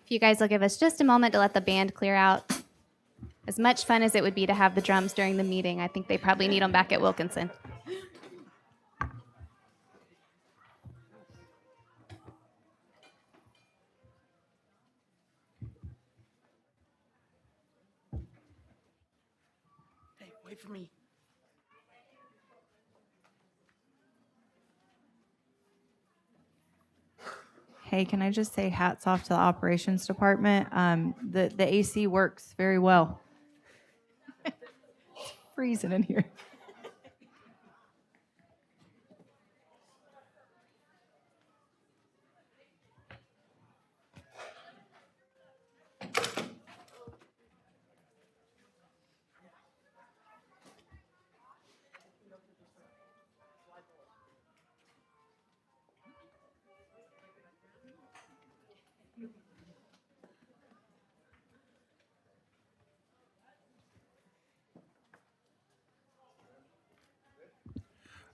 If you guys will give us just a moment to let the band clear out. As much fun as it would be to have the drums during the meeting, I think they probably need them back at Wilkinson. Hey, wait for me. Hey, can I just say hats off to the operations department? The AC works very well. It's freezing in here.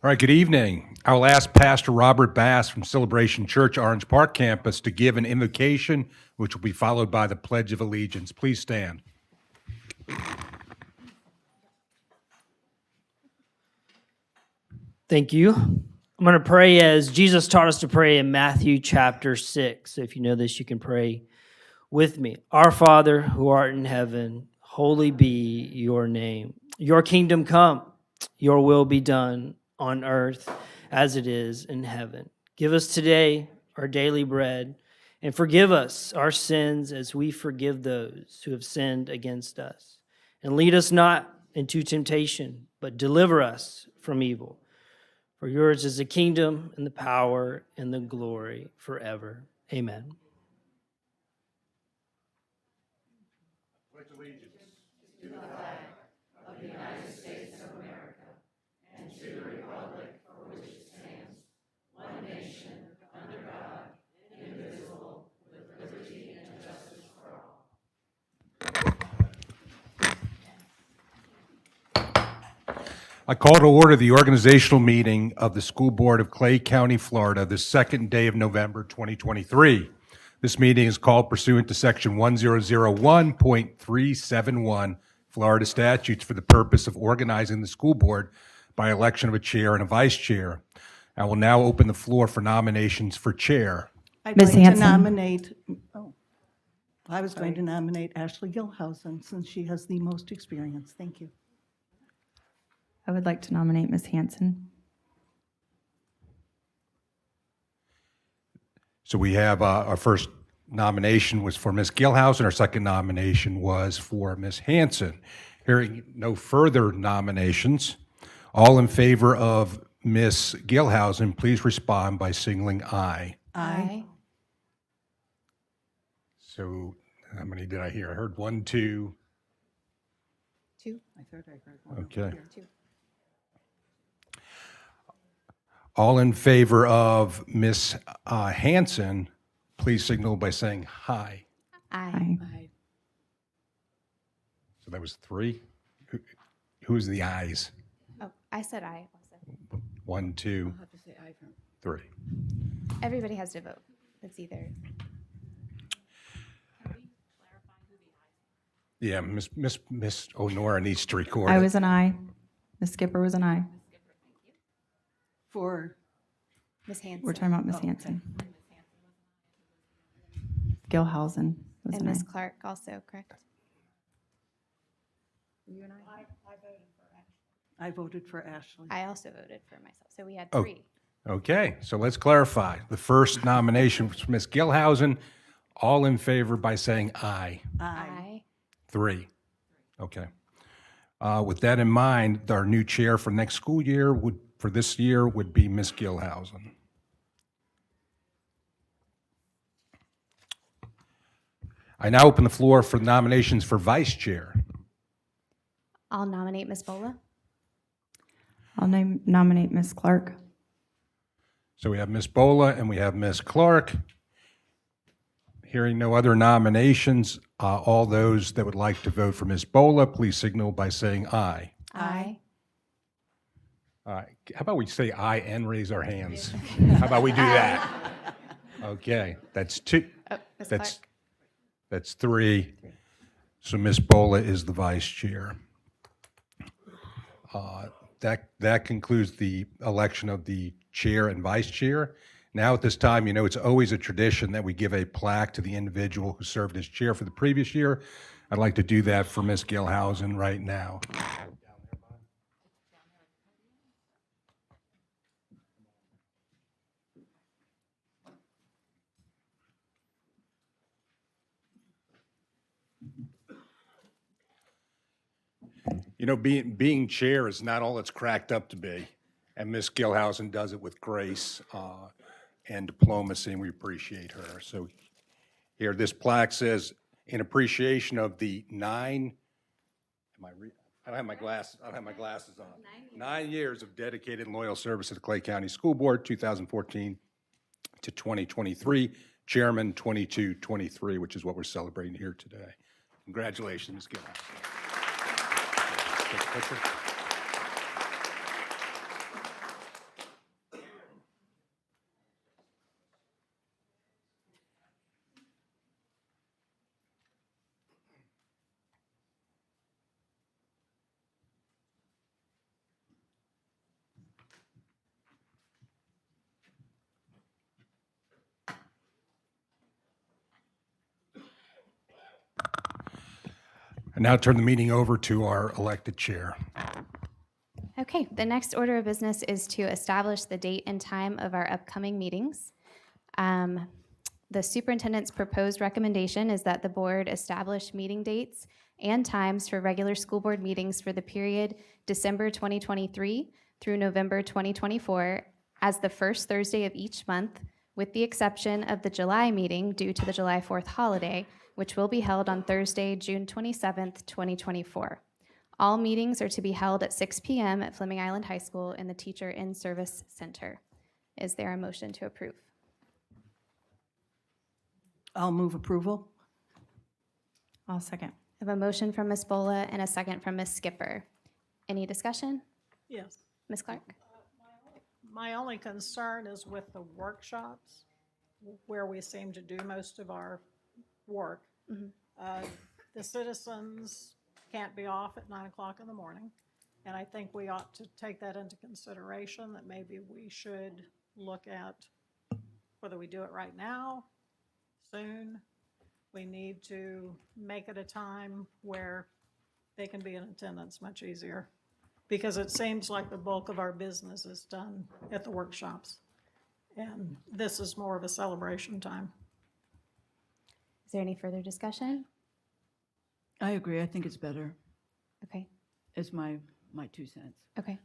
All right, good evening. I will ask Pastor Robert Bass from Celebration Church, Orange Park campus, to give an invocation, which will be followed by the Pledge of Allegiance. Please stand. Thank you. I'm going to pray as Jesus taught us to pray in Matthew chapter 6. So if you know this, you can pray with me. Our Father, who art in heaven, holy be your name. Your kingdom come, your will be done on earth as it is in heaven. Give us today our daily bread, and forgive us our sins as we forgive those who have sinned against us. And lead us not into temptation, but deliver us from evil. For yours is the kingdom and the power and the glory forever. Amen. I call to order the organizational meeting of the School Board of Clay County, Florida, the second day of November 2023. This meeting is called pursuant to Section 1001.371 Florida statutes for the purpose of organizing the school board by election of a chair and a vice chair. I will now open the floor for nominations for chair. I'd Ms. like Hanson. to nominate, I was going to nominate Ashley Gilhousen since she has the most experience. Thank you. I would like to nominate Ms. Hanson. So we have our first nomination was for Ms. Gilhouse, and our second nomination was for Ms. Hanson. Hearing no further nominations, all in favor of Ms. Gilhousen, please respond by signaling aye. Aye. So how many did I hear? I heard 1, 2. Two. I thought I heard one. Okay. Two. All in favor of Ms. Hanson, please signal by saying aye. Aye. Aye. So that was 3. Who's the ayes? Oh, I said aye also. 1, 2, 3. Everybody has to vote. It's either. Yeah, Miss Onora needs to record I it. was an aye. Ms. Skipper was an aye. For, Ms. Hanson. We're talking about Ms. Hanson. Gilhousen was And an Ms. aye. Clark also, correct? I voted for Ashley. I also voted for myself. So we had Oh. 3. Okay, so let's clarify. The first nomination was Ms. Gilhousen. All in favor by saying aye. Aye. 3. Okay. With that in mind, our new chair for next school year for this year would be Ms. Gilhousen. I now open the floor for nominations for vice chair. I'll nominate Ms. Bola. I'll nominate Ms. Clark. So we have Ms. Bola and we have Ms. Clark. Hearing no other nominations, all those that would like to vote for Ms. Bola, please signal by saying aye. Aye. How about we say aye and raise our hands? How about we do that? Okay, that's 2. Oh, Ms. That's Clark. that's 3. So Ms. Bola is the vice chair. That concludes the election of the chair and vice chair. Now at this time, it's always a tradition that we give a plaque to the individual who served as chair for the previous year. I'd like to do that for Ms. Gilhousen right now. You know, being chair is not all it's cracked up to be, and Ms. Gilhousen does it with grace and diplomacy, and we appreciate her. So here, this plaque says, in appreciation of the I don't have my glasses on. 9 years of dedicated and loyal service to the Clay County School Board, 2014 to 2023, Chairman 22-23, which is what we're celebrating here today. Congratulations, Ms. Gilhousen. Take a picture. I now turn the meeting over to our elected chair. Okay, the next order of business is to establish the date and time of our upcoming meetings. The superintendent's proposed recommendation is that the board establish meeting dates and times for regular school board meetings for the period December 2023 through November 2024 as the first Thursday of each month, with the exception of the July meeting due to the July 4th holiday, which will be held on Thursday, June 27th, 2024. All meetings are to be held at 6 p.m. at Fleming Island High School in the Teacher in-Service Center. Is there a motion to approve? I'll move approval. I'll second. I have a motion from Ms. Bola and a second from Ms. Skipper. Any discussion? Yes. Ms. Clark? My only concern is with the workshops, where we seem to do most of our work. The citizens can't be off at 9 o'clock in the morning, and I think we ought to take that into consideration, that maybe we should look at whether we do it right now, soon. We need to make it a time where they can be in attendance much easier, because it seems like the bulk of our business is done at the workshops, and this is more of a celebration time. Is there any further discussion? I agree. I think it's better. Okay, It's my 2 cents. okay.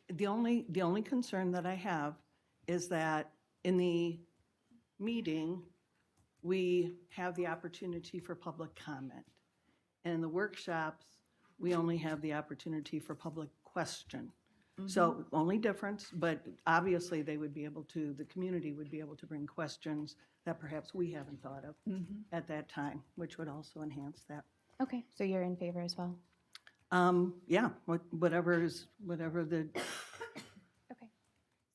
The only concern that I have is that in the meeting, we have the opportunity for public comment. And in the workshops, we only have the opportunity for public question. So only difference, but obviously they would be able to, the community would be able to bring questions that perhaps we haven't thought of at that time, which would also enhance that. Okay, so you're in favor as well? Yeah, whatever the, Okay.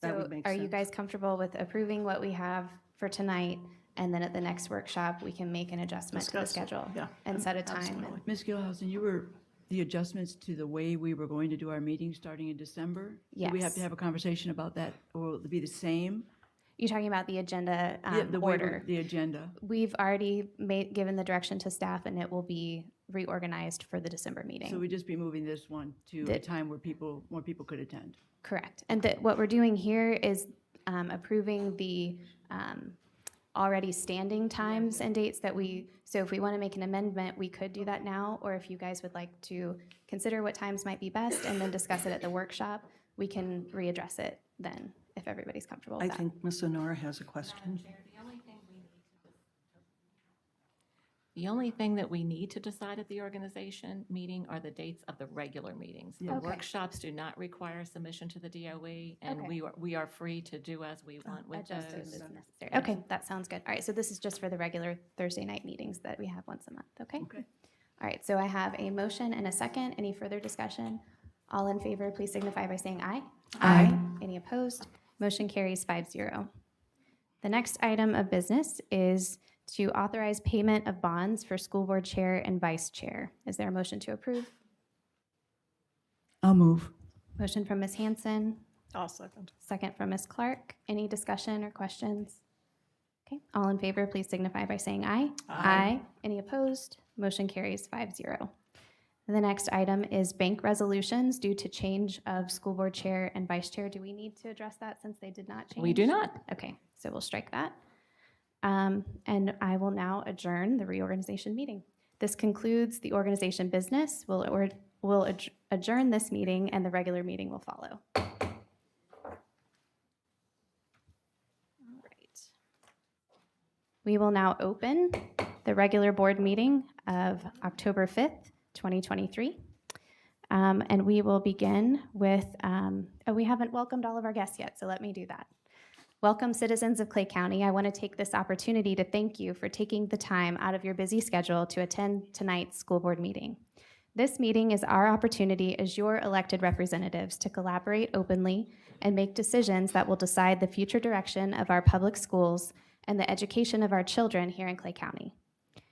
That So would make are you sense. guys comfortable with approving what we have for tonight? And then at the next workshop, we can make an adjustment to the Discuss it, schedule? yeah, And set a time? absolutely. Ms. Gilhousen, the adjustments to the way we were going to do our meetings starting in December? Do we have Yes. to have a conversation about that, or will it be the same? You're talking about the agenda The way order? the agenda. We've already given the direction to staff, and it will be reorganized for the December meeting. So we'd just be moving this one to a time where more people could attend. Correct. And what we're doing here is approving the already standing times and dates that so if we want to make an amendment, we could do that now, or if you guys would like to consider what times might be best and then discuss it at the workshop, we can readdress it then, if everybody's comfortable with I that. think Ms. Honora has a question. The only thing that we need to decide at the organization meeting are the dates of the regular meetings. The Okay. workshops do not require submission to the DOE, and Okay. we are free to do as we want with Adjust it those. as necessary. Okay, that sounds good. All right, so this is just for the regular Thursday night meetings that we have once a month, okay? Okay. All right, so I have a motion and a second. Any further discussion? All in favor, please signify by saying aye. Aye. Any opposed? Motion carries 5-0. The next item of business is to authorize payment of bonds for school board chair and vice chair. Is there a motion to approve? I'll move. Motion from Ms. Hanson, I'll second. second from Ms. Clark. Any discussion or questions? Okay, all in favor, please signify by saying aye. Aye. Any opposed? Motion carries 5-0. The next item is bank resolutions due to change of school board chair and vice chair. Do we need to address that since they did not change? We do not. Okay, so we'll strike that. And I will now adjourn the reorganization meeting. This concludes the organization business. We'll will adjourn this meeting, and the regular meeting will follow. All right. We will now open the regular board meeting of October 5th, 2023. And we will begin with, we haven't welcomed all of our guests yet, so let me do that. Welcome, citizens of Clay County. I want to take this opportunity to thank you for taking the time out of your busy schedule to attend tonight's school board meeting. This meeting is our opportunity as your elected representatives to collaborate openly and make decisions that will decide the future direction of our public schools and the education of our children here in Clay County.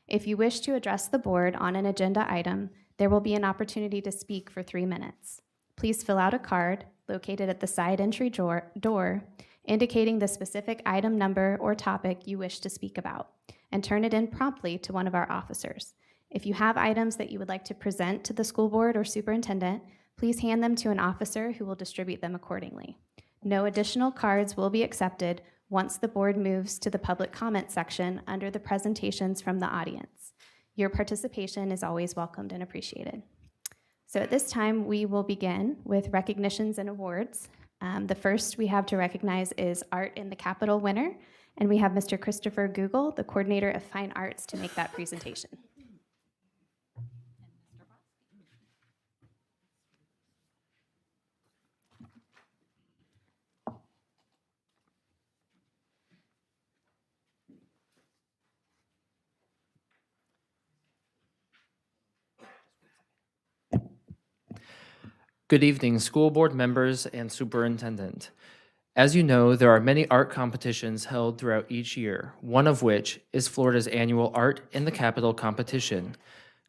If you wish to address the board on an agenda item, there will be an opportunity to speak for 3 minutes. Please fill out a card located at the side entry door indicating the specific item number or topic you wish to speak about, and turn it in promptly to one of our officers. If you have items that you would like to present to the school board or superintendent, please hand them to an officer who will distribute them accordingly. No additional cards will be accepted once the board moves to the public comment section under the presentations from the audience. Your participation is always welcomed and appreciated. So at this time, we will begin with recognitions and awards. The first we have to recognize is Art in the Capitol winner, and we have Mr. Christopher Google, the coordinator of Fine Arts, to make that presentation. Good evening, school board members and superintendent. As you know, there are many art competitions held throughout each year, one of which is Florida's annual Art in the Capitol competition.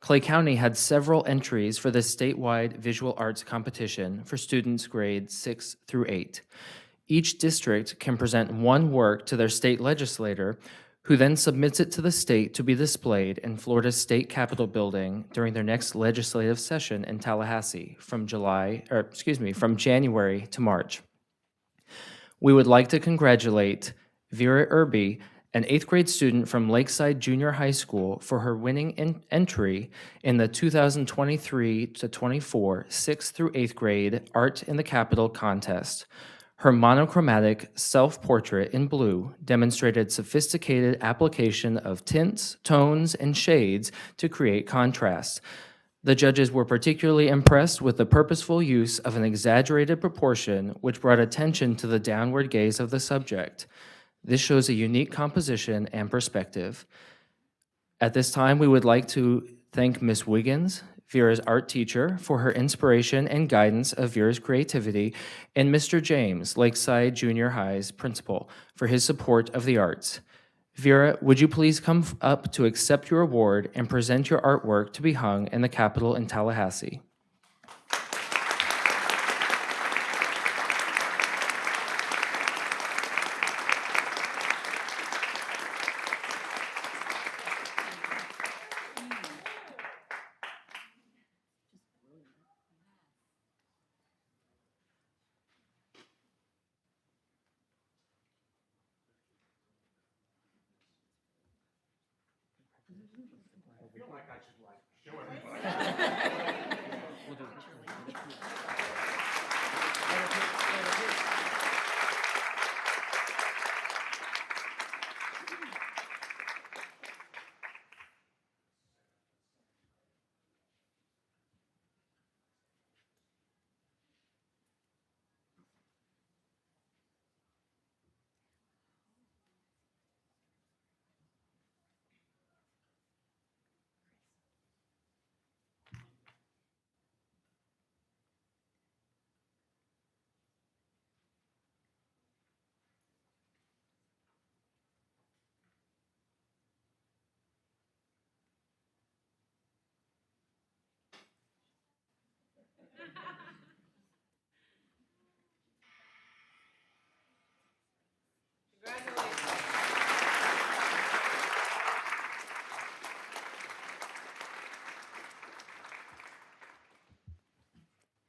Clay County had several entries for this statewide visual arts competition for students grades 6 through 8. Each district can present one work to their state legislator, who then submits it to the state to be displayed in Florida's State Capitol building during their next legislative session in Tallahassee from January to March. We would like to congratulate Vera Irby, an 8th grade student from Lakeside Junior High School, for her winning entry in the 2023-24 6th through 8th grade Art in the Capitol contest. Her monochromatic self-portrait in blue demonstrated sophisticated application of tints, tones, and shades to create contrast. The judges were particularly impressed with the purposeful use of an exaggerated proportion, which brought attention to the downward gaze of the subject. This shows a unique composition and perspective. At this time, we would like to thank Ms. Wiggins, Vera's art teacher, for her inspiration and guidance of Vera's creativity, and Mr. James, Lakeside Junior High's principal, for his support of the arts. Vera, would you please come up to accept your award and present your artwork to be hung in the Capitol in Tallahassee?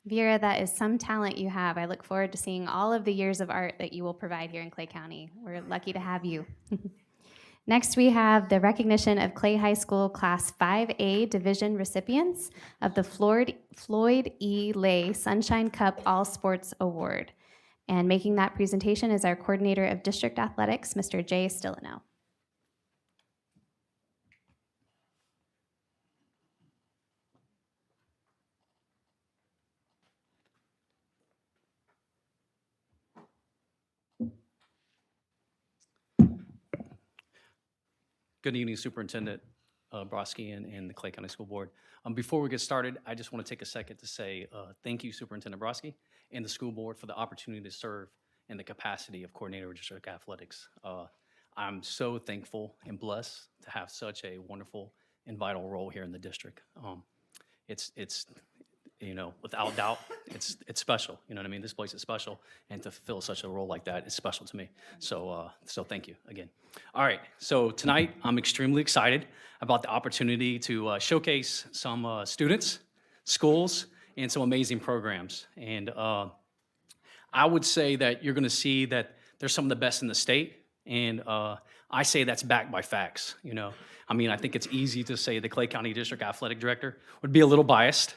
Vera, that is some talent you have. I look forward to seeing all of the years of art that you will provide here in Clay County. We're lucky to have you. Next, we have the recognition of Clay High School Class 5A Division recipients of the Floyd E. Lay Sunshine Cup All Sports Award. And making that presentation is our Coordinator of District Athletics, Mr. Jay Stillano. Good evening, Superintendent Broski and the Clay County School Board. Before we get started, I just want to take a second to say thank you, Superintendent Broski, and the school board for the opportunity to serve in the capacity of Coordinator of District Athletics. I'm so thankful and blessed to have such a wonderful and vital role here in the district. It's without doubt, it's special. You know what I mean? This place is special, and to fill such a role like that is special to me. So thank you again. All right, so tonight I'm extremely excited about the opportunity to showcase some students, schools, and some amazing programs. And I would say that you're going to see that there's some of the best in the state, and I say that's backed by facts. I think it's easy to say the Clay County District Athletic Director would be a little biased,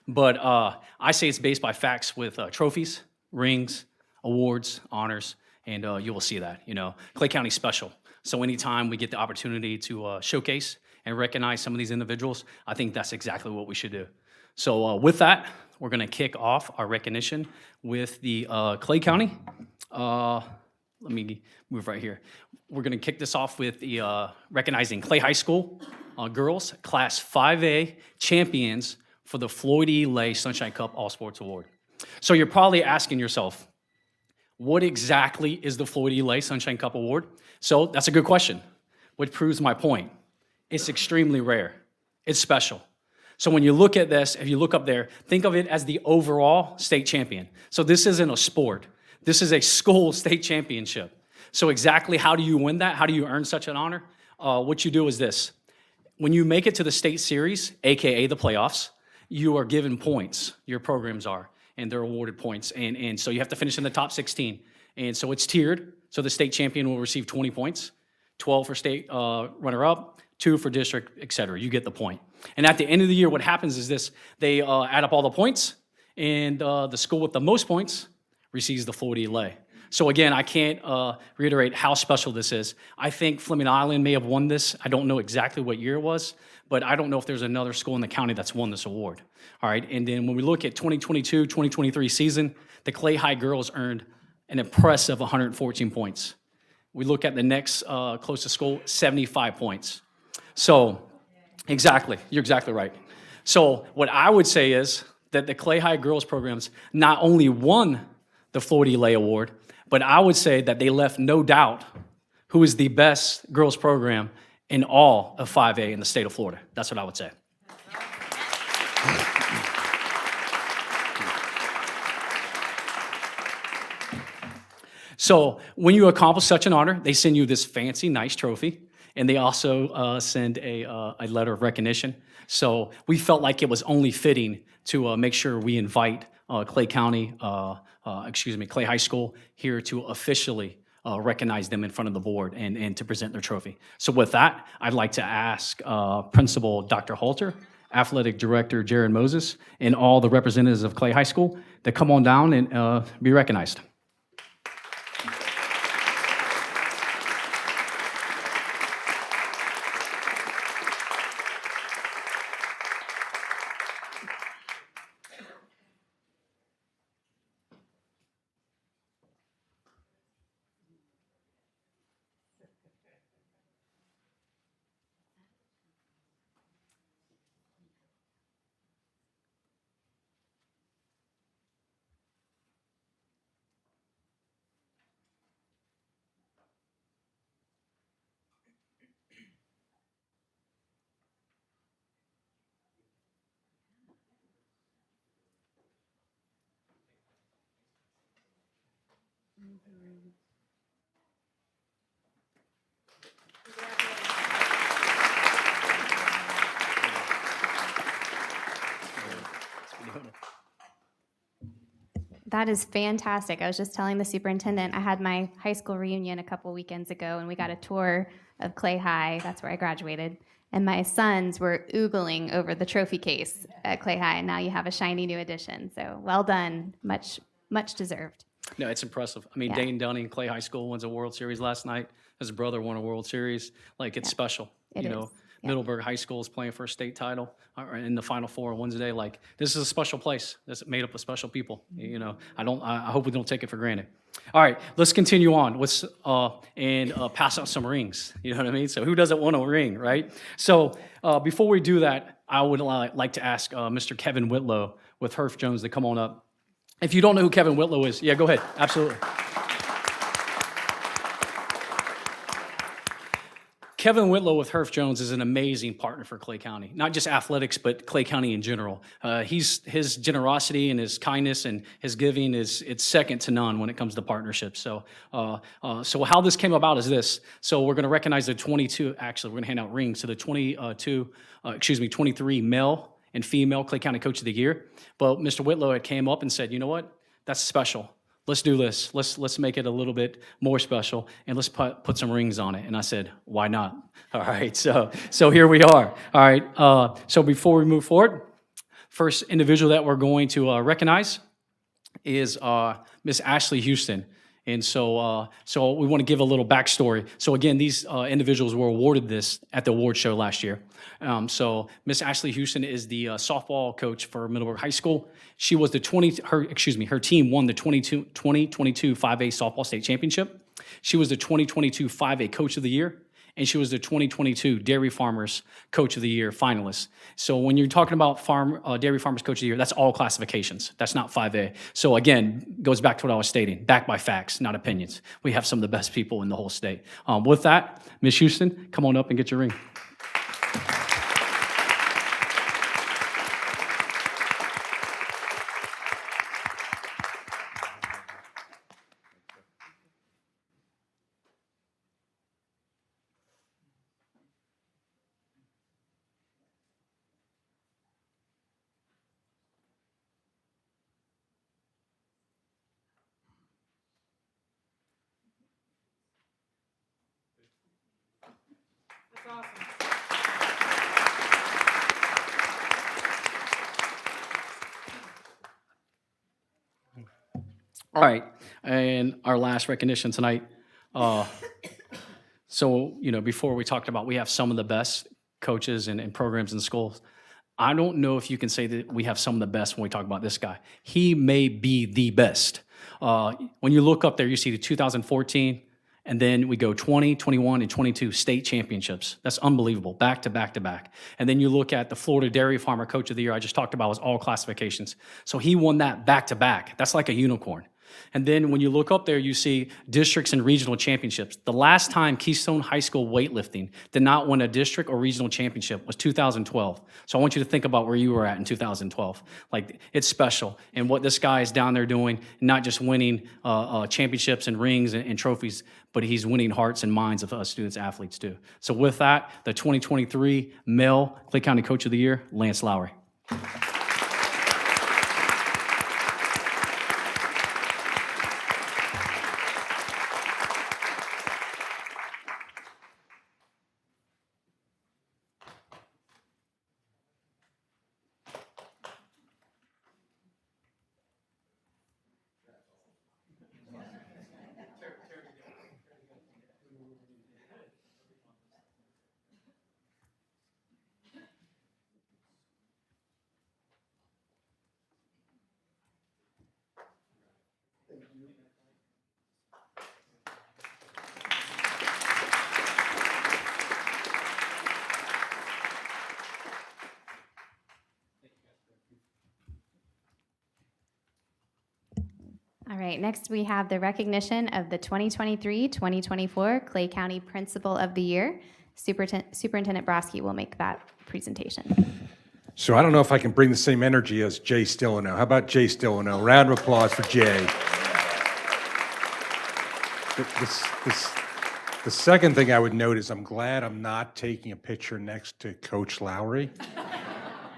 but I say it's based by facts with trophies, rings, awards, honors, and you will see that. Clay County's special. So anytime we get the opportunity to showcase and recognize some of these individuals, I think that's exactly what we should do. So with that, we're going to kick off our recognition with the Clay County. Let me move right here. We're going to kick this off with the recognizing Clay High School girls Class 5A champions for the Floyd E. Lay Sunshine Cup All Sports Award. So you're probably asking yourself, what exactly is the Floyd E. Lay Sunshine Cup Award? So that's a good question, which proves my point. It's extremely rare. It's special. So when you look at this, if you look up there, think of it as the overall state champion. So this isn't a sport. This is a school state championship. So exactly how do you win that? How do you earn such an honor? What you do is this. When you make it to the state series, AKA the playoffs, you are given points. Your programs are, and they're awarded points. And so you have to finish in the top 16. And so it's tiered. So the state champion will receive 20 points, 12 for state runner-up, 2 for district, et cetera. You get the point. And at the end of the year, what happens is this. They add up all the points, and the school with the most points receives the Floyd E. Lay. So again, I can't reiterate how special this is. I think Fleming Island may have won this. I don't know exactly what year it was, but I don't know if there's another school in the county that's won this award. All right, and then when we look at 2022-2023 season, the Clay High girls earned an impressive 114 points. We look at the next closest school, 75 points. So exactly, you're exactly right. So what I would say is that the Clay High girls programs not only won the Floyd E. Lay Award, but I would say that they left no doubt who is the best girls program in all of 5A in the state of Florida. That's what I would say. So when you accomplish such an honor, they send you this fancy, nice trophy, and they also send a letter of recognition. So we felt like it was only fitting to make sure we invite Clay High School here to officially recognize them in front of the board and to present their trophy. So with that, I'd like to ask Principal Dr. Halter, Athletic Director Jared Moses, and all the representatives of Clay High School to come on down and be recognized. That is fantastic. I was just telling the superintendent, I had my high school reunion a couple weekends ago, and we got a tour of Clay High. That's where I graduated. And my sons were oogling over the trophy case at Clay High, and now you have a shiny new addition. So well done. Much, much deserved. No, it's impressive. I mean, Yeah. Dane Dunning, Clay High School, wins a World Series last night. His brother won a World Series. Like, it's special. It you know, is. Yeah. Middleburg High School is playing for a state title or in the Final Four on Wednesday. Like, this is a special place. That's made up of special people. You know, I hope we don't take it for granted. All right, let's continue on with and pass out some rings. You know what I mean? So who doesn't want a ring, right? So before we do that, I would like to ask Mr. Kevin Whitlow with Herf Jones to come on up. If you don't know who Kevin Whitlow is, yeah, go ahead. Absolutely. Kevin Whitlow with Herf Jones is an amazing partner for Clay County, not just athletics, but Clay County in general. His generosity and his kindness and his giving it's second to none when it comes to partnerships. So how this came about is this. So we're going to recognize the 22. Actually, we're going to hand out rings to the 23 male and female Clay County Coach of the Year. But Mr. Whitlow had came up and said, you know what? That's special. Let's do this. Let's make it a little bit more special, and let's put some rings on it. And I said, why not? All right, so here we are. All right, so before we move forward, first individual that we're going to recognize is Miss Ashley Houston. And so we want to give a little backstory. So again, these individuals were awarded this at the award show last year. So Miss Ashley Houston is the softball coach for Middleburg High School. She was her team won the 2022 5A softball state championship. She was the 2022 5A Coach of the Year, and she was the 2022 Dairy Farmers Coach of the Year finalist. So when you're talking about Dairy Farmers Coach of the Year, that's all classifications. That's not 5A. So again, goes back to what I was stating, backed by facts, not opinions. We have some of the best people in the whole state. With that, Ms. Houston, come on up and get your ring. All right, and our last recognition tonight. So, before we talked about we have some of the best coaches and programs in schools. I don't know if you can say that we have some of the best when we talk about this guy. He may be the best. When you look up there, you see the 2014, and then we go 20, 21, and 22 state championships. That's unbelievable, back to back to back. And then you look at the Florida Dairy Farmer Coach of the Year I just talked about was all classifications. So he won that back to back. That's like a unicorn. And then when you look up there, you see districts and regional championships. The last time Keystone High School weightlifting did not win a district or regional championship was 2012. So I want you to think about where you were at in 2012. Like, it's special. And what this guy is down there doing, not just winning championships and rings and trophies, but he's winning hearts and minds of us students, athletes too. So with that, the 2023 Male Clay County Coach of the Year, Lance Lowry. All right, next we have the recognition of the 2023-2024 Clay County Principal of the Year. Superintendent Broski will make that presentation. So I don't know if I can bring the same energy as Jay Stillano. How about Jay Stillano? Round of applause for Jay. The second thing I would note is I'm glad I'm not taking a picture next to Coach Lowry,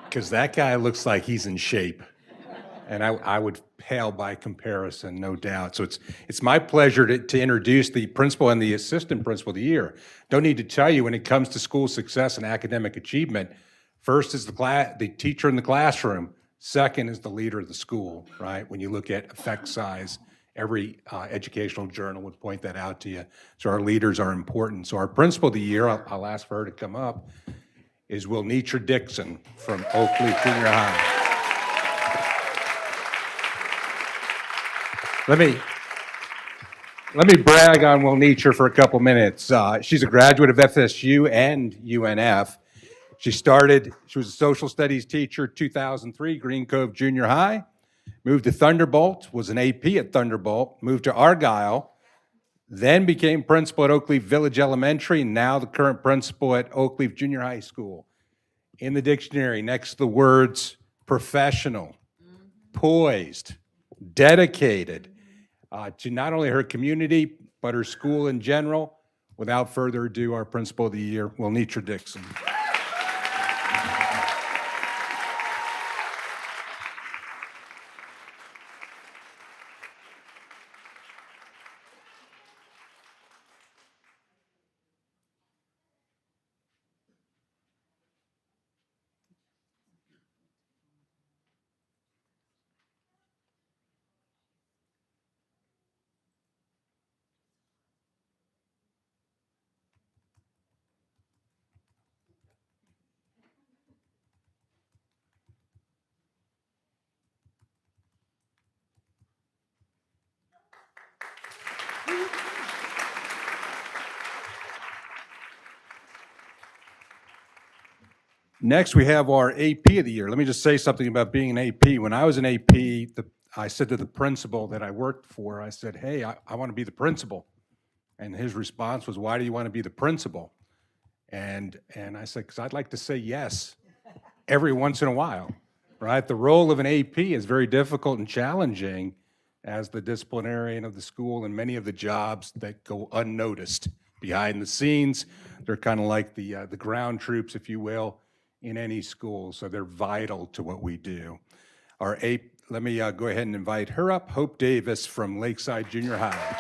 because that guy looks like he's in shape. And I would pale by comparison, no doubt. So it's my pleasure to introduce the principal and the assistant principal of the year. Don't need to tell you, when it comes to school success and academic achievement, first is the teacher in the classroom. Second is the leader of the school, right? When you look at effect size, every educational journal would point that out to you. So our leaders are important. So our principal of the year, I'll ask for her to come up, is Wilnitra Dixon from Oak Leaf Junior High. Let me brag on Wilnitra for a couple minutes. She's a graduate of FSU and UNF. She was a social studies teacher, 2003, Green Cove Junior High. Moved to Thunderbolt, was an AP at Thunderbolt, moved to Argyle, then became principal at Oakleaf Village Elementary, and now the current principal at Oakleaf Junior High School. In the dictionary, next to the words professional, poised, dedicated, to not only her community, but her school in general. Without further ado, our principal of the year, Wilnitra Dixon. Next, we have our AP of the year. Let me just say something about being an AP. When I was an AP, I said to the principal that I worked for, I said, hey, I want to be the principal. And his response was, why do you want to be the principal? And I said, because I'd like to say yes every once in a while, right? The role of an AP is very difficult and challenging as the disciplinarian of the school, and many of the jobs that go unnoticed behind the scenes. They're kind of like the ground troops, if you will, in any school, so they're vital to what we do. Our AP, let me go ahead and invite her up, Hope Davis from Lakeside Junior High.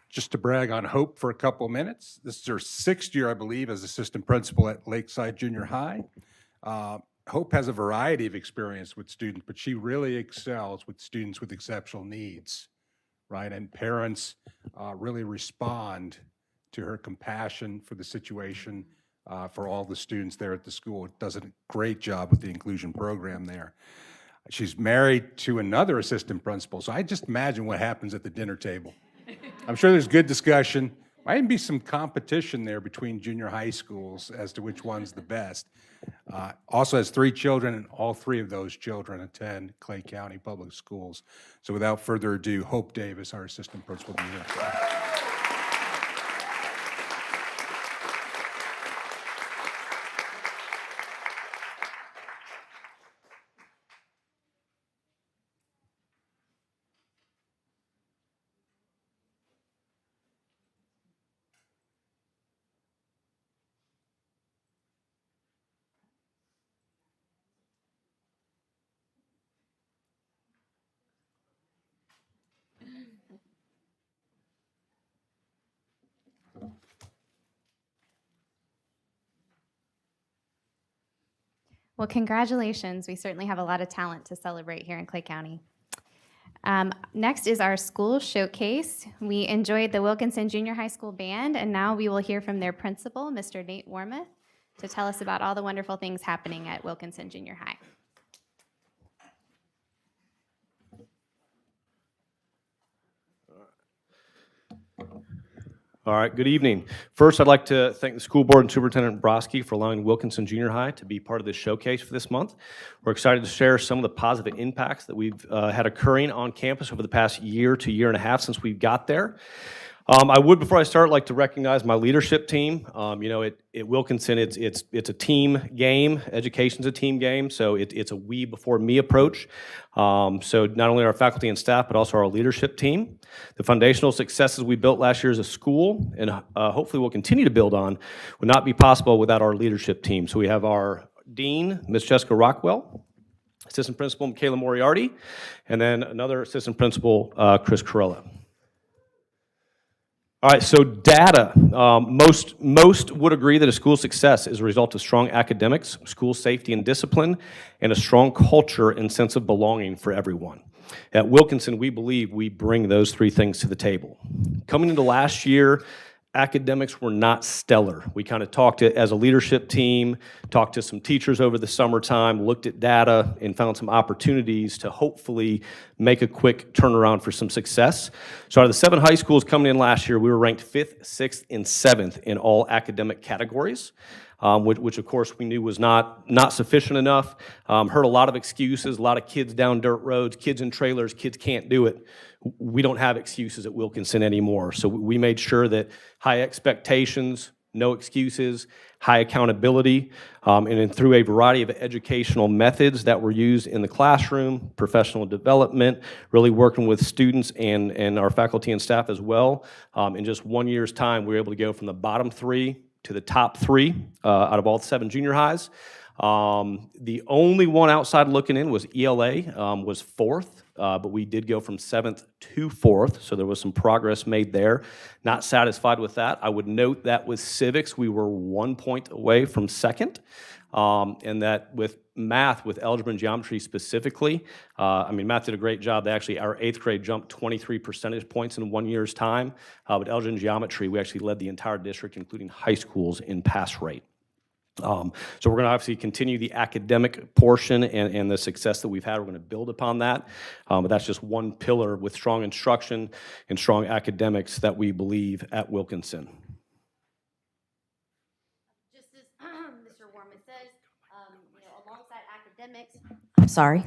Just to brag on Hope for a couple of minutes, this is her 6th year, I believe, as assistant principal at Lakeside Junior High. Hope has a variety of experience with students, but she really excels with students with exceptional needs, right? And parents really respond to her compassion for the situation for all the students there at the school. It does a great job with the inclusion program there. She's married to another assistant principal, so I just imagine what happens at the dinner table. I'm sure there's good discussion. Might even be some competition there between junior high schools as to which one's the best. Also has 3 children, and all 3 of those children attend Clay County Public Schools. So without further ado, Hope Davis, our assistant principal of the year. Well, congratulations. We certainly have a lot of talent to celebrate here in Clay County. Next is our school showcase. We enjoyed the Wilkinson Junior High School Band, and now we will hear from their principal, Mr. Nate Warmoth, to tell us about all the wonderful things happening at Wilkinson Junior High. All right, good evening. First, I'd like to thank the school board and Superintendent Broski for allowing Wilkinson Junior High to be part of this showcase for this month. We're excited to share some of the positive impacts that we've had occurring on campus over the past year to year and a half since we got there. I would, before I start, like to recognize my leadership team. At Wilkinson, it's a team game. Education's a team game, so it's a we before me approach. So not only our faculty and staff, but also our leadership team. The foundational successes we built last year as a school, and hopefully we'll continue to build on, would not be possible without our leadership team. So we have our dean, Ms. Jessica Rockwell, assistant principal Michaela Moriarty, and then another assistant principal, Chris Corella. All right, so data. Most would agree that a school's success is a result of strong academics, school safety and discipline, and a strong culture and sense of belonging for everyone. At Wilkinson, we believe we bring those three things to the table. Coming into last year, academics were not stellar. We kind of talked as a leadership team, talked to some teachers over the summertime, looked at data, and found some opportunities to hopefully make a quick turnaround for some success. So out of the 7 high schools coming in last year, we were ranked 5th, 6th, and 7th in all academic categories. Which of course we knew was not sufficient enough. Heard a lot of excuses, a lot of kids down dirt roads, kids in trailers, kids can't do it. We don't have excuses at Wilkinson anymore. So we made sure that high expectations, no excuses, high accountability, and then through a variety of educational methods that were used in the classroom, professional development, really working with students and our faculty and staff as well. In just 1 year's time, we were able to go from the bottom 3 to the top 3 out of all 7 junior highs. The only one outside looking in was ELA, was 4th, but we did go from 7th to 4th, so there was some progress made there. Not satisfied with that. I would note that with civics, we were 1 point away from 2nd, and that with math, with algebra and geometry specifically, math did a great job. Our 8th grade jumped 23 percentage points in 1 year's time. With algebra and geometry, we actually led the entire district, including high schools, in pass rate. So we're going to obviously continue the academic portion and the success that we've had. We're going to build upon that, but that's just one pillar with strong instruction and strong academics that we believe at Wilkinson. Just as Mr. Warman says, alongside academics, I'm sorry.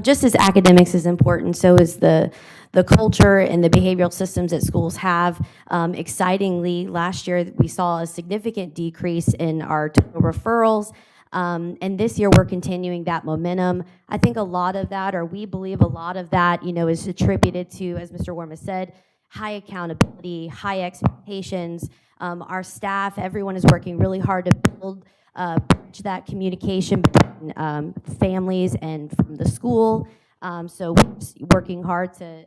Just as academics is important, so is the culture and the behavioral systems that schools have. Excitingly, last year we saw a significant decrease in our total referrals, and this year we're continuing that momentum. I think a lot of that, or we believe a lot of that, is attributed to, as Mr. Warman said, high accountability, high expectations. Our staff, everyone is working really hard to build that communication between families and from the school. So we're working hard to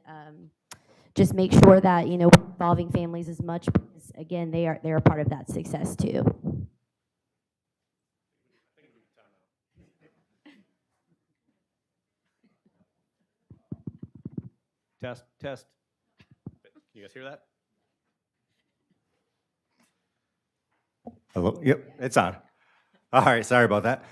just make sure that we're involving families as much, because again, they're a part of that success too. Test. You guys hear that? Hello? Yep, it's on. All right, sorry about that.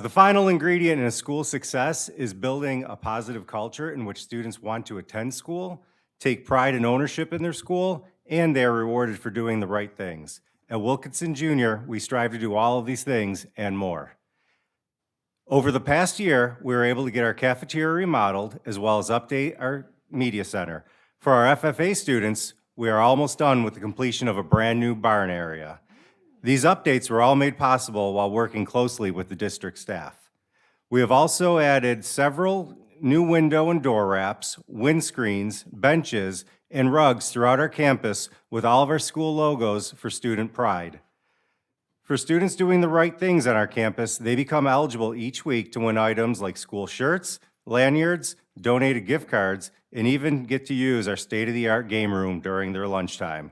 The final ingredient in a school success is building a positive culture in which students want to attend school, take pride and ownership in their school, and they are rewarded for doing the right things. At Wilkinson Junior, we strive to do all of these things and more. Over the past year, we were able to get our cafeteria remodeled, as well as update our media center. For our FFA students, we are almost done with the completion of a brand new barn area. These updates were all made possible while working closely with the district staff. We have also added several new window and door wraps, windscreens, benches, and rugs throughout our campus with all of our school logos for student pride. For students doing the right things on our campus, they become eligible each week to win items like school shirts, lanyards, donated gift cards, and even get to use our state-of-the-art game room during their lunchtime.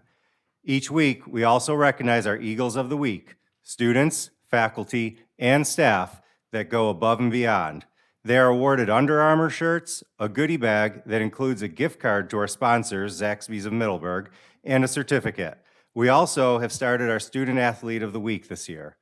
Each week, we also recognize our Eagles of the Week, students, faculty, and staff that go above and beyond. They are awarded Under Armour shirts, a goodie bag that includes a gift card to our sponsors, Zaxby's of Middleburg, and a certificate. We also have started our Student Athlete of the Week this year.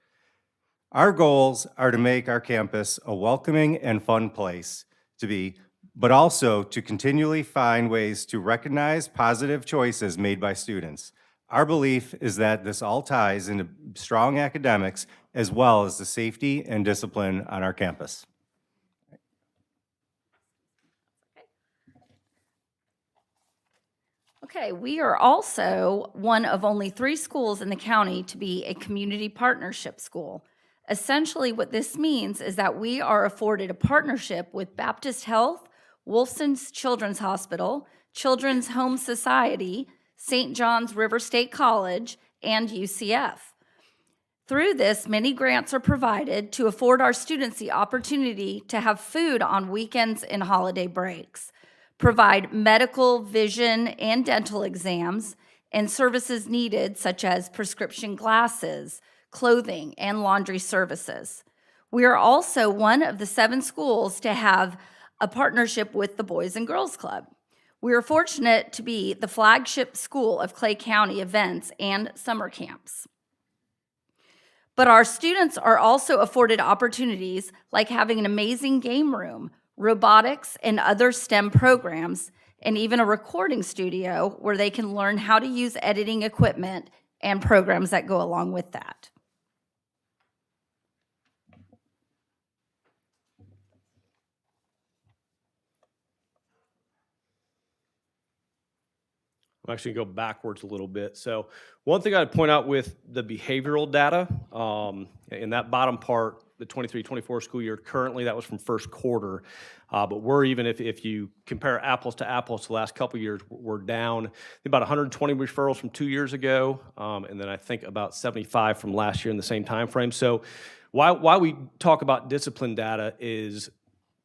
Our goals are to make our campus a welcoming and fun place to be, but also to continually find ways to recognize positive choices made by students. Our belief is that this all ties into strong academics as well as the safety and discipline on our campus. Okay, we are also one of only 3 schools in the county to be a community partnership school. Essentially, what this means is that we are afforded a partnership with Baptist Health, Wolfson's Children's Hospital, Children's Home Society, St. John's River State College, and UCF. Through this, many grants are provided to afford our students the opportunity to have food on weekends and holiday breaks, provide medical, vision, and dental exams, and services needed such as prescription glasses, clothing, and laundry services. We are also one of the 7 schools to have a partnership with the Boys and Girls Club. We are fortunate to be the flagship school of Clay County events and summer camps. But our students are also afforded opportunities like having an amazing game room, robotics, and other STEM programs, and even a recording studio where they can learn how to use editing equipment and programs that go along with that. I'm actually going to go backwards a little bit. So one thing I'd point out with the behavioral data, in that bottom part, the 23-24 school year, currently that was from first quarter. But we're even, if you compare apples to apples the last couple of years, we're down about 120 referrals from 2 years ago, and then I think about 75 from last year in the same time frame. So why we talk about discipline data is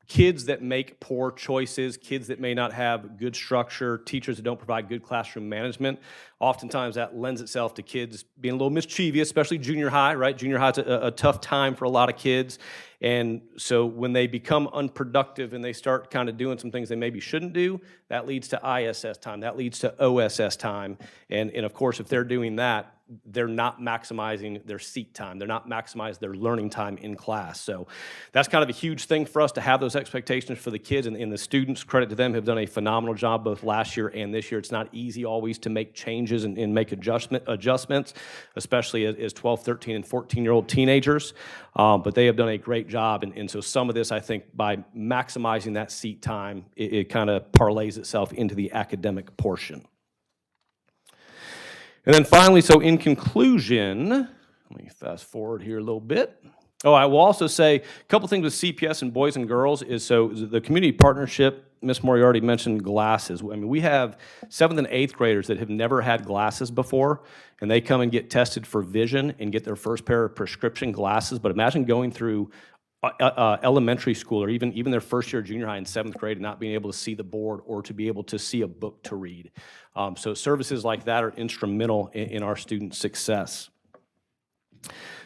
kids that make poor choices, kids that may not have good structure, teachers that don't provide good classroom management, oftentimes that lends itself to kids being a little mischievous, especially junior high, right? Junior high's a tough time for a lot of kids. And so when they become unproductive and they start kind of doing some things they maybe shouldn't do, that leads to ISS time, that leads to OSS time. And of course, if they're doing that, they're not maximizing their seat time. They're not maximizing their learning time in class. So that's kind of a huge thing for us to have those expectations for the kids and the students. Credit to them, have done a phenomenal job both last year and this year. It's not easy always to make changes and make adjustments, especially as 12, 13, and 14-year-old teenagers. But they have done a great job. And so some of this, I think, by maximizing that seat time, it kind of parlays itself into the academic portion. And then finally, so in conclusion, let me fast forward here a little bit. Oh, I will also say a couple things with CPS and boys and girls is so the community partnership, Ms. Moriarty mentioned glasses. I mean, we have 7th and 8th graders that have never had glasses before, and they come and get tested for vision and get their first pair of prescription glasses. But imagine going through elementary school or even their first year of junior high in 7th grade and not being able to see the board or to be able to see a book to read. So services like that are instrumental in our students' success.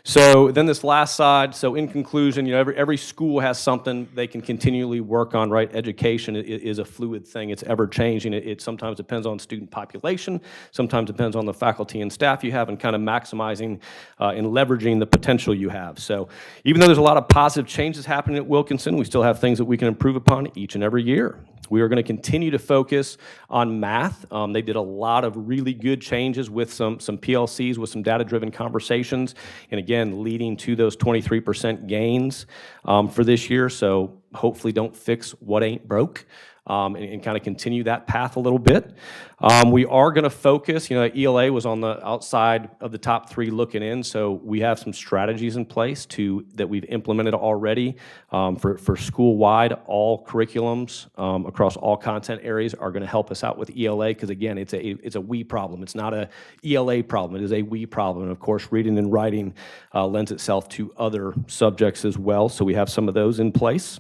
So then this last side, so in conclusion, you know, every school has something they can continually work on, right? Education is a fluid thing. It's ever changing. It sometimes depends on student population, sometimes depends on the faculty and staff you have, and kind of maximizing and leveraging the potential you have. So even though there's a lot of positive changes happening at Wilkinson, we still have things that we can improve upon each and every year. We are going to continue to focus on math. They did a lot of really good changes with some PLCs, with some data-driven conversations, and again, leading to those 23% gains for this year. So hopefully don't fix what ain't broke. And kind of continue that path a little bit. We are going to focus, you know, ELA was on the outside of the top 3 looking in, so we have some strategies in place that we've implemented already for school-wide. All curriculums across all content areas are going to help us out with ELA because, again, it's a we problem. It's not a ELA problem. It is a we problem. And, of course, reading and writing lends itself to other subjects as well, so we have some of those in place.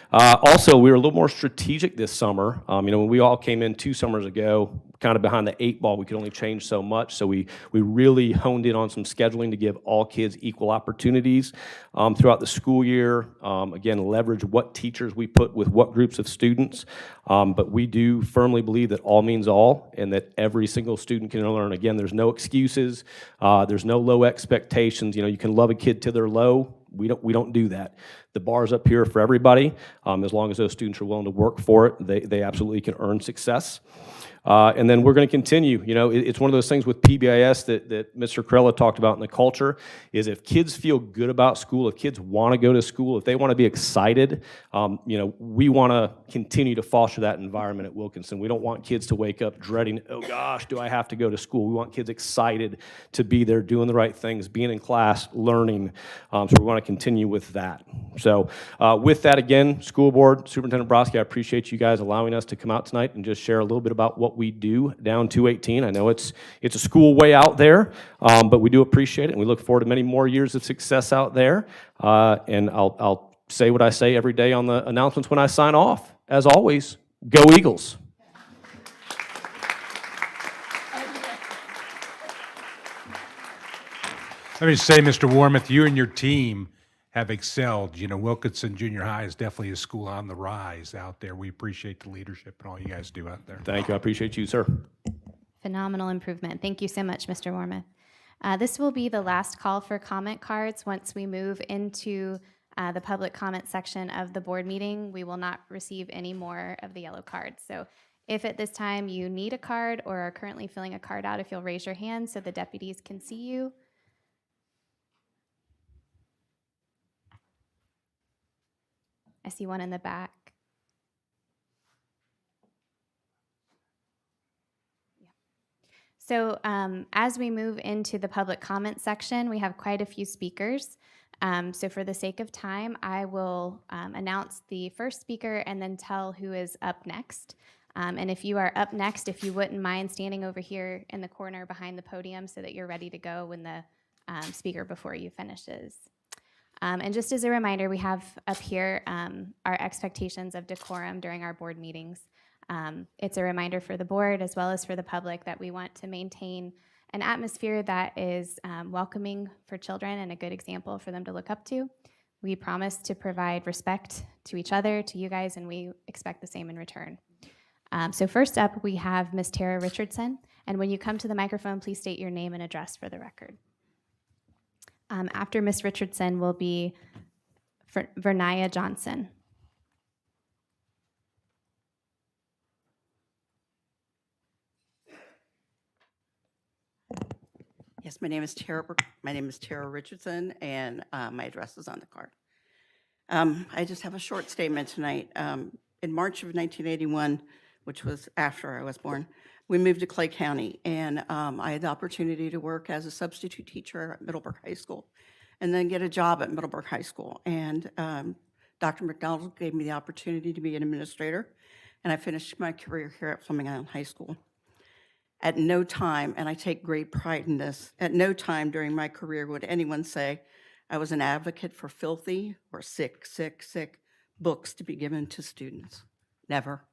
Also, we were a little more strategic this summer. You know, when we all came in 2 summers ago, kind of behind the 8 ball, we could only change so much. So we really honed in on some scheduling to give all kids equal opportunities throughout the school year. Again, leverage what teachers we put with what groups of students. But we do firmly believe that all means all and that every single student can learn. Again, there's no excuses. There's no low expectations. You know, you can love a kid till they're low. We don't do that. The bar's up here for everybody. As long as those students are willing to work for it, they absolutely can earn success. And then we're going to continue. You know, it's one of those things with PBIS that Mr. Corella talked about in the culture, is if kids feel good about school, if kids want to go to school, if they want to be excited, you know, we want to continue to foster that environment at Wilkinson. We don't want kids to wake up dreading, oh gosh, do I have to go to school? We want kids excited to be there, doing the right things, being in class, learning. So we want to continue with that. So with that, again, school board, Superintendent Brodsky, I appreciate you guys allowing us to come out tonight and just share a little bit about what we do down 218. I know it's a school way out there, but we do appreciate it, and we look forward to many more years of success out there. And I'll say what I say every day on the announcements when I sign off. As always, go Eagles. Let me just say, Mr. Warmoth, you and your team have excelled. You know, Wilkinson Junior High is definitely a school on the rise out there. We appreciate the leadership and all you guys do out there. Thank you. I appreciate you, sir. Phenomenal improvement. Thank you so much, Mr. Warmoth. This will be the last call for comment cards. Once we move into the public comment section of the board meeting, we will not receive any more of the yellow cards. So if at this time you need a card or are currently filling a card out, if you'll raise your hand so the deputies can see you. I see one in the back. Yeah. So as we move into the public comment section, we have quite a few speakers. So for the sake of time, I will announce the first speaker and then tell who is up next. And if you are up next, if you wouldn't mind standing over here in the corner behind the podium so that you're ready to go when the speaker before you finishes. And just as a reminder, we have up here our expectations of decorum during our board meetings. It's a reminder for the board as well as for the public that we want to maintain an atmosphere that is welcoming for children and a good example for them to look up to. We promise to provide respect to each other, to you guys, and we expect the same in return. So first up, we have Ms. Tara Richardson. And when you come to the microphone, please state your name and address for the record. After Ms. Richardson will be Vernaya Johnson. Yes, my name is Tara Richardson, and my address is on the card. I just have a short statement tonight. In March of 1981, which was after I was born, we moved to Clay County, and I had the opportunity to work as a substitute teacher at Middleburg High School, and then get a job at Middleburg High School. And Dr. McDonald gave me the opportunity to be an administrator, and I finished my career here at Fleming Island High School. At no time, and I take great pride in this, at no time during my career would anyone say I was an advocate for filthy or sick books to be given to students. Never.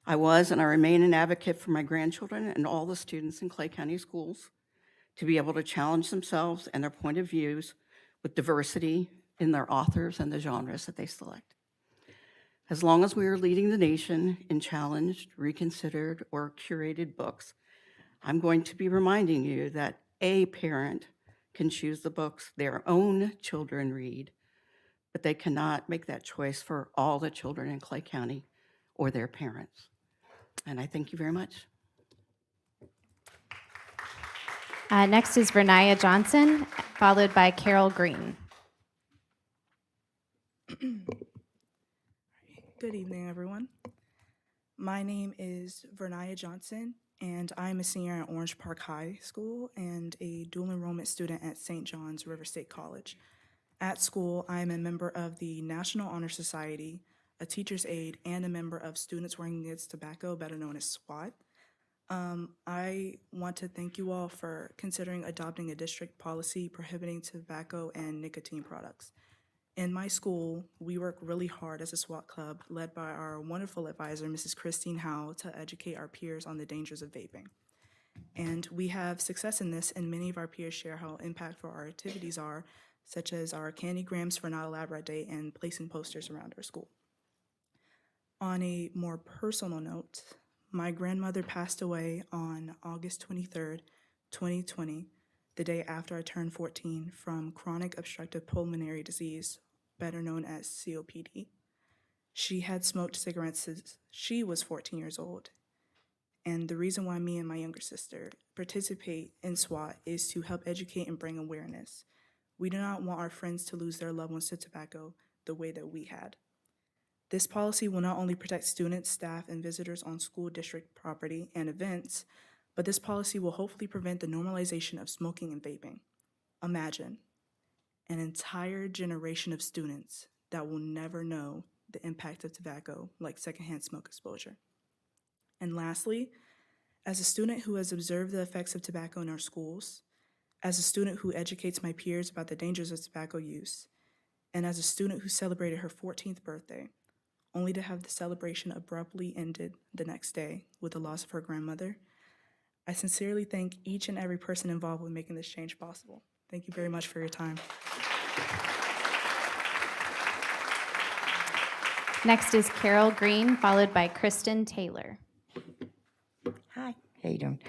I was and I remain an advocate for my grandchildren and all the students in Clay County schools to be able to challenge themselves and their point of views with diversity in their authors and the genres that they select. As long as we are leading the nation in challenged, reconsidered, or curated books, I'm going to be reminding you that a parent can choose the books their own children read, but they cannot make that choice for all the children in Clay County or their parents. And I thank you very much. Next is Vernaya Johnson, followed by Carol Green. Good evening, everyone. My name is Vernaya Johnson, and I'm a senior at Orange Park High School and a dual enrollment student at St. John's River State College. At school, I am a member of the National Honor Society, a teacher's aide, and a member of Students Working Against Tobacco, better known as SWAT. I want to thank you all for considering adopting a district policy prohibiting tobacco and nicotine products. In my school, we work really hard as a SWAT club led by our wonderful advisor, Mrs. Christine Howe, to educate our peers on the dangers of vaping. And we have success in this, and many of our peers share how impactful our activities are, such as our candygrams for Not a Lab Rat Day and placing posters around our school. On a more personal note, my grandmother passed away on August 23rd, 2020, the day after I turned 14, from chronic obstructive pulmonary disease, better known as COPD. She had smoked cigarettes since she was 14 years old, And the reason why me and my younger sister participate in SWAT is to help educate and bring awareness. We do not want our friends to lose their loved ones to tobacco the way that we had. This policy will not only protect students, staff, and visitors on school district property and events, but this policy will hopefully prevent the normalization of smoking and vaping. Imagine an entire generation of students that will never know the impact of tobacco, like secondhand smoke exposure. And lastly, as a student who has observed the effects of tobacco in our schools, as a student who educates my peers about the dangers of tobacco use, and as a student who celebrated her 14th birthday, only to have the celebration abruptly ended the next day with the loss of her grandmother, I sincerely thank each and every person involved with making this change possible. Thank you very much for your time. Next is Carol Green, followed by Kristen Taylor. Hi, how you doing?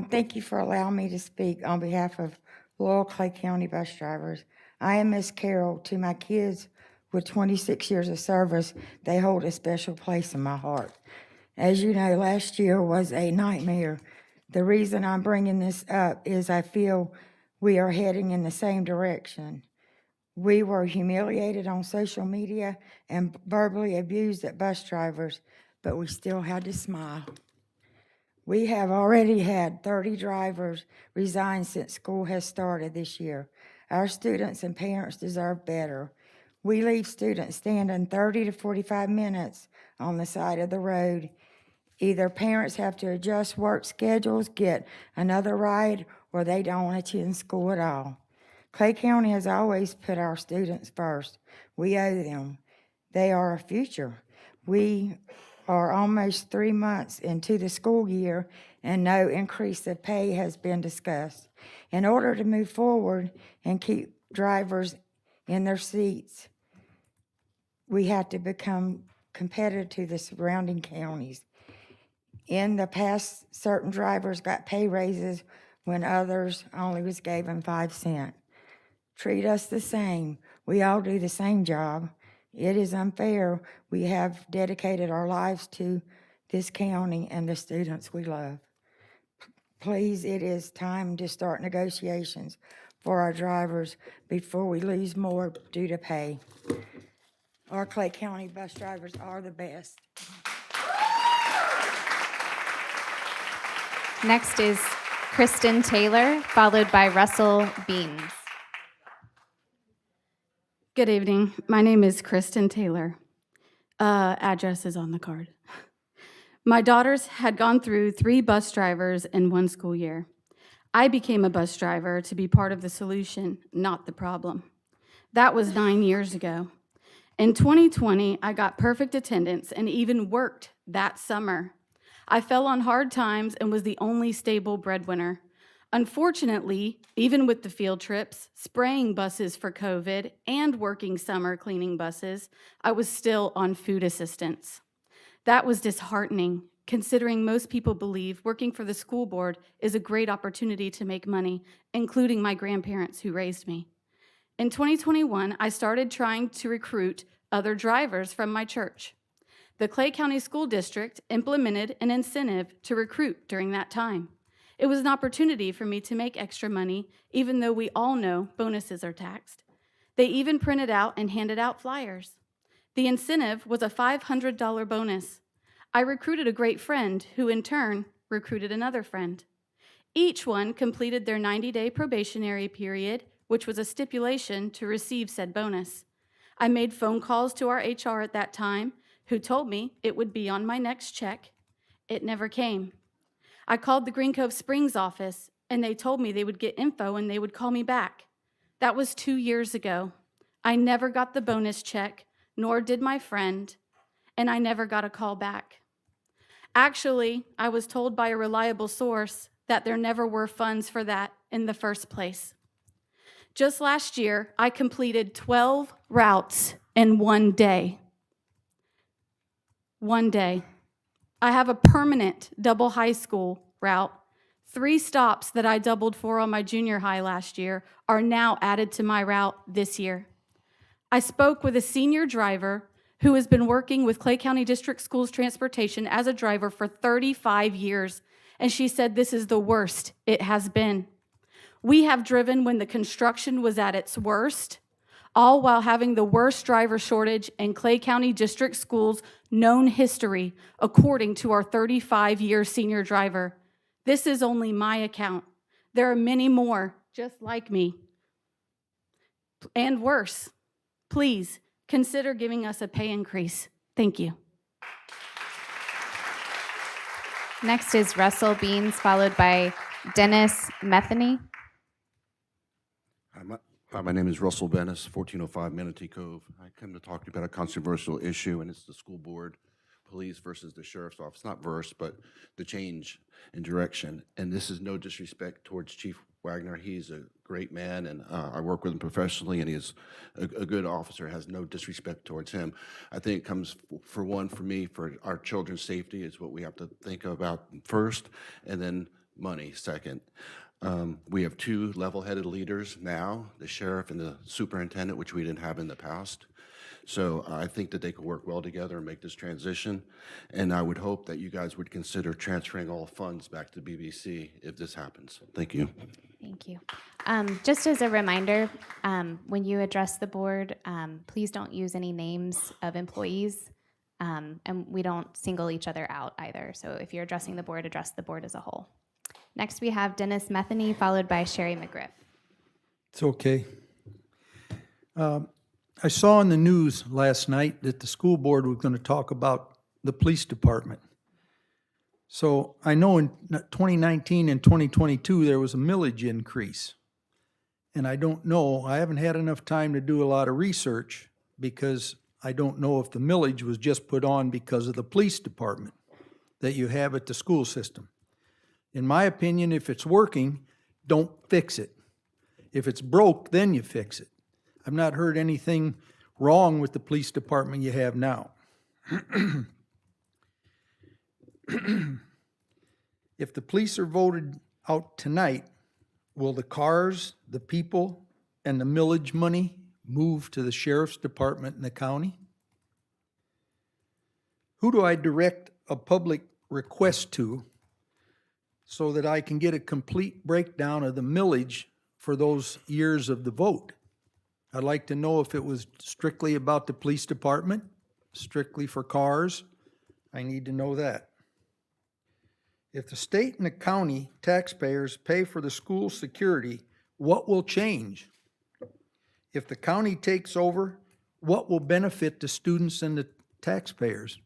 Thank you for allowing me to speak on behalf of loyal Clay County bus drivers. I am Miss Carol. To my kids with 26 years of service, they hold a special place in my heart. As you know, last year was a nightmare. The reason I'm bringing this up is I feel we are heading in the same direction. We were humiliated on social media and verbally abused at bus drivers, but we still had to smile. We have already had 30 drivers resign since school has started this year. Our students and parents deserve better. We leave students standing 30 to 45 minutes on the side of the road. Either parents have to adjust work schedules, get another ride, or they don't attend school at all. Clay County has always put our students first. We owe them. They are our future. We are almost 3 months into the school year, and no increase of pay has been discussed. In order to move forward and keep drivers in their seats, we have to become competitive to the surrounding counties. In the past, certain drivers got pay raises when others only was given 5 cents. Treat us the same. We all do the same job. It is unfair. We have dedicated our lives to this county and the students we love. Please, it is time to start negotiations for our drivers before we lose more due to pay. Our Clay County bus drivers are the best. Next is Kristen Taylor, followed by Russell Beans. Good evening. My name is Kristen Taylor. Address is on the card. My daughters had gone through 3 bus drivers in 1 school year. I became a bus driver to be part of the solution, not the problem. That was 9 years ago. In 2020, I got perfect attendance and even worked that summer. I fell on hard times and was the only stable breadwinner. Unfortunately, even with the field trips, spraying buses for COVID, and working summer cleaning buses, I was still on food assistance. That was disheartening, considering most people believe working for the school board is a great opportunity to make money, including my grandparents who raised me. In 2021, I started trying to recruit other drivers from my church. The Clay County School District implemented an incentive to recruit during that time. It was an opportunity for me to make extra money, even though we all know bonuses are taxed. They even printed out and handed out flyers. The incentive was a $500 bonus. I recruited a great friend who in turn recruited another friend. Each one completed their 90-day probationary period, which was a stipulation to receive said bonus. I made phone calls to our HR at that time, who told me it would be on my next check. It never came. I called the Green Cove Springs office, and they told me they would get info and they would call me back. That was 2 years ago. I never got the bonus check, nor did my friend, and I never got a call back. Actually, I was told by a reliable source that there never were funds for that in the first place. Just last year, I completed 12 routes in 1 day. 1 day. I have a permanent double high school route. 3 stops that I doubled for on my junior high last year are now added to my route this year. I spoke with a senior driver who has been working with Clay County District Schools Transportation as a driver for 35 years, and she said this is the worst it has been. We have driven when the construction was at its worst, all while having the worst driver shortage in Clay County District Schools' known history, according to our 35-year senior driver. This is only my account. There are many more just like me, and worse. Please consider giving us a pay increase. Thank you. Next is Russell Beans, followed by Dennis Metheny. Hi, my name is Russell Bennis, 1405 Manatee Cove. I come to talk to you about a controversial issue, and it's the school board, police versus the sheriff's office. Not verse, but the change in direction. And this is no disrespect towards Chief Wagner. He's a great man, and I work with him professionally, and he is a good officer, has no disrespect towards him. I think it comes, for me, for our children's safety is what we have to think about first, and then money second. We have two level-headed leaders now, the sheriff and the superintendent, which we didn't have in the past. So I think that they could work well together and make this transition. And I would hope that you guys would consider transferring all funds back to BBC if this happens. Thank you. Thank you. Just as a reminder, when you address the board, please don't use any names of employees, and we don't single each other out either. So if you're addressing the board, address the board as a whole. Next, we have Dennis Metheny, followed by Sherry McGriff. It's okay. I saw in the news last night that the school board was going to talk about the police department. So I know in 2019 and 2022, there was a millage increase. And I don't know, I haven't had enough time to do a lot of research because I don't know if the millage was just put on because of the police department that you have at the school system. In my opinion, if it's working, don't fix it. If it's broke, then you fix it. I've not heard anything wrong with the police department you have now. If the police are voted out tonight, will the cars, the people, and the millage money move to the sheriff's department in the county? Who do I direct a public request to so that I can get a complete breakdown of the millage for those years of the vote? I'd like to know if it was strictly about the police department, strictly for cars. I need to know that. If the state and the county taxpayers pay for the school security, what will change? If the county takes over, what will benefit the students and the taxpayers?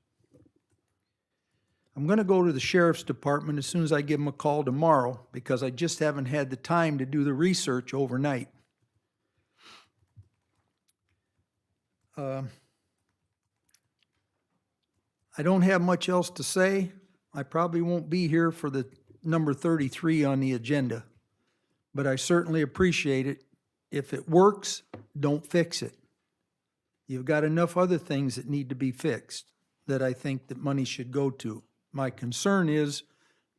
I'm going to go to the sheriff's department as soon as I give them a call tomorrow because I just haven't had the time to do the research overnight. I don't have much else to say. I probably won't be here for the number 33 on the agenda, but I certainly appreciate it. If it works, don't fix it. You've got enough other things that need to be fixed that I think that money should go to. My concern is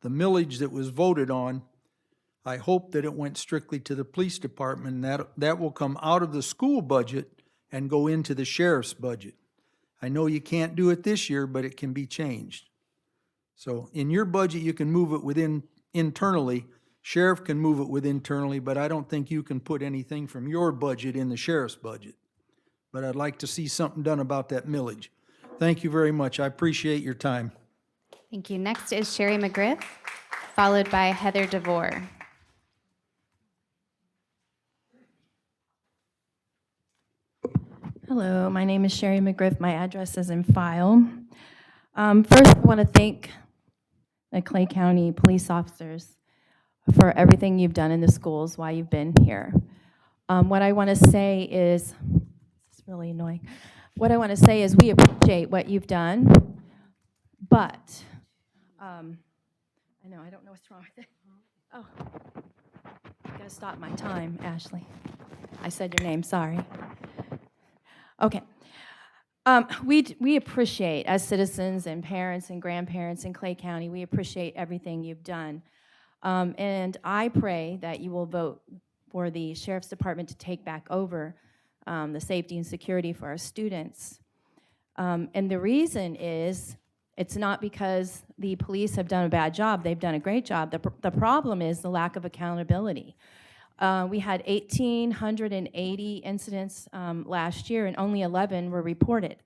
the millage that was voted on, I hope that it went strictly to the police department, and that will come out of the school budget and go into the sheriff's budget. I know you can't do it this year, but it can be changed. So in your budget, you can move it within internally. Sheriff can move it within internally, but I don't think you can put anything from your budget in the sheriff's budget. But I'd like to see something done about that millage. Thank you very much. I appreciate your time. Thank you. Next is Sherry McGriff, followed by Heather DeVore. Hello, my name is Sherry McGriff. My address is in file. First, I want to thank the Clay County police officers for everything you've done in the schools while you've been here. What I want to say is, this is really annoying. What I want to say is we appreciate what you've done, but I know, I don't know what's wrong with it. Oh, you gotta stop my time, Ashley. I said your name, sorry. Okay. We appreciate, as citizens and parents and grandparents in Clay County, we appreciate everything you've done. And I pray that you will vote for the Sheriff's Department to take back over the safety and security for our students. And the reason is, it's not because the police have done a bad job. They've done a great job. The problem is the lack of accountability. We had 1,880 incidents last year, and only 11 were reported.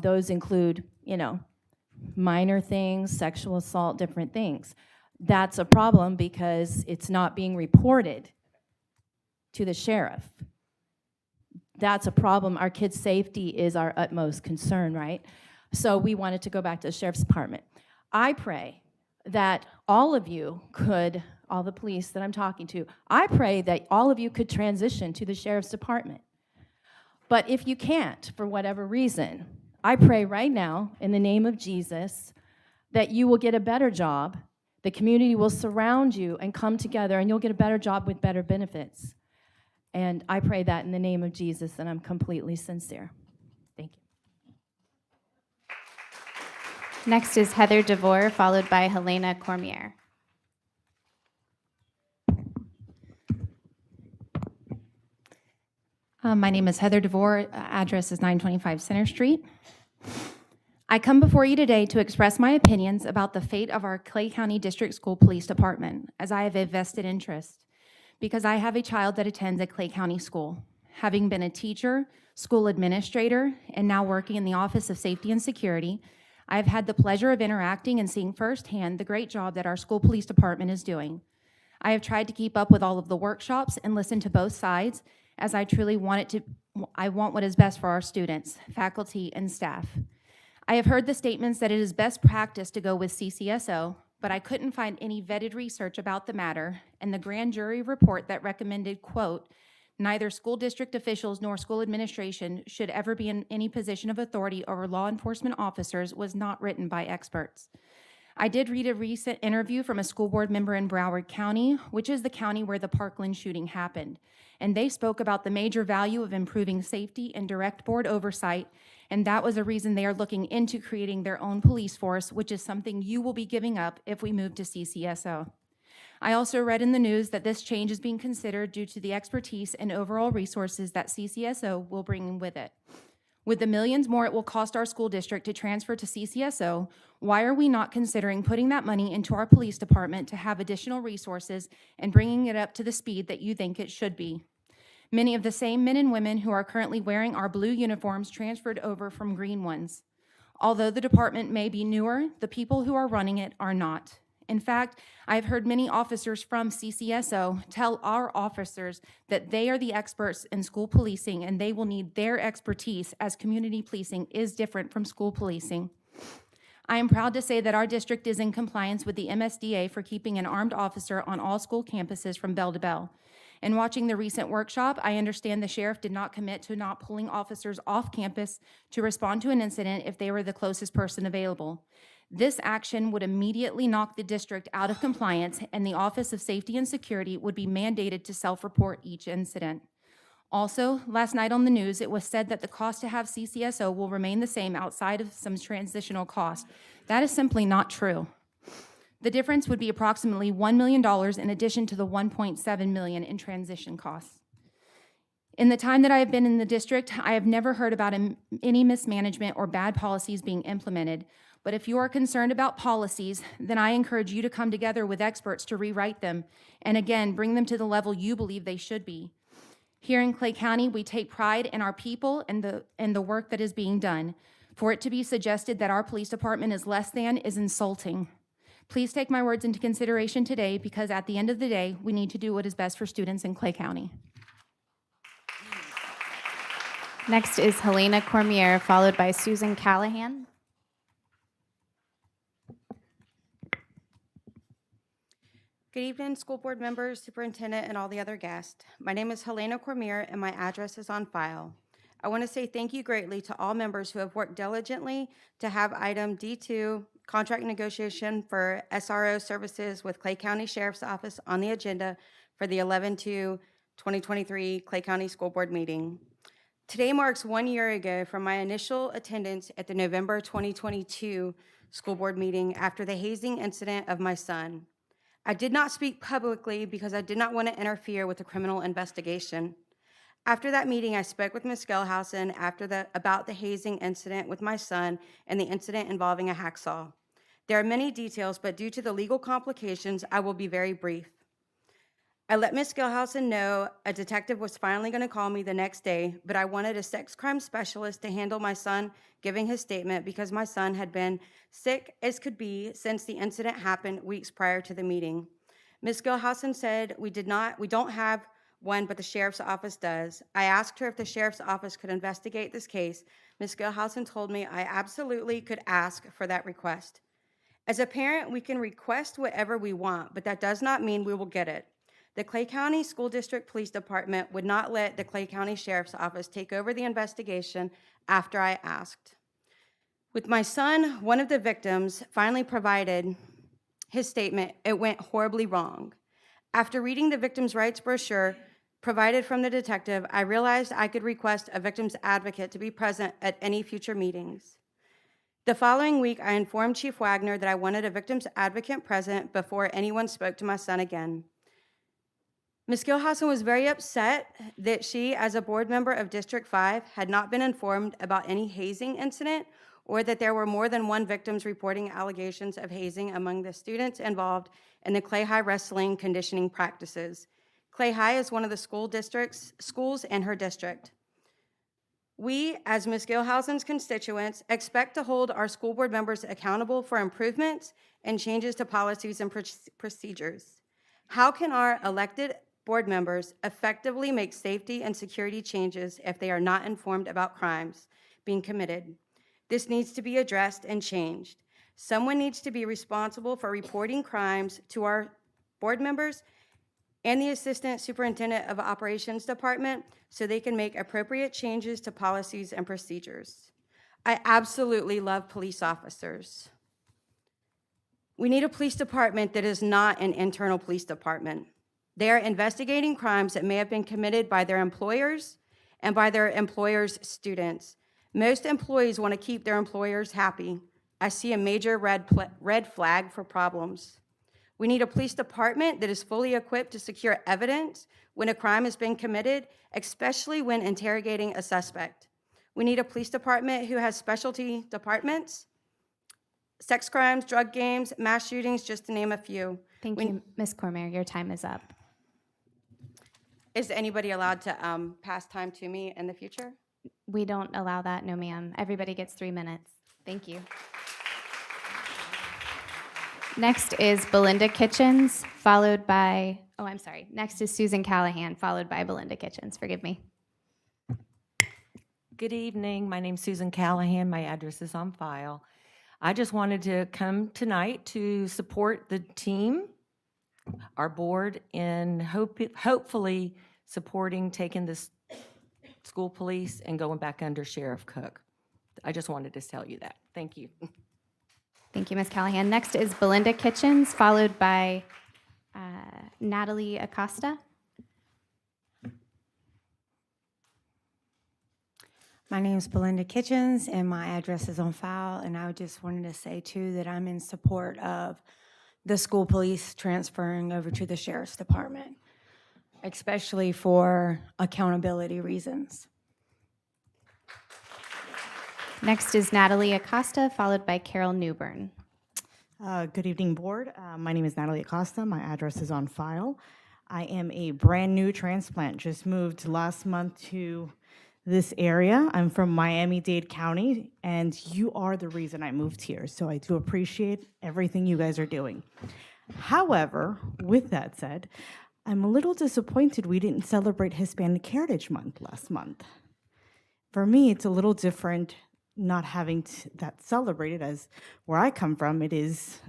Those include, minor things, sexual assault, different things. That's a problem because it's not being reported to the sheriff. That's a problem. Our kids' safety is our utmost concern, right? So we wanted to go back to the sheriff's department. I pray that all of you could, all the police that I'm talking to, I pray that all of you could transition to the sheriff's department. But if you can't, for whatever reason, I pray right now, in the name of Jesus, that you will get a better job, the community will surround you and come together, and you'll get a better job with better benefits. And I pray that in the name of Jesus, and I'm completely sincere. Thank you. Next is Heather DeVore, followed by Helena Cormier. My name is Heather DeVore. Address is 925 Center Street. I come before you today to express my opinions about the fate of our Clay County District School Police Department, as I have a vested interest, because I have a child that attends a Clay County school. Having been a teacher, school administrator, and now working in the Office of Safety and Security, I have had the pleasure of interacting and seeing firsthand the great job that our school police department is doing. I have tried to keep up with all of the workshops and listen to both sides, as I truly want what is best for our students, faculty, and staff. I have heard the statements that it is best practice to go with CCSO, but I couldn't find any vetted research about the matter, and the grand jury report that recommended, quote, neither school district officials nor school administration should ever be in any position of authority over law enforcement officers was not written by experts. I did read a recent interview from a school board member in Broward County, which is the county where the Parkland shooting happened. And they spoke about the major value of improving safety and direct board oversight, and that was a reason they are looking into creating their own police force, which is something you will be giving up if we move to CCSO. I also read in the news that this change is being considered due to the expertise and overall resources that CCSO will bring with it. With the millions more it will cost our school district to transfer to CCSO, why are we not considering putting that money into our police department to have additional resources and bringing it up to the speed that you think it should be? Many of the same men and women who are currently wearing our blue uniforms transferred over from green ones. Although the department may be newer, the people who are running it are not. In fact, I've heard many officers from CCSO tell our officers that they are the experts in school policing and they will need their expertise, as community policing is different from school policing. I am proud to say that our district is in compliance with the MSDA for keeping an armed officer on all school campuses from bell to bell. In watching the recent workshop, I understand the sheriff did not commit to not pulling officers off campus to respond to an incident if they were the closest person available. This action would immediately knock the district out of compliance, and the Office of Safety and Security would be mandated to self-report each incident. Also, last night on the news, it was said that the cost to have CCSO will remain the same outside of some transitional cost. That is simply not true. The difference would be approximately $1 million in addition to the $1.7 million in transition costs. In the time that I have been in the district, I have never heard about any mismanagement or bad policies being implemented. But if you are concerned about policies, then I encourage you to come together with experts to rewrite them, and again, bring them to the level you believe they should be. Here in Clay County, we take pride in our people and the work that is being done. For it to be suggested that our police department is less than is insulting. Please take my words into consideration today, because at the end of the day, we need to do what is best for students in Clay County. Next is Helena Cormier, followed by Susan Callahan. Good evening, school board members, superintendent, and all the other guests. My name is Helena Cormier, and my address is on file. I want to say thank you greatly to all members who have worked diligently to have item D2, contract negotiation for SRO services with Clay County Sheriff's Office, on the agenda for the 11/2/2023 Clay County School Board meeting. Today marks 1 year ago from my initial attendance at the November 2022 school board meeting after the hazing incident of my son. I did not speak publicly because I did not want to interfere with the criminal investigation. After that meeting, I spoke with Ms. Gelhausen about the hazing incident with my son and the incident involving a hacksaw. There are many details, but due to the legal complications, I will be very brief. I let Ms. Gelhausen know a detective was finally going to call me the next day, but I wanted a sex crime specialist to handle my son giving his statement because my son had been sick as could be since the incident happened weeks prior to the meeting. Ms. Gelhausen said we don't have one, but the sheriff's office does. I asked her if the sheriff's office could investigate this case. Ms. Gelhausen told me I absolutely could ask for that request. As a parent, we can request whatever we want, but that does not mean we will get it. The Clay County School District Police Department would not let the Clay County Sheriff's Office take over the investigation after I asked. With my son, one of the victims, finally provided his statement, it went horribly wrong. After reading the victim's rights brochure provided from the detective, I realized I could request a victim's advocate to be present at any future meetings. The following week, I informed Chief Wagner that I wanted a victim's advocate present before anyone spoke to my son again. Ms. Gilhausen was very upset that she, as a board member of District 5, had not been informed about any hazing incident or that there were more than one victims reporting allegations of hazing among the students involved in the Clay High wrestling conditioning practices. Clay High is one of the schools in her district. We, as Ms. Gilhausen's constituents, expect to hold our school board members accountable for improvements and changes to policies and procedures. How can our elected board members effectively make safety and security changes if they are not informed about crimes being committed? This needs to be addressed and changed. Someone needs to be responsible for reporting crimes to our board members and the Assistant Superintendent of Operations Department so they can make appropriate changes to policies and procedures. I absolutely love police officers. We need a police department that is not an internal police department. They are investigating crimes that may have been committed by their employers and by their employers' students. Most employees want to keep their employers happy. I see a major red flag for problems. We need a police department that is fully equipped to secure evidence when a crime has been committed, especially when interrogating a suspect. We need a police department who has specialty departments, sex crimes, drug games, mass shootings, just to name a few. Thank you, Ms. Cormier. Your time is up. Is anybody allowed to pass time to me in the future? We don't allow that, no ma'am. Everybody gets 3 minutes. Thank you. Next is Belinda Kitchens, followed by, next is Susan Callahan, followed by Belinda Kitchens. Forgive me. Good evening. My name's Susan Callahan. My address is on file. I just wanted to come tonight to support the team, our board, in hopefully supporting taking this school police and going back under Sheriff Cook. I just wanted to tell you that. Thank you. Thank you, Ms. Callahan. Next is Belinda Kitchens, followed by Natalie Acosta. My name is Belinda Kitchens, and my address is on file, and I just wanted to say, too, that I'm in support of the school police transferring over to the Sheriff's Department, especially for accountability reasons. Next is Natalie Acosta, followed by Carol Newbern. Good evening, board. My name is Natalie Acosta. My address is on file. I am a brand new transplant, just moved last month to this area. I'm from Miami-Dade County, and you are the reason I moved here, so I do appreciate everything you guys are doing. However, with that said, I'm a little disappointed we didn't celebrate Hispanic Heritage Month last month. For me, it's a little different not having that celebrated, as where I come from, it is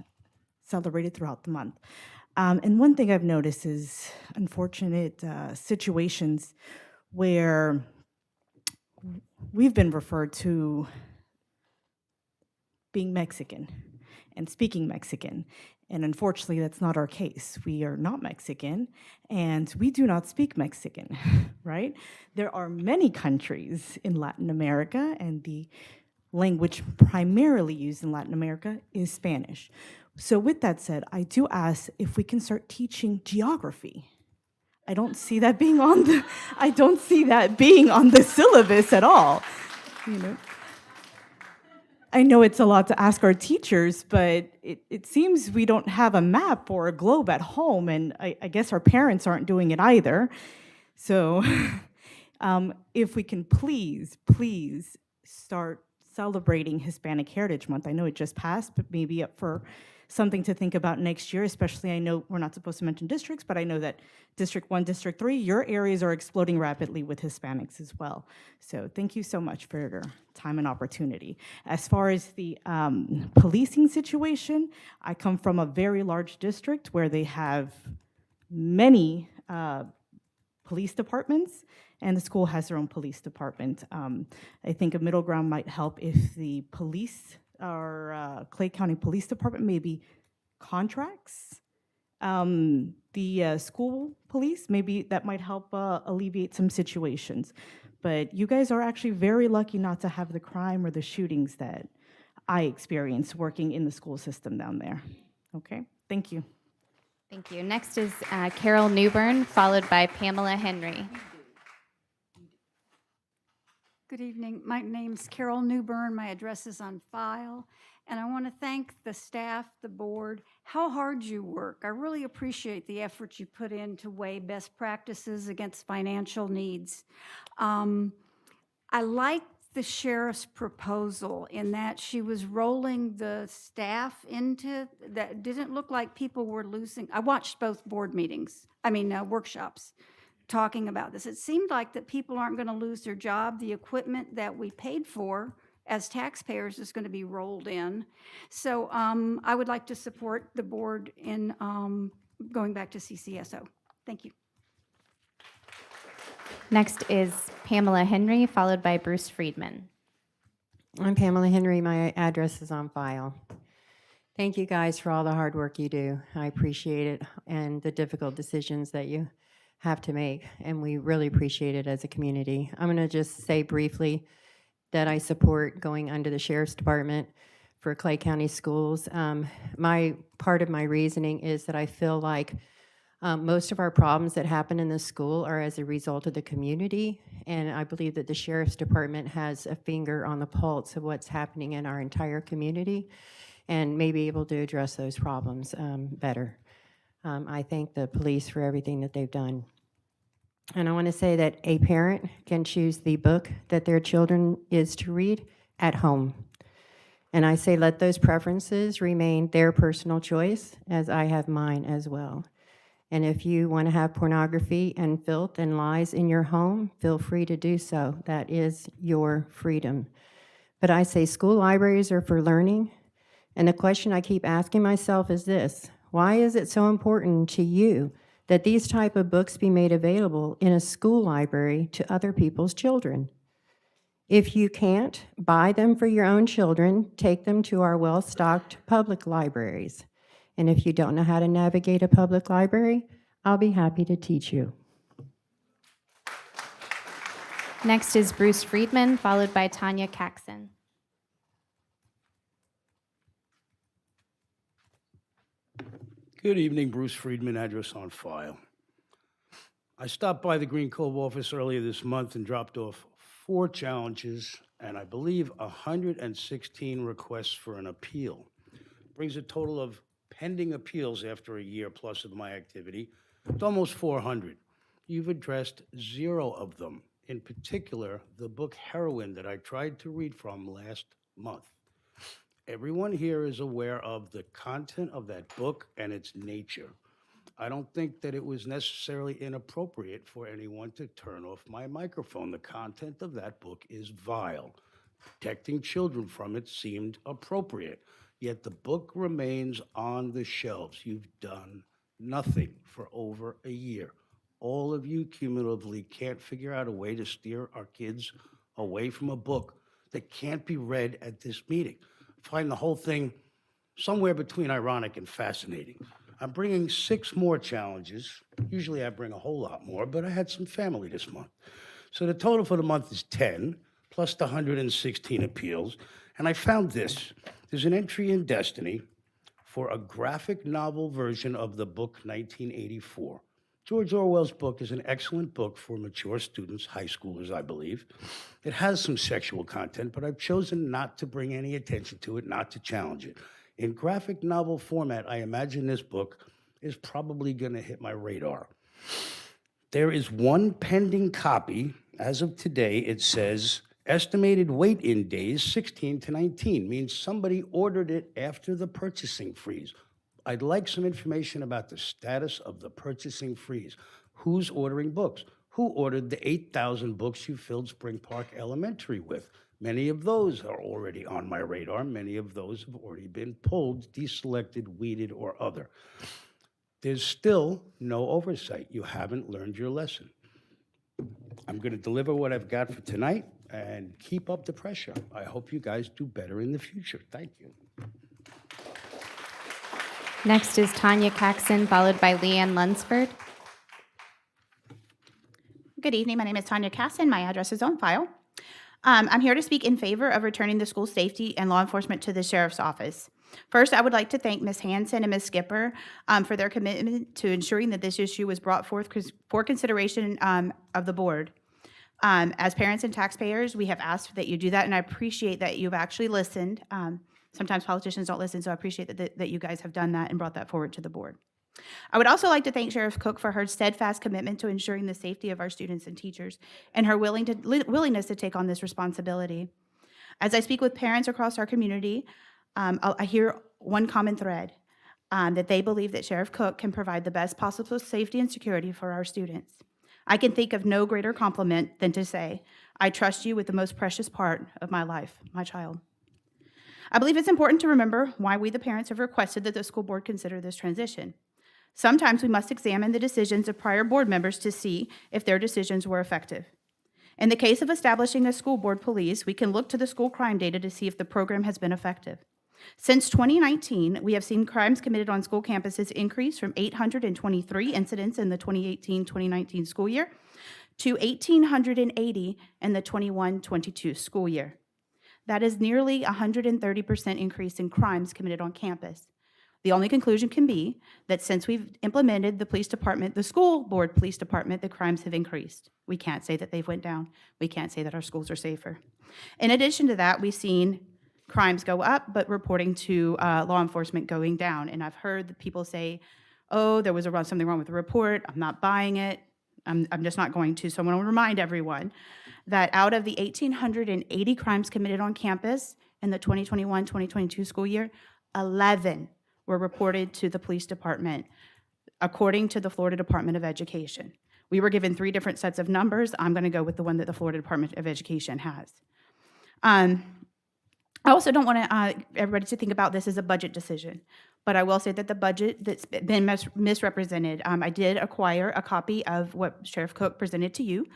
celebrated throughout the month. And one thing I've noticed is unfortunate situations where we've been referred to being Mexican and speaking Mexican. And unfortunately, that's not our case. We are not Mexican, and we do not speak Mexican, right? There are many countries in Latin America, and the language primarily used in Latin America is Spanish. So with that said, I do ask if we can start teaching geography. I don't see that being on the, I don't see that being on the syllabus at all. You know, I know it's a lot to ask our teachers, but it seems we don't have a map or a globe at home, and I guess our parents aren't doing it either. So if we can please start celebrating Hispanic Heritage Month. I know it just passed, but maybe up for something to think about next year, especially I know we're not supposed to mention districts, but I know that District 1, District 3, your areas are exploding rapidly with Hispanics as well. So thank you so much for your time and opportunity. As far as the policing situation, I come from a very large district where they have many police departments, and the school has their own police department. I think a middle ground might help if the police, our Clay County Police Department, maybe contracts the school police. Maybe that might help alleviate some situations. But you guys are actually very lucky not to have the crime or the shootings that I experienced working in the school system down there. Okay, thank you. Thank you. Next is Carol Newbern, followed by Pamela Henry. Good evening. My name's Carol Newbern. My address is on file. And I want to thank the staff, the board, how hard you work. I really appreciate the effort you put in to weigh best practices against financial needs. I like the sheriff's proposal in that she was rolling the staff into, that didn't look like people were losing. I watched both board meetings, workshops, talking about this. It seemed like that people aren't going to lose their job. The equipment that we paid for as taxpayers is going to be rolled in. So I would like to support the board in going back to CCSO. Thank you. Next is Pamela Henry, followed by Bruce Friedman. I'm Pamela Henry. My address is on file. Thank you guys for all the hard work you do. I appreciate it, and the difficult decisions that you have to make, and we really appreciate it as a community. I'm going to just say briefly that I support going under the Sheriff's Department for Clay County Schools. Part of my reasoning is that I feel like most of our problems that happen in the school are as a result of the community, and I believe that the Sheriff's Department has a finger on the pulse of what's happening in our entire community and may be able to address those problems better. I thank the police for everything that they've done. And I want to say that a parent can choose the book that their children is to read at home. And I say let those preferences remain their personal choice, as I have mine as well. And if you want to have pornography and filth and lies in your home, feel free to do so. That is your freedom. But I say school libraries are for learning. And the question I keep asking myself is this: why is it so important to you that these type of books be made available in a school library to other people's children? If you can't buy them for your own children, take them to our well-stocked public libraries. And if you don't know how to navigate a public library, I'll be happy to teach you. Next is Bruce Friedman, followed by Tanya Caxon. Good evening, Bruce Friedman, address on file. I stopped by the Green Cove office earlier this month and dropped off 4 challenges and I believe 116 requests for an appeal. Brings a total of pending appeals after a year plus of my activity to almost 400. You've addressed 0 of them, in particular, the book Heroin that I tried to read from last month. Everyone here is aware of the content of that book and its nature. I don't think that it was necessarily inappropriate for anyone to turn off my microphone. The content of that book is vile. Protecting children from it seemed appropriate, yet the book remains on the shelves. You've done nothing for over a year. All of you cumulatively can't figure out a way to steer our kids away from a book that can't be read at this meeting. I find the whole thing somewhere between ironic and fascinating. I'm bringing 6 more challenges. Usually I bring a whole lot more, but I had some family this month. So the total for the month is 10, plus the 116 appeals. And I found this. There's an entry in Destiny for a graphic novel version of the book 1984. George Orwell's book is an excellent book for mature students, high schoolers, I believe. It has some sexual content, but I've chosen not to bring any attention to it, not to challenge it. In graphic novel format, I imagine this book is probably going to hit my radar. There is one pending copy. As of today, it says estimated wait-in days 16 to 19, means somebody ordered it after the purchasing freeze. I'd like some information about the status of the purchasing freeze. Who's ordering books? Who ordered the 8,000 books you filled Spring Park Elementary with? Many of those are already on my radar. Many of those have already been pulled, deselected, weeded, or other. There's still no oversight. You haven't learned your lesson. I'm going to deliver what I've got for tonight and keep up the pressure. I hope you guys do better in the future. Thank you. Next is Tanya Caxon, followed by Leanne Lunsford. Good evening. My name is Tanya Casson. My address is on file. I'm here to speak in favor of returning the school safety and law enforcement to the sheriff's office. First, I would like to thank Ms. Hanson and Ms. Skipper for their commitment to ensuring that this issue was brought forth for consideration of the board. As parents and taxpayers, we have asked that you do that, and I appreciate that you've actually listened. Sometimes politicians don't listen, so I appreciate that you guys have done that and brought that forward to the board. I would also like to thank Sheriff Cook for her steadfast commitment to ensuring the safety of our students and teachers and her willingness to take on this responsibility. As I speak with parents across our community, I hear one common thread, that they believe that Sheriff Cook can provide the best possible safety and security for our students. I can think of no greater compliment than to say, I trust you with the most precious part of my life, my child. I believe it's important to remember why we, the parents, have requested that the school board consider this transition. Sometimes we must examine the decisions of prior board members to see if their decisions were effective. In the case of establishing a school board police, we can look to the school crime data to see if the program has been effective. Since 2019, we have seen crimes committed on school campuses increase from 823 incidents in the 2018-2019 school year to 1,880 in the 21-22 school year. That is nearly 130% increase in crimes committed on campus. The only conclusion can be that since we've implemented the police department, the school board police department, the crimes have increased. We can't say that they've went down. We can't say that our schools are safer. In addition to that, we've seen crimes go up, but reporting to law enforcement going down. And I've heard the people say, oh, there was something wrong with the report. I'm not buying it. I'm just not going to. So I want to remind everyone that out of the 1,880 crimes committed on campus in the 2021-2022 school year, 11 were reported to the police department, according to the Florida Department of Education. We were given 3 different sets of numbers. I'm going to go with the one that the Florida Department of Education has. I also don't want everybody to think about this as a budget decision, but I will say that the budget that's been misrepresented, I did acquire a copy of what Sheriff Cook presented to you,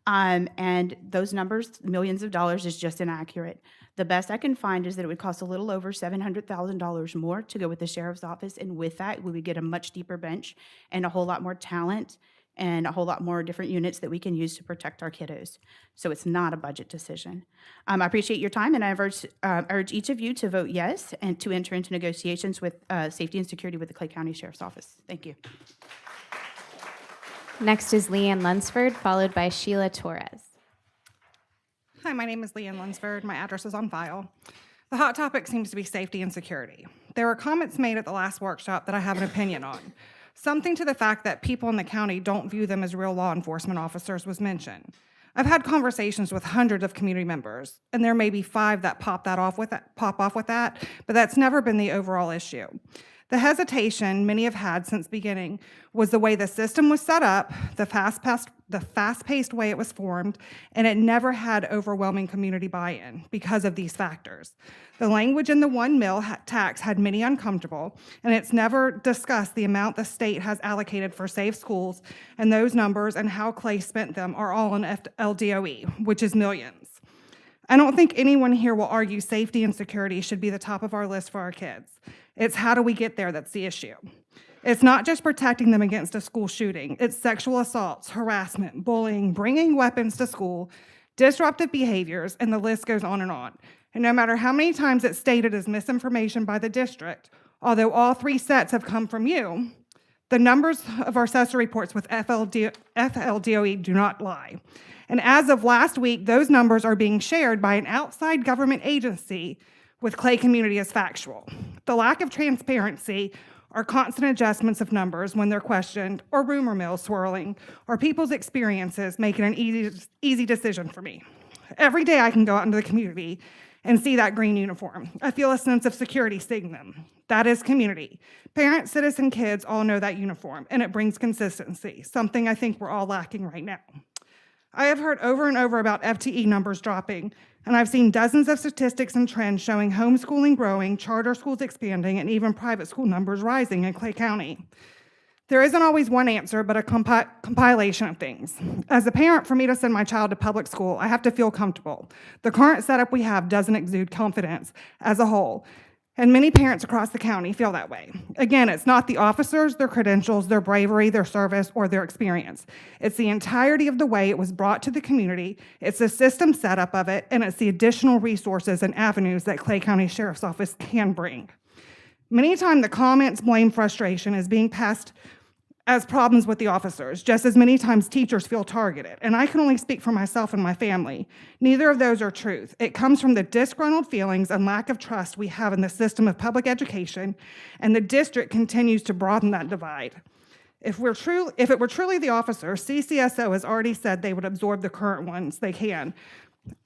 and those numbers, millions of dollars, is just inaccurate. The best I can find is that it would cost a little over $700,000 more to go with the sheriff's office, and with that, we would get a much deeper bench and a whole lot more talent and a whole lot more different units that we can use to protect our kiddos. So it's not a budget decision. I appreciate your time, and I urge each of you to vote yes and to enter into negotiations with safety and security with the Clay County Sheriff's Office. Thank you. Next is Leanne Lunsford, followed by Sheila Torres. Hi, my name is Leanne Lunsford. My address is on file. The hot topic seems to be safety and security. There were comments made at the last workshop that I have an opinion on. Something to the fact that people in the county don't view them as real law enforcement officers was mentioned. I've had conversations with hundreds of community members, and there may be 5 that pop off with that, but that's never been the overall issue. The hesitation many have had since beginning was the way the system was set up, the fast-paced way it was formed, and it never had overwhelming community buy-in because of these factors. The language in the one mill tax had many uncomfortable, and it's never discussed the amount the state has allocated for safe schools, and those numbers and how Clay spent them are all in LDOE, which is millions. I don't think anyone here will argue safety and security should be the top of our list for our kids. It's how do we get there that's the issue. It's not just protecting them against a school shooting. It's sexual assaults, harassment, bullying, bringing weapons to school, disruptive behaviors, and the list goes on and on. And no matter how many times it's stated as misinformation by the district, although all 3 sets have come from you, The numbers of our assessor reports with FLDOE do not lie. And as of last week, those numbers are being shared by an outside government agency with Clay community as factual. The lack of transparency or constant adjustments of numbers when they're questioned, or rumor mills swirling, or people's experiences making an easy decision for me. Every day I can go out into the community and see that green uniform. I feel a sense of security seeing them. That is community. Parents, citizen, kids all know that uniform, and it brings consistency, something I think we're all lacking right now. I have heard over and over about FTE numbers dropping, and I've seen dozens of statistics and trends showing homeschooling growing, charter schools expanding, and even private school numbers rising in Clay County. There isn't always one answer, but a compilation of things. As a parent, for me to send my child to public school, I have to feel comfortable. The current setup we have doesn't exude confidence as a whole, and many parents across the county feel that way. Again, it's not the officers, their credentials, their bravery, their service, or their experience. It's the entirety of the way it was brought to the community, it's the system setup of it, and it's the additional resources and avenues that Clay County Sheriff's Office can bring. Many times the comments, blame, frustration is being passed as problems with the officers, just as many times teachers feel targeted. And I can only speak for myself and my family. Neither of those are truth. It comes from the disgruntled feelings and lack of trust we have in the system of public education, and the district continues to broaden that divide. If it were truly the officers, CCSO has already said they would absorb the current ones they can,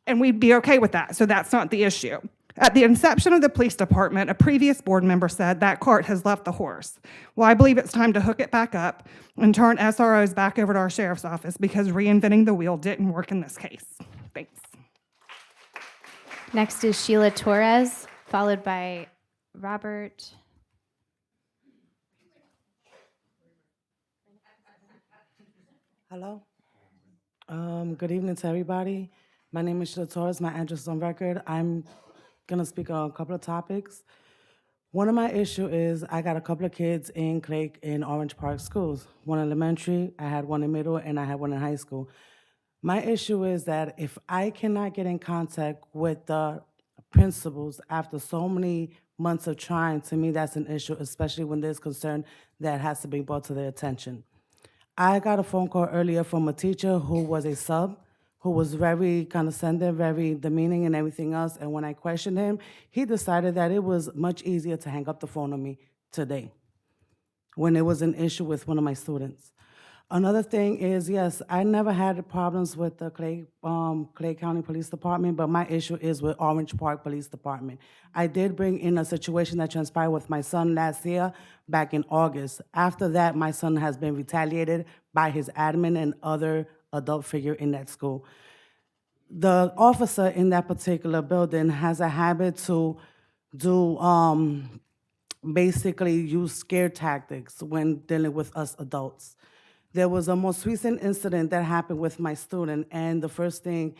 and we'd be okay with that, so that's not the issue. At the inception of the police department, a previous board member said that cart has left the horse. Well, I believe it's time to hook it back up and turn SROs back over to our sheriff's office because reinventing the wheel didn't work in this case. Thanks. Next is Sheila Torres, followed by Robert. Hello. Good evening to everybody. My name is Sheila Torres. My address is on record. I'm going to speak on a couple of topics. One of my issues is I got a couple of kids in Clay in Orange Park schools. One elementary, I had one in middle, and I had one in high school. My issue is that if I cannot get in contact with the principals after so many months of trying, to me that's an issue, especially when there's concern that has to be brought to their attention. I got a phone call earlier from a teacher who was a sub, who was very condescending, very demeaning and everything else. And when I questioned him, he decided that it was much easier to hang up the phone on me today when it was an issue with one of my students. Another thing is, yes, I never had problems with the Clay County Police Department, but my issue is with Orange Park Police Department. I did bring in a situation that transpired with my son last year, back in August. After that, my son has been retaliated by his admin and other adult figure in that school. The officer in that particular building has a habit to do basically use scare tactics when dealing with us adults. There was a most recent incident that happened with my student, and the first thing,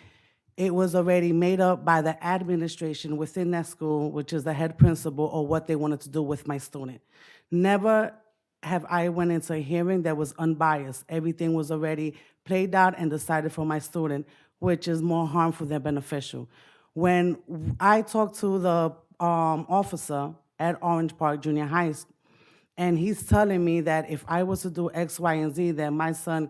it was already made up by the administration within that school, which is the head principal, or what they wanted to do with my student. Never have I went into a hearing that was unbiased. Everything was already played out and decided for my student, which is more harmful than beneficial. When I talked to the officer at Orange Park Junior High, and he's telling me that if I was to do X, Y, and Z, that my son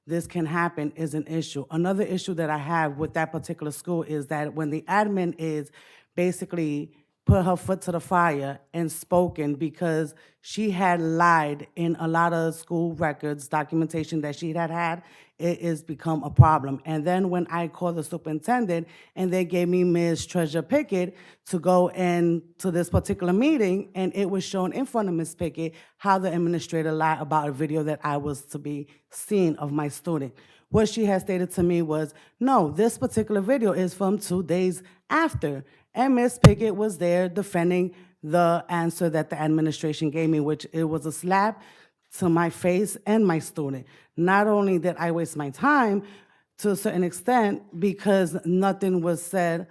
this can happen, is an issue. Another issue that I have with that particular school is that when the admin is basically put her foot to the fire and spoken because she had lied in a lot of school records, documentation that she had, it has become a problem. And then when I called the superintendent and they gave me Ms. Treasure Pickett to go in to this particular meeting, and it was shown in front of Ms. Pickett how the administrator lied about a video that I was to be seen of my student. What she had stated to me was, no, this particular video is from 2 days after. And Ms. Pickett was there defending the answer that the administration gave me, which it was a slap to my face and my student. Not only did I waste my time to a certain extent because nothing was said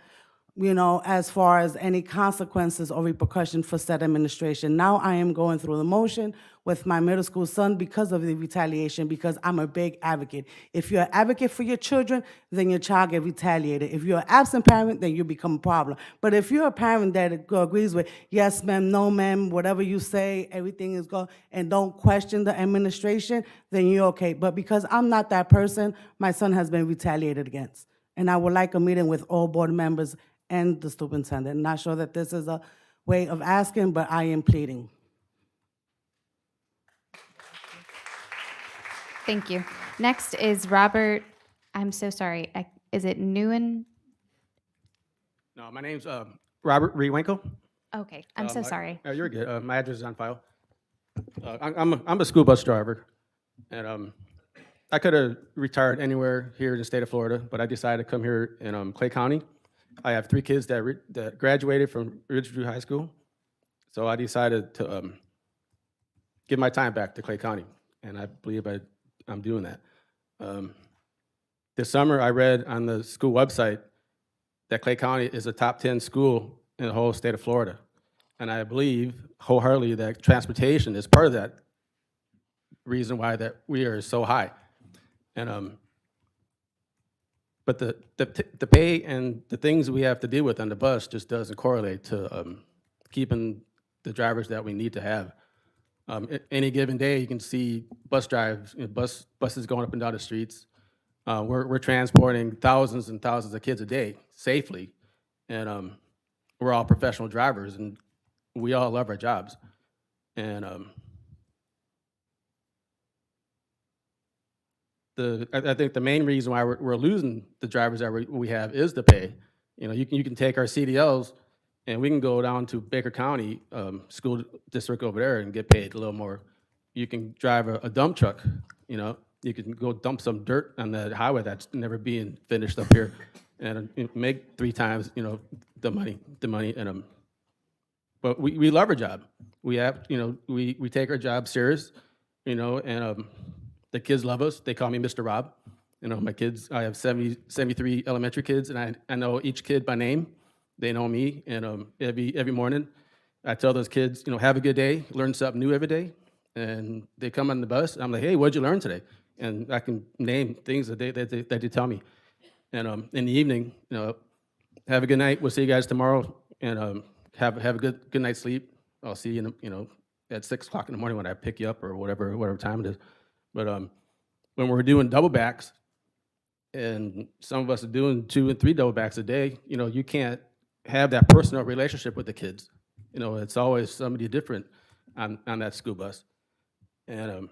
as far as any consequences or repercussion for said administration. Now I am going through the motion with my middle school son because of the retaliation, because I'm a big advocate. If you're an advocate for your children, then your child get retaliated. If you're an absent parent, then you become a problem. But if you're a parent that agrees with, yes, ma'am, no, ma'am, whatever you say, everything is good, and don't question the administration, then you're okay. But because I'm not that person, my son has been retaliated against. And I would like a meeting with all board members and the superintendent. Not sure that this is a way of asking, but I am pleading. Thank you. Next is Robert, I'm so sorry, is it Newen? No, my name's Robert Rewinkle. Okay, I'm so sorry. You're good. My address is on file. I'm a school bus driver, and I could have retired anywhere here in the state of Florida, but I decided to come here in Clay County. I have 3 kids that graduated from Ridgeview High School, so I decided to give my time back to Clay County, and I believe I'm doing that. This summer, I read on the school website that Clay County is a top 10 school in the whole state of Florida, and I believe wholeheartedly that transportation is part of that reason why that we are so high. And but the pay and the things we have to deal with on the bus just doesn't correlate to keeping the drivers that we need to have. Any given day, you can see buses going up and down the streets. We're transporting thousands and thousands of kids a day safely, and we're all professional drivers, and we all love our jobs. And I think the main reason why we're losing the drivers that we have is the pay. You can take our CDLs, and we can go down to Baker County school district over there and get paid a little more. You can drive a dump truck. You can go dump some dirt on the highway that's never being finished up here, and make 3 times the money. And but we love our job. We have we take our job serious. And the kids love us. They call me Mr. Rob. My kids, I have 73 elementary kids, and I know each kid by name. They know me, and every morning, I tell those kids, have a good day, learn something new every day. And they come on the bus, and I'm like, hey, what'd you learn today? And I can name things that they tell me. And in the evening, have a good night. We'll see you guys tomorrow, and have a good night's sleep. I'll see you, at 6 o'clock in the morning when I pick you up or whatever time it is. But when we're doing double backs, and some of us are doing 2 and 3 double backs a day, you can't have that personal relationship with the kids. It's always somebody different on that school bus. And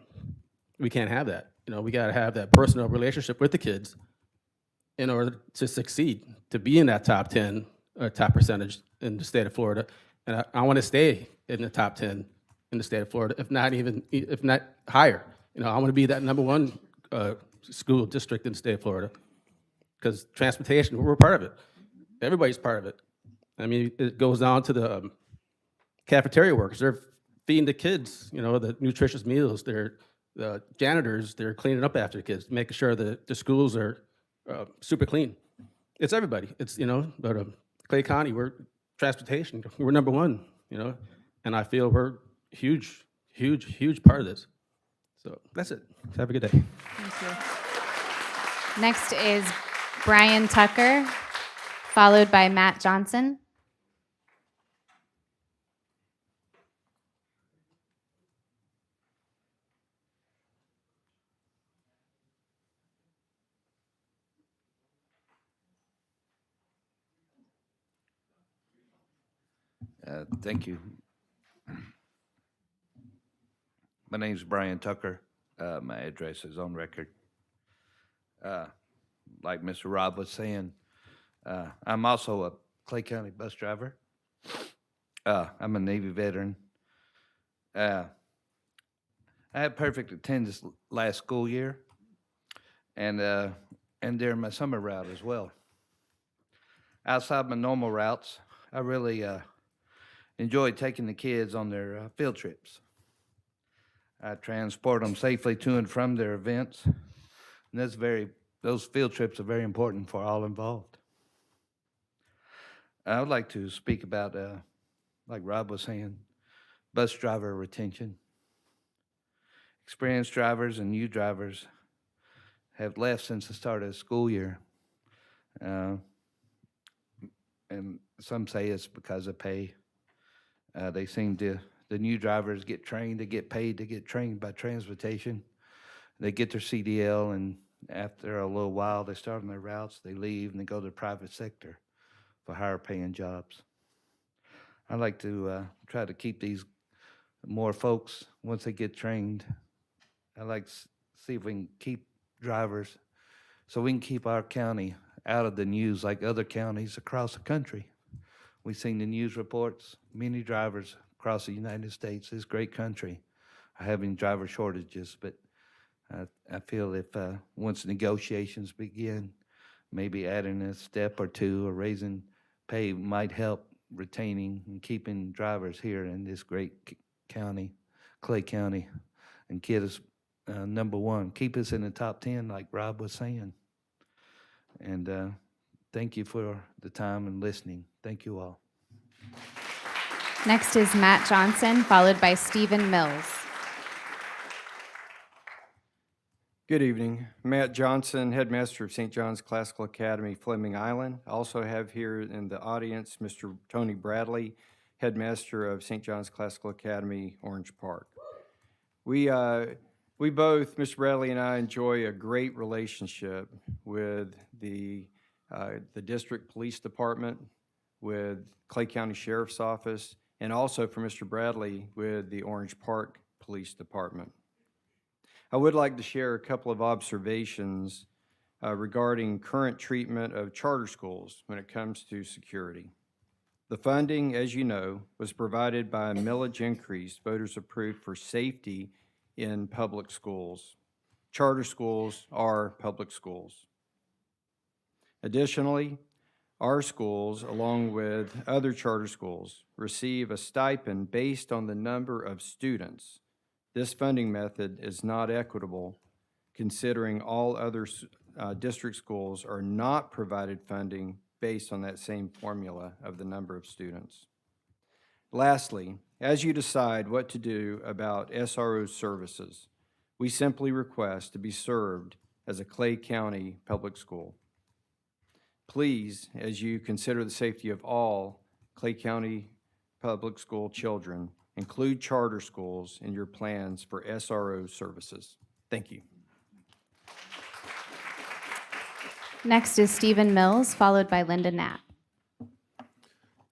we can't have that. We got to have that personal relationship with the kids in order to succeed, to be in that top 10 or top percentage in the state of Florida. And I want to stay in the top 10 in the state of Florida, if not higher. I want to be that #1 school district in the state of Florida, because transportation, we're part of it. Everybody's part of it. I mean, it goes down to the cafeteria workers. They're feeding the kids, the nutritious meals. They're the janitors. They're cleaning up after the kids, making sure that the schools are super clean. It's everybody. It's, but Clay County, we're transportation. We're #1, and I feel we're huge part of this. So that's it. Have a good day. Thank you. Next is Brian Tucker, followed by Matt Johnson. Thank you. My name's Brian Tucker. My address is on record. Like Mr. Rob was saying, I'm also a Clay County bus driver. I'm a Navy veteran. I had perfect attendance last school year, and during my summer route as well. Outside my normal routes, I really enjoyed taking the kids on their field trips. I transport them safely to and from their events, and those field trips are very important for all involved. I would like to speak about, like Rob was saying, bus driver retention. Experienced drivers and new drivers have left since the start of the school year. And some say it's because of pay. They seem to, the new drivers get trained, they get paid to get trained by transportation. They get their CDL, and after a little while, they start on their routes, they leave, and they go to the private sector for higher paying jobs. I'd like to try to keep these more folks, once they get trained, I'd like to see if we can keep drivers so we can keep our county out of the news like other counties across the country. We've seen the news reports, many drivers across the United States, this great country, are having driver shortages, but I feel if once negotiations begin, maybe adding a step or two or raising pay might help retaining and keeping drivers here in this great county, Clay County, and get us number one, keep us in the top 10 like Rob was saying. And thank you for the time and listening. Thank you all. Next is Matt Johnson, followed by Stephen Mills. Good evening. Matt Johnson, headmaster of St. John's Classical Academy, Fleming Island. I also have here in the audience Mr. Tony Bradley, headmaster of St. John's Classical Academy, Orange Park. We both, Mr. Bradley and I, enjoy a great relationship with the district police department, with Clay County Sheriff's Office, and also for Mr. Bradley with the Orange Park Police Department. I would like to share a couple of observations regarding current treatment of charter schools when it comes to security. The funding, as you know, was provided by a millage increase voters approved for safety in public schools. Charter schools are public schools. Additionally, our schools, along with other charter schools, receive a stipend based on the number of students. This funding method is not equitable, considering all other district schools are not provided funding based on that same formula of the number of students. Lastly, as you decide what to do about SRO services, we simply request to be served as a Clay County public school. Please, as you consider the safety of all Clay County public school children, include charter schools in your plans for SRO services. Thank you. Next is Stephen Mills, followed by Linda Knapp.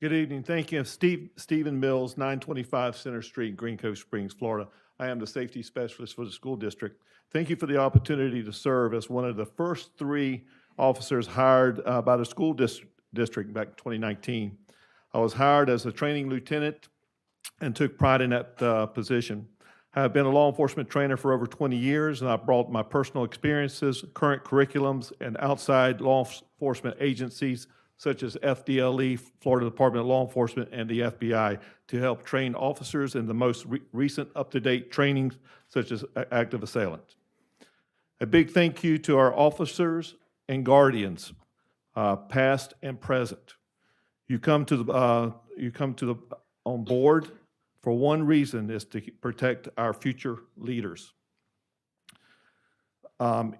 Good evening. Thank you. Stephen Mills, 925 Center Street, Green Cove Springs, Florida. I am the safety specialist for the school district. Thank you for the opportunity to serve as one of the first 3 officers hired by the school district back in 2019. I was hired as a training lieutenant and took pride in that position. I have been a law enforcement trainer for over 20 years, and I brought my personal experiences, current curriculums, and outside law enforcement agencies such as FDLE, Florida Department of Law Enforcement, and the FBI to help train officers in the most recent up-to-date trainings such as active assailant. A big thank you to our officers and guardians, past and present. You come on board for one reason, is to protect our future leaders.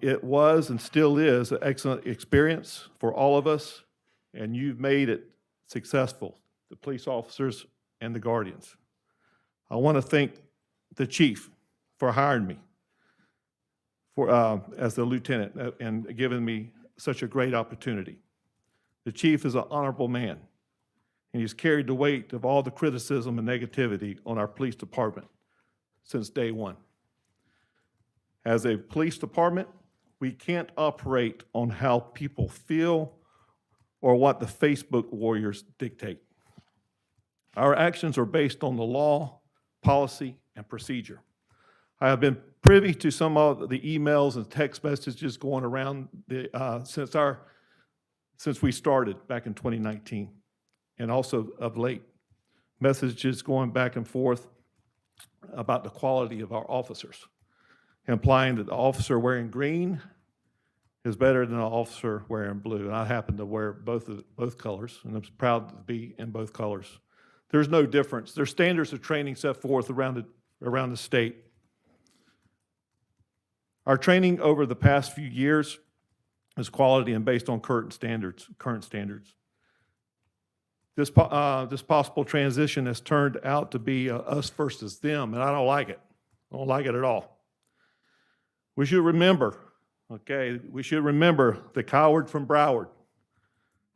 It was and still is an excellent experience for all of us, and you've made it successful, the police officers and the guardians. I want to thank the chief for hiring me as the lieutenant and giving me such a great opportunity. The chief is an honorable man, and he's carried the weight of all the criticism and negativity on our police department since day one. As a police department, we can't operate on how people feel or what the Facebook warriors dictate. Our actions are based on the law, policy, and procedure. I have been privy to some of the emails and text messages going around since we started back in 2019, and also of late, messages going back and forth about the quality of our officers, implying that the officer wearing green is better than an officer wearing blue. And I happen to wear both colors, and I'm proud to be in both colors. There's no difference. There's standards of training set forth around the state. Our training over the past few years is quality and based on current standards. This possible transition has turned out to be us versus them, and I don't like it. I don't like it at all. We should remember the coward from Broward,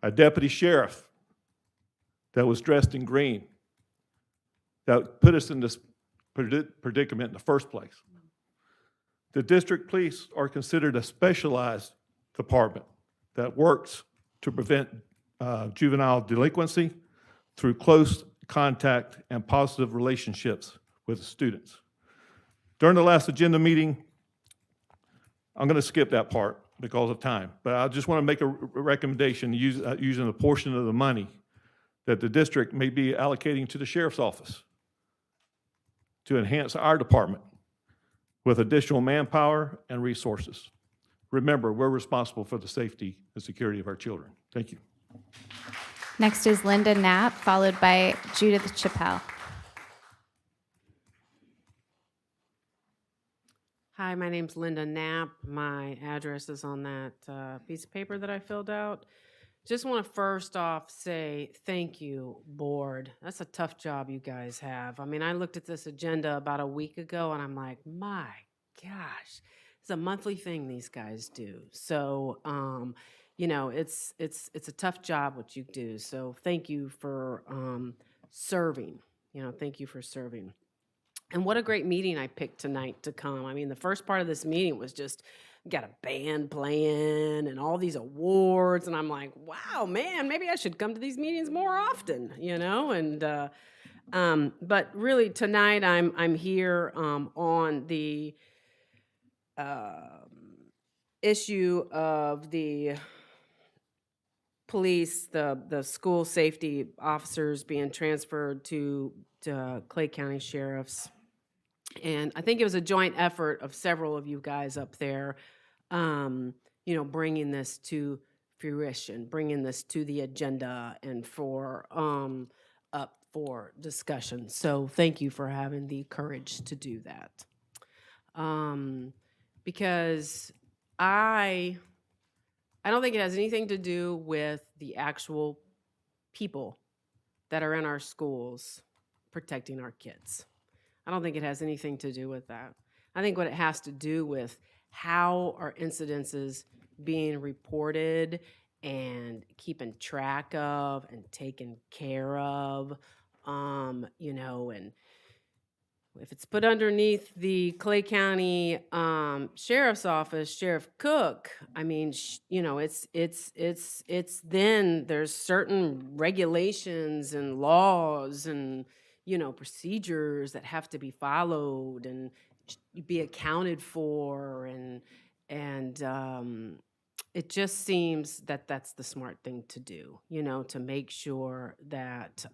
a deputy sheriff that was dressed in green, that put us in this predicament in the first place. The district police are considered a specialized department that works to prevent juvenile delinquency through close contact and positive relationships with the students. During the last agenda meeting, I'm going to skip that part because of time, but I just want to make a recommendation using a portion of the money that the district may be allocating to the sheriff's office to enhance our department with additional manpower and resources. Remember, we're responsible for the safety and security of our children. Thank you. Next is Linda Knapp, followed by Judith Chappelle. Hi, my name's Linda Knapp. My address is on that piece of paper that I filled out. Just want to first off say thank you, board. That's a tough job you guys have. I mean, I looked at this agenda about a week ago and I'm like, my gosh, it's a monthly thing these guys do. So, you know, it's a tough job what you do. So thank you for serving. You know, thank you for serving. And what a great meeting I picked tonight to come. I mean, the first part of this meeting was just got a band playing and all these awards, and I'm like, wow, man, maybe I should come to these meetings more often, you know. And but really tonight I'm here on the issue of the police, the school safety officers being transferred to Clay County Sheriff's. And I think it was a joint effort of several of you guys up there, you know, bringing this to fruition, bringing this to the agenda and for up for discussion. So thank you for having the courage to do that. Because I don't think it has anything to do with the actual people that are in our schools protecting our kids. I don't think it has anything to do with that. I think what it has to do with how are incidences being reported and keeping track of and taken care of, you know, and if it's put underneath the Clay County Sheriff's Office, Sheriff Cook, I mean, you know, it's then there's certain regulations and laws and, you know, procedures that have to be followed and be accounted for, and it just seems that that's the smart thing to do, you know, to make sure that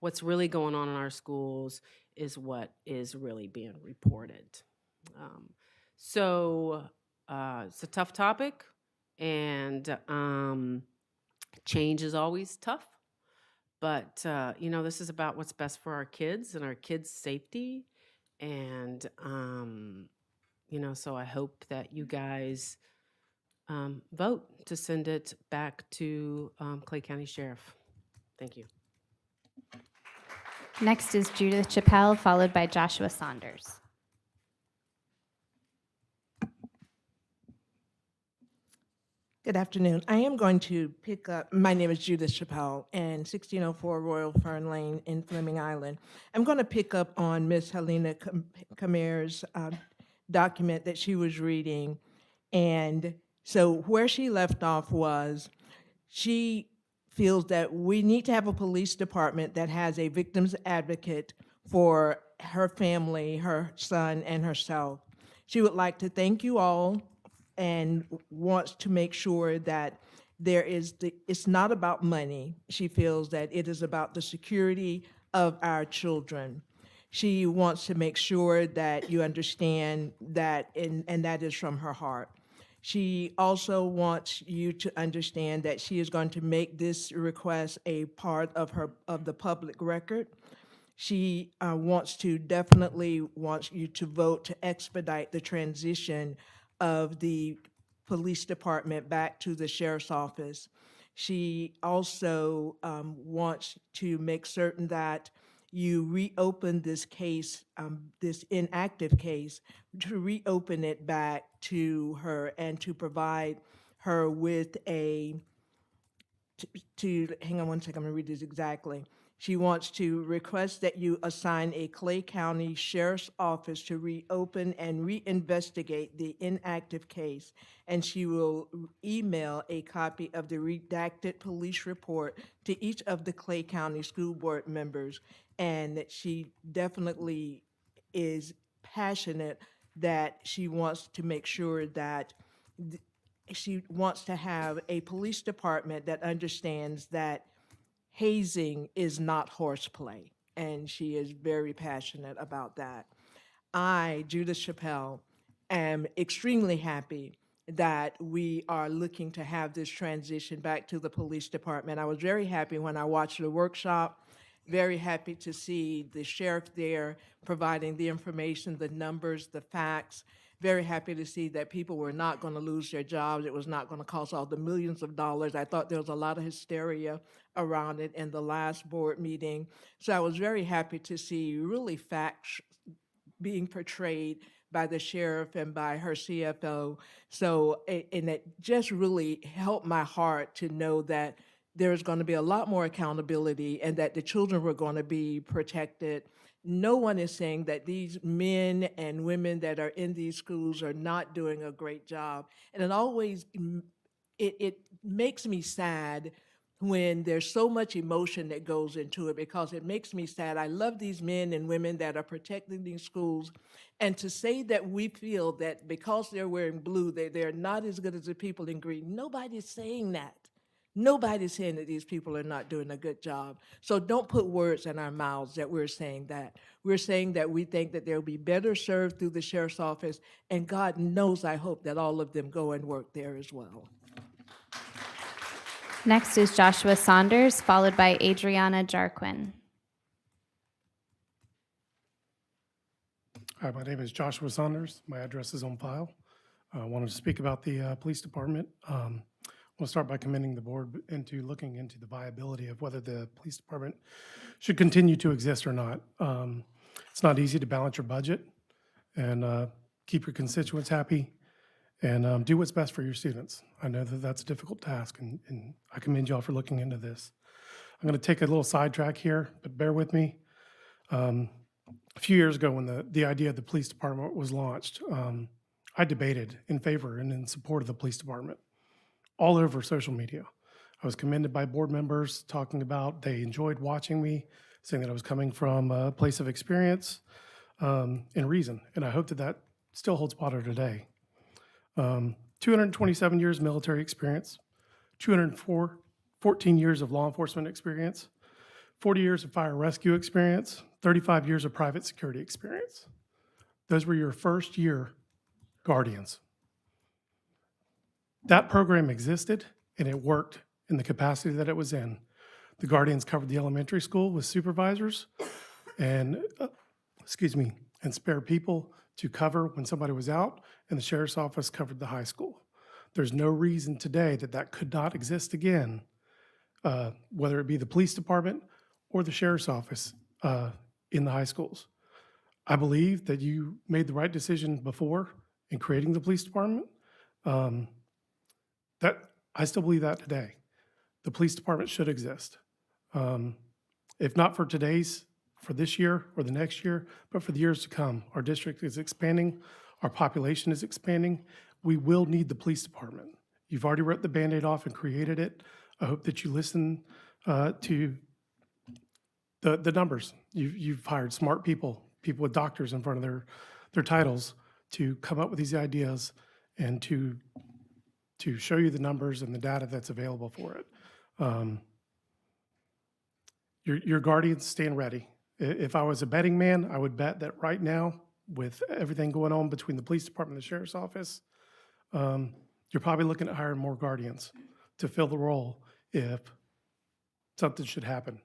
what's really going on in our schools is what is really being reported. So it's a tough topic, and change is always tough. But, you know, this is about what's best for our kids and our kids' safety. And, you know, so I hope that you guys vote to send it back to Clay County Sheriff. Thank you. Next is Judith Chappelle, followed by Joshua Saunders. Good afternoon. I am going to pick up, my name is Judith Chappelle, and 1604 Royal Fern Lane in Fleming Island. I'm going to pick up on Ms. Helena Kamer's document that she was reading. And so where she left off was, she feels that we need to have a police department that has a victim's advocate for her family, her son, and herself. She would like to thank you all and wants to make sure that it's not about money. She feels that it is about the security of our children. She wants to make sure that you understand that, and that is from her heart. She also wants you to understand that she is going to make this request a part of the public record. She definitely wants you to vote to expedite the transition of the police department back to the sheriff's office. She also wants to make certain that you reopen this case, this inactive case, to reopen it back to her and to provide her with hang on one second, I'm gonna read this exactly. She wants to request that you assign a Clay County Sheriff's Office to reopen and reinvestigate the inactive case, and she will email a copy of the redacted police report to each of the Clay County School Board members, and that she definitely is passionate that she wants to make sure that she wants to have a police department that understands that hazing is not horseplay, and she is very passionate about that. I, Judith Chappelle, am extremely happy that we are looking to have this transition back to the police department. I was very happy when I watched the workshop, very happy to see the sheriff there providing the information, the numbers, the facts. Very happy to see that people were not going to lose their jobs. It was not going to cost all the millions of dollars. I thought there was a lot of hysteria around it in the last board meeting. So I was very happy to see really facts being portrayed by the sheriff and by her CFO. So, and it just really helped my heart to know that there's going to be a lot more accountability and that the children were going to be protected. No one is saying that these men and women that are in these schools are not doing a great job. And it always, it makes me sad when there's so much emotion that goes into it, because it makes me sad. I love these men and women that are protecting these schools. And to say that we feel that because they're wearing blue, they're not as good as the people in green, nobody's saying that. Nobody's saying that these people are not doing a good job. So don't put words in our mouths that we're saying that. We're saying that we think that they'll be better served through the sheriff's office, and God knows I hope that all of them go and work there as well. Next is Joshua Saunders, followed by Adriana Jarquin. Hi, my name is Joshua Saunders. My address is on file. I wanted to speak about the police department. I want to start by commending the board into looking into the viability of whether the police department should continue to exist or not. It's not easy to balance your budget and keep your constituents happy and do what's best for your students. I know that that's a difficult task, and I commend y'all for looking into this. I'm going to take a little sidetrack here, but bear with me. A few years ago when the idea of the police department was launched, I debated in favor and in support of the police department all over social media. I was commended by board members talking about they enjoyed watching me, saying that I was coming from a place of experience and reason, and I hope that that still holds water today. 227 years military experience, 214 years of law enforcement experience, 40 years of fire rescue experience, 35 years of private security experience. Those were your first year guardians. That program existed and it worked in the capacity that it was in. The guardians covered the elementary school with supervisors and, and spare people to cover when somebody was out, and the sheriff's office covered the high school. There's no reason today that that could not exist again, whether it be the police department or the sheriff's office in the high schools. I believe that you made the right decision before in creating the police department. That I still believe that today. The police department should exist. If not for this year or the next year, but for the years to come. Our district is expanding, our population is expanding. We will need the police department. You've already ripped the Band-Aid off and created it. I hope that you listen to the numbers. You've hired smart people with doctors in front of their titles to come up with these ideas and to show you the numbers and the data that's available for it. Your guardians stand ready. If I was a betting man, I would bet that right now, with everything going on between the police department and the sheriff's office, You're probably looking at hiring more guardians to fill the role if something should happen.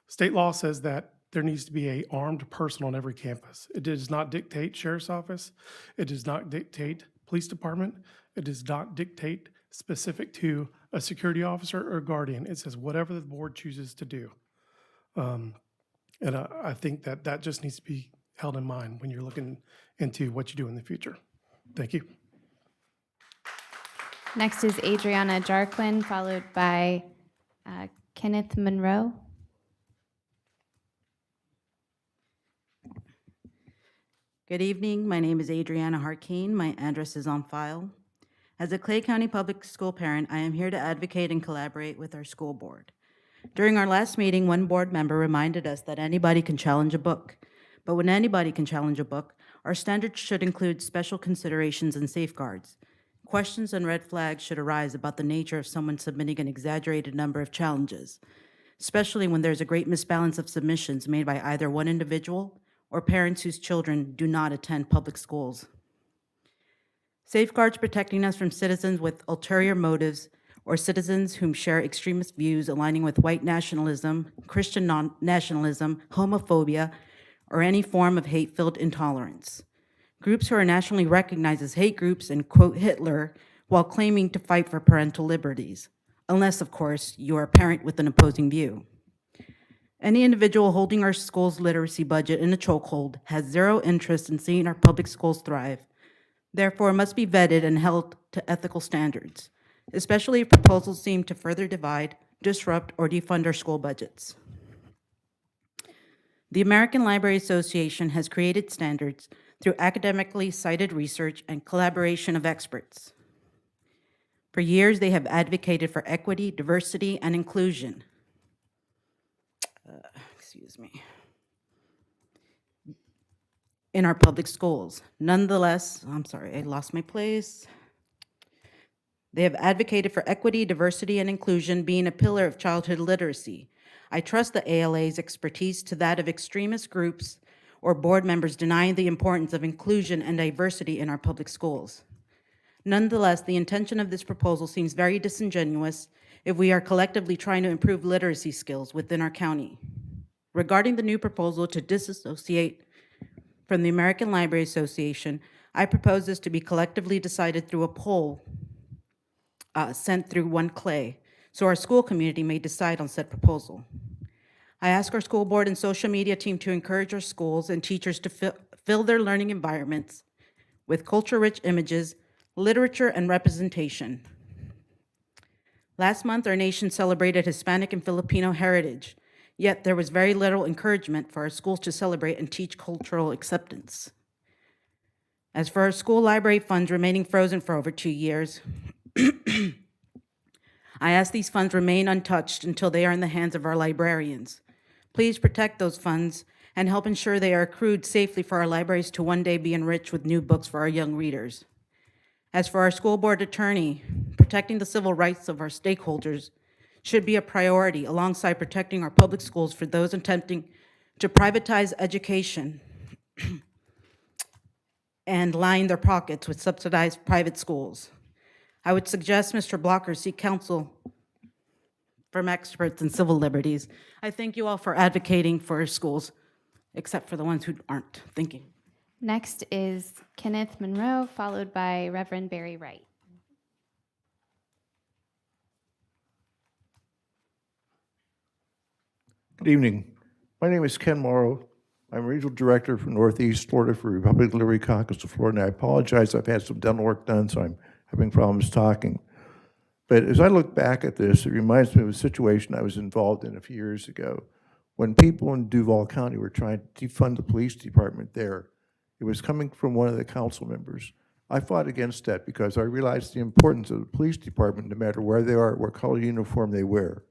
State law says that there needs to be an armed person on every campus. It does not dictate sheriff's office. It does not dictate police department. It does not dictate specific to a security officer or guardian. It says whatever the board chooses to do. And I think that that just needs to be held in mind when you're looking into what you do in the future. Thank you. Next is Adriana Jarquin, followed by Kenneth Monroe. Good evening. My name is Adriana Harkeen. My address is on file. As a Clay County Public School parent, I am here to advocate and collaborate with our school board. During our last meeting, one board member reminded us that anybody can challenge a book. But when anybody can challenge a book, our standards should include special considerations and safeguards. Questions and red flags should arise about the nature of someone submitting an exaggerated number of challenges, especially when there's a great misbalance of submissions made by either one individual or parents whose children do not attend public schools. Safeguards protecting us from citizens with ulterior motives or citizens whom share extremist views aligning with white nationalism, Christian nationalism, homophobia, or any form of hate-filled intolerance. Groups who are nationally recognized as hate groups and quote Hitler while claiming to fight for parental liberties, unless, of course, you are a parent with an opposing view. Any individual holding our school's literacy budget in a chokehold has zero interest in seeing our public schools thrive, therefore must be vetted and held to ethical standards, especially if proposals seem to further divide, disrupt, or defund our school budgets. The American Library Association has created standards through academically cited research and collaboration of experts. For years, they have advocated for equity, diversity, and inclusion. In our public schools. Nonetheless, I'm sorry, I lost my place. They have advocated for equity, diversity, and inclusion being a pillar of childhood literacy. I trust the ALA's expertise to that of extremist groups or board members denying the importance of inclusion and diversity in our public schools. Nonetheless, the intention of this proposal seems very disingenuous if we are collectively trying to improve literacy skills within our county. Regarding the new proposal to disassociate from the American Library Association, I propose this to be collectively decided through a poll sent through One Clay, so our school community may decide on said proposal. I ask our school board and social media team to encourage our schools and teachers to fill their learning environments with culture-rich images, literature, and representation. Last month, our nation celebrated Hispanic and Filipino heritage, yet there was very little encouragement for our schools to celebrate and teach cultural acceptance. As for our school library funds remaining frozen for over 2 years, I ask these funds remain untouched until they are in the hands of our librarians. Please protect those funds and help ensure they are accrued safely for our libraries to one day be enriched with new books for our young readers. As for our school board attorney, protecting the civil rights of our stakeholders should be a priority alongside protecting our public schools for those attempting to privatize education and line their pockets with subsidized private schools. I would suggest Mr. Blocker seek counsel from experts in civil liberties. I thank you all for advocating for our schools, except for the ones who aren't. Thank you. Next is Kenneth Monroe, followed by Reverend Barry Wright. Good evening. My name is Ken Morrow. I'm Regional Director for Northeast Florida for Republican Liberty Caucus of Florida. And I apologize, I've had some dental work done, so I'm having problems talking. But as I look back at this, it reminds me of a situation I was involved in a few years ago when people in Duval County were trying to defund the police department there. It was coming from one of the council members. I fought against that because I realized the importance of the police department no matter where they are, what color uniform they wear.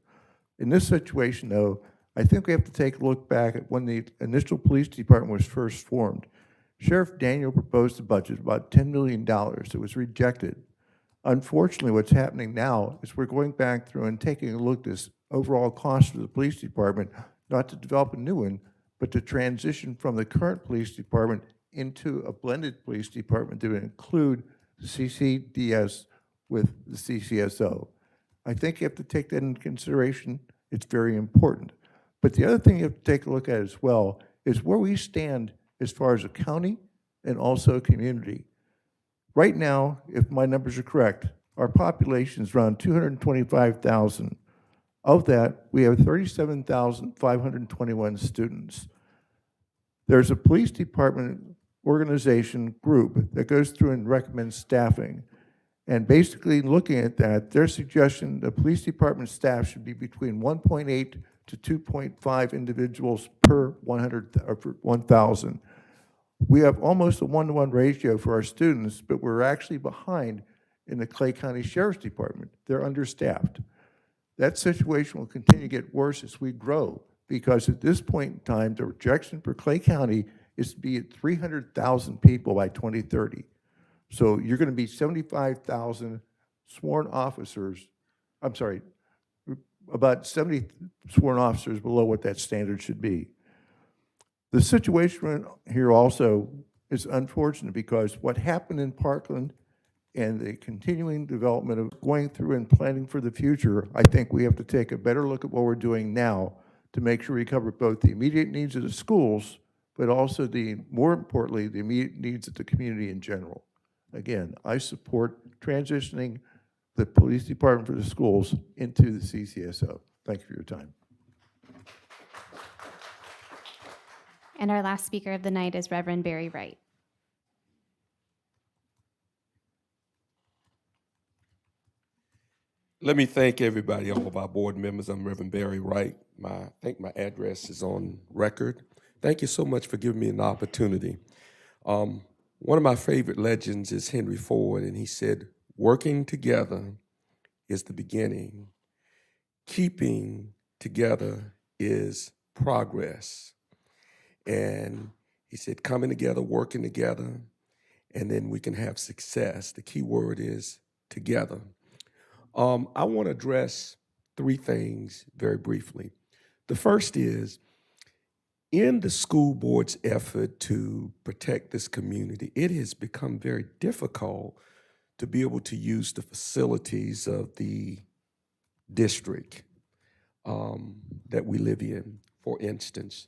In this situation, though, I think we have to take a look back at when the initial police department was first formed. Sheriff Daniel proposed a budget of about $10 million. It was rejected. Unfortunately, what's happening now is we're going back through and taking a look at this overall cost of the police department, not to develop a new one, but to transition from the current police department into a blended police department that would include CCDS with the CCSO. I think you have to take that into consideration. It's very important. But the other thing you have to take a look at as well is where we stand as far as a county and also a community. Right now, if my numbers are correct, our population is around 225,000. Of that, we have 37,521 students. There's a police department organization group that goes through and recommends staffing. And basically looking at that, their suggestion the police department staff should be between 1.8 to 2.5 individuals per 1,000. We have almost a 1-to-1 ratio for our students, but we're actually behind in the Clay County Sheriff's Department. They're understaffed. That situation will continue to get worse as we grow, because at this point in time, the projection for Clay County is to be at 300,000 people by 2030. So you're going to be 75,000 sworn officers, I'm sorry, about 70 sworn officers below what that standard should be. The situation here also is unfortunate because what happened in Parkland and the continuing development of going through and planning for the future, I think we have to take a better look at what we're doing now to make sure we cover both the immediate needs of the schools, but also more importantly, the immediate needs of the community in general. Again, I support transitioning the police department for the schools into the CCSO. Thank you for your time. And our last speaker of the night is Reverend Barry Wright. Let me thank everybody, all of our board members. I'm Reverend Barry Wright. I think my address is on record. Thank you so much for giving me an opportunity. One of my favorite legends is Henry Ford, and he said, "Working together is the beginning. Keeping together is progress." And he said, coming together, working together, and then we can have success. The key word is together. I want to address three things very briefly. The first is, in the school board's effort to protect this community, it has become very difficult to be able to use the facilities of the district that we live in. For instance,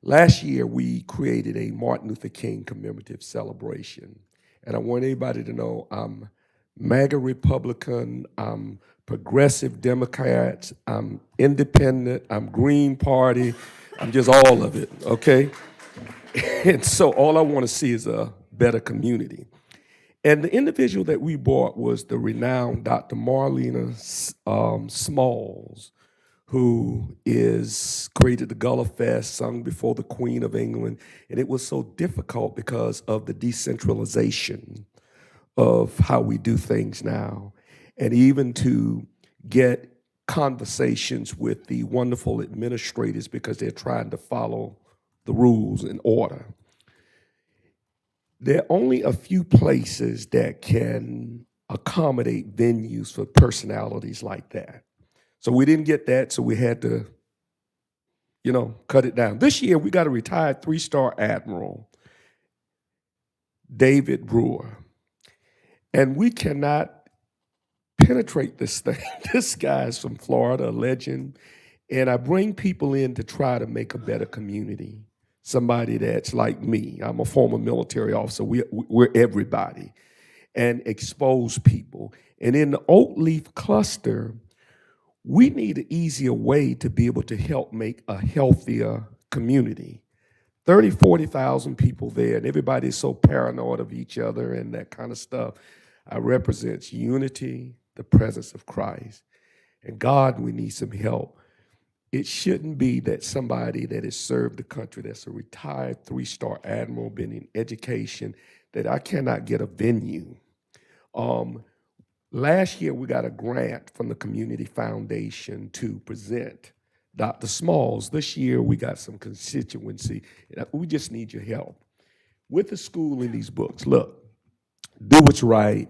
last year we created a Martin Luther King commemorative celebration, and I want everybody to know I'm MAGA Republican, I'm Progressive Democrats, I'm Independent, I'm Green Party, I'm just all of it, okay? And so all I want to see is a better community. And the individual that we brought was the renowned Dr. Marlena Smalls, who created the Gullah Fest, sung before the Queen of England, and it was so difficult because of the decentralization of how we do things now, and even to get conversations with the wonderful administrators because they're trying to follow the rules and order. There are only a few places that can accommodate venues for personalities like that. So we didn't get that, so we had to, cut it down. This year, we got a retired 3-star admiral, David Brewer. And we cannot penetrate this thing. This guy's from Florida, a legend. And I bring people in to try to make a better community. Somebody that's like me. I'm a former military officer. We're everybody. And expose people. And in the oak leaf cluster, we need an easier way to be able to help make a healthier community. 30, 40,000 people there, and everybody's so paranoid of each other and that kind of stuff. I represent unity, the presence of Christ. And God, we need some help. It shouldn't be that somebody that has served the country, that's a retired 3-star admiral, been in education, that I cannot get a venue. Last year, we got a grant from the Community Foundation to present Dr. Smalls. This year, we got some constituency. We just need your help. With the school in these books, look, do what's right.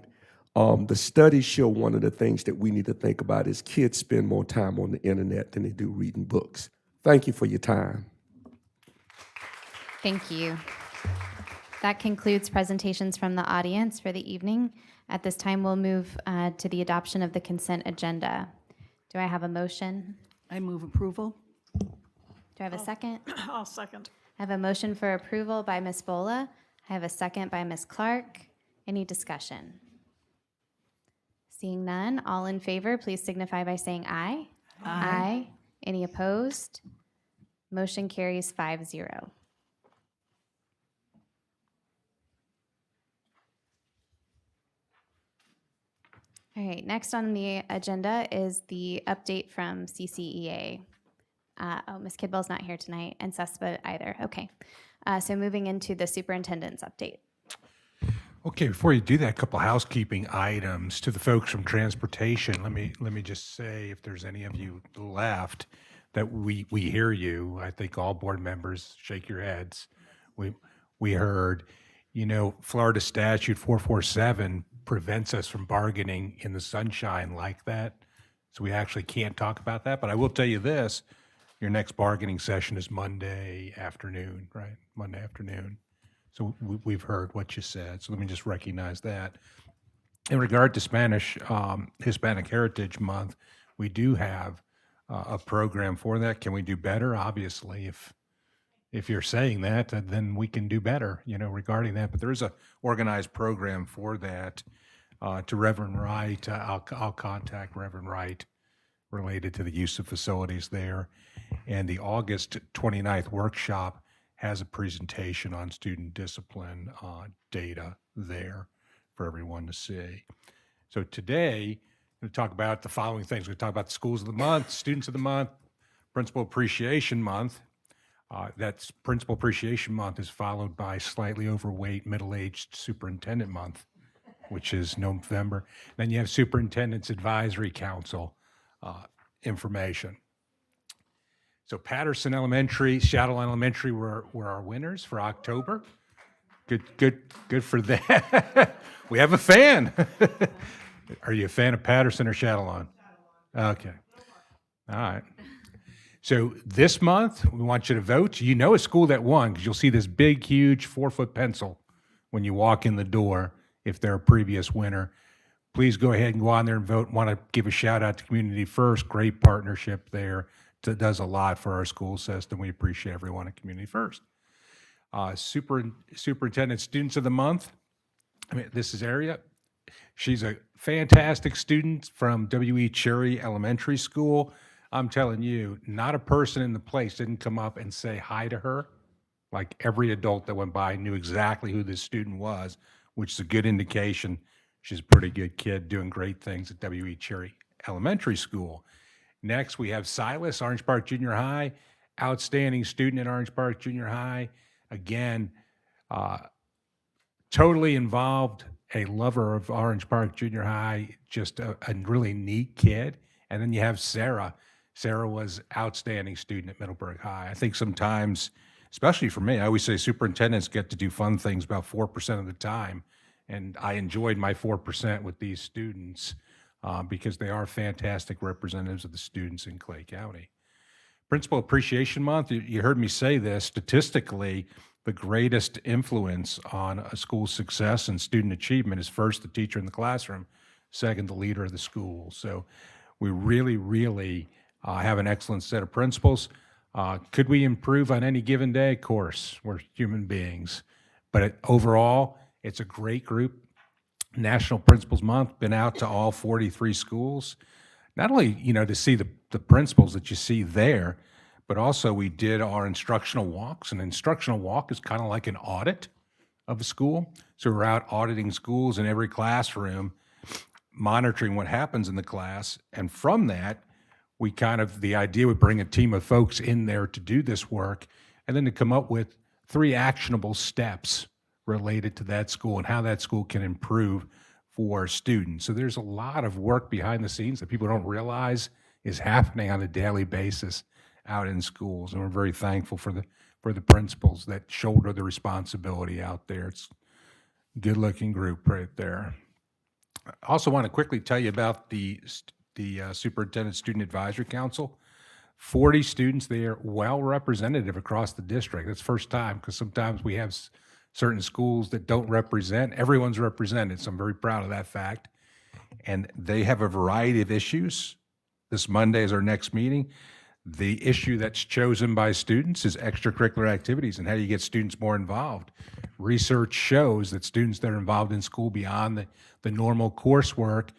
The studies show one of the things that we need to think about is kids spend more time on the internet than they do reading books. Thank you for your time. Thank you. That concludes presentations from the audience for the evening. At this time, we'll move to the adoption of the consent agenda. Do I have a motion? I move approval. Do I have a second? I'll second. I have a motion for approval by Ms. Bola. I have a second by Ms. Clark. Any discussion? Seeing none, all in favor, please signify by saying aye. Aye. Any opposed? Motion carries 5-0. All right, next on the agenda is the update from CCEA. Ms. Kidwell's not here tonight, and CESPA either. Okay, so moving into the superintendent's update. Okay, before you do that, a couple housekeeping items to the folks from transportation. Let me just say, if there's any of you left, that we hear you. I think all board members shake your heads. We heard, Florida statute 447 prevents us from bargaining in the sunshine like that. So we actually can't talk about that. But I will tell you this, your next bargaining session is Monday afternoon, right? Monday afternoon. So we've heard what you said. So let me just recognize that. In regard to Hispanic Heritage Month, we do have a program for that. Can we do better? Obviously, if you're saying that, then we can do better, regarding that. But there is a organized program for that. To Reverend Wright, I'll contact Reverend Wright related to the use of facilities there. And the August 29th workshop has a presentation on student discipline data there for everyone to see. So today, we're going to talk about the following things. We're going to talk about the schools of the month, students of the month, Principal Appreciation Month. That's Principal Appreciation Month is followed by slightly overweight, middle-aged Superintendent Month, which is November. Then you have Superintendent's Advisory Council information. So Patterson Elementary, Shadow Elementary were our winners for October. Good for that. We have a fan. Are you a fan of Patterson or Shadowlawn? Okay. All right. So this month, we want you to vote. You know a school that won because you'll see this big, huge 4-foot pencil when you walk in the door if they're a previous winner. Please go ahead and go on there and vote. Want to give a shout out to Community First. Great partnership there. That does a lot for our school system. We appreciate everyone at Community First. Superintendent Students of the Month. This is Aria. She's a fantastic student from W.E. Cherry Elementary School. I'm telling you, not a person in the place didn't come up and say hi to her. Like every adult that went by knew exactly who this student was, which is a good indication she's a pretty good kid doing great things at W.E. Cherry Elementary School. Next, we have Silas, Orange Park Junior High, outstanding student at Orange Park Junior High. Again, totally involved, a lover of Orange Park Junior High, just a really neat kid. And then you have Sarah. Sarah was outstanding student at Middleburg High. I think sometimes, especially for me, I always say superintendents get to do fun things about 4% of the time. And I enjoyed my 4% with these students. Because they are fantastic representatives of the students in Clay County. Principal Appreciation Month, you heard me say this, statistically, the greatest influence on a school's success and student achievement is first the teacher in the classroom, second the leader of the school. So we really have an excellent set of principals. Could we improve on any given day? Of course, we're human beings. But overall, it's a great group. National Principals Month, been out to all 43 schools. Not only, to see the principals that you see there, but also we did our instructional walks. An instructional walk is kind of like an audit of a school. So we're out auditing schools in every classroom, monitoring what happens in the class. And from that, the idea would bring a team of folks in there to do this work and then to come up with 3 actionable steps related to that school and how that school can improve for students. So there's a lot of work behind the scenes that people don't realize is happening on a daily basis out in schools. And we're very thankful for the principals that shoulder the responsibility out there. It's a good-looking group right there. I also want to quickly tell you about the Superintendent Student Advisory Council. 40 students there, well representative across the district. That's the first time, because sometimes we have certain schools that don't represent. Everyone's represented, so I'm very proud of that fact. And they have a variety of issues. This Monday is our next meeting. The issue that's chosen by students is extracurricular activities and how do you get students more involved. Research shows that students that are involved in school beyond the normal coursework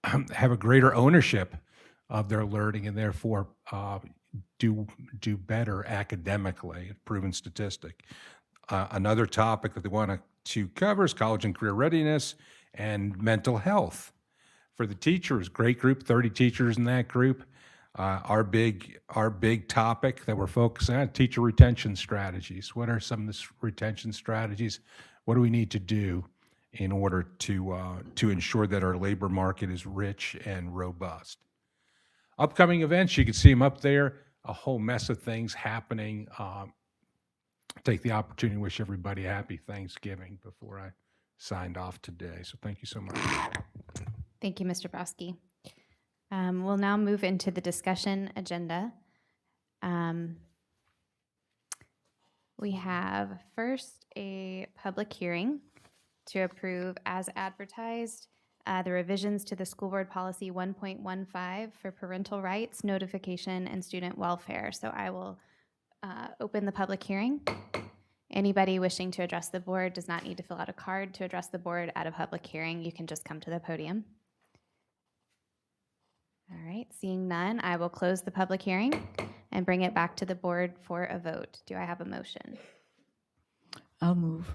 have a greater ownership of their learning and therefore do better academically, a proven statistic. Another topic that they want to cover is college and career readiness and mental health. For the teachers, great group, 30 teachers in that group. Our big topic that we're focusing on, teacher retention strategies. What are some of the retention strategies? What do we need to do in order to ensure that our labor market is rich and robust? Upcoming events, you can see them up there, a whole mess of things happening. Take the opportunity to wish everybody a happy Thanksgiving before I signed off today. So thank you so much. Thank you, Mr. Broski. We'll now move into the discussion agenda. We have first a public hearing to approve as advertised the revisions to the school board policy 1.15 for parental rights, notification, and student welfare. So I will open the public hearing. Anybody wishing to address the board does not need to fill out a card to address the board at a public hearing. You can just come to the podium. All right, seeing none, I will close the public hearing and bring it back to the board for a vote. Do I have a motion? I'll move.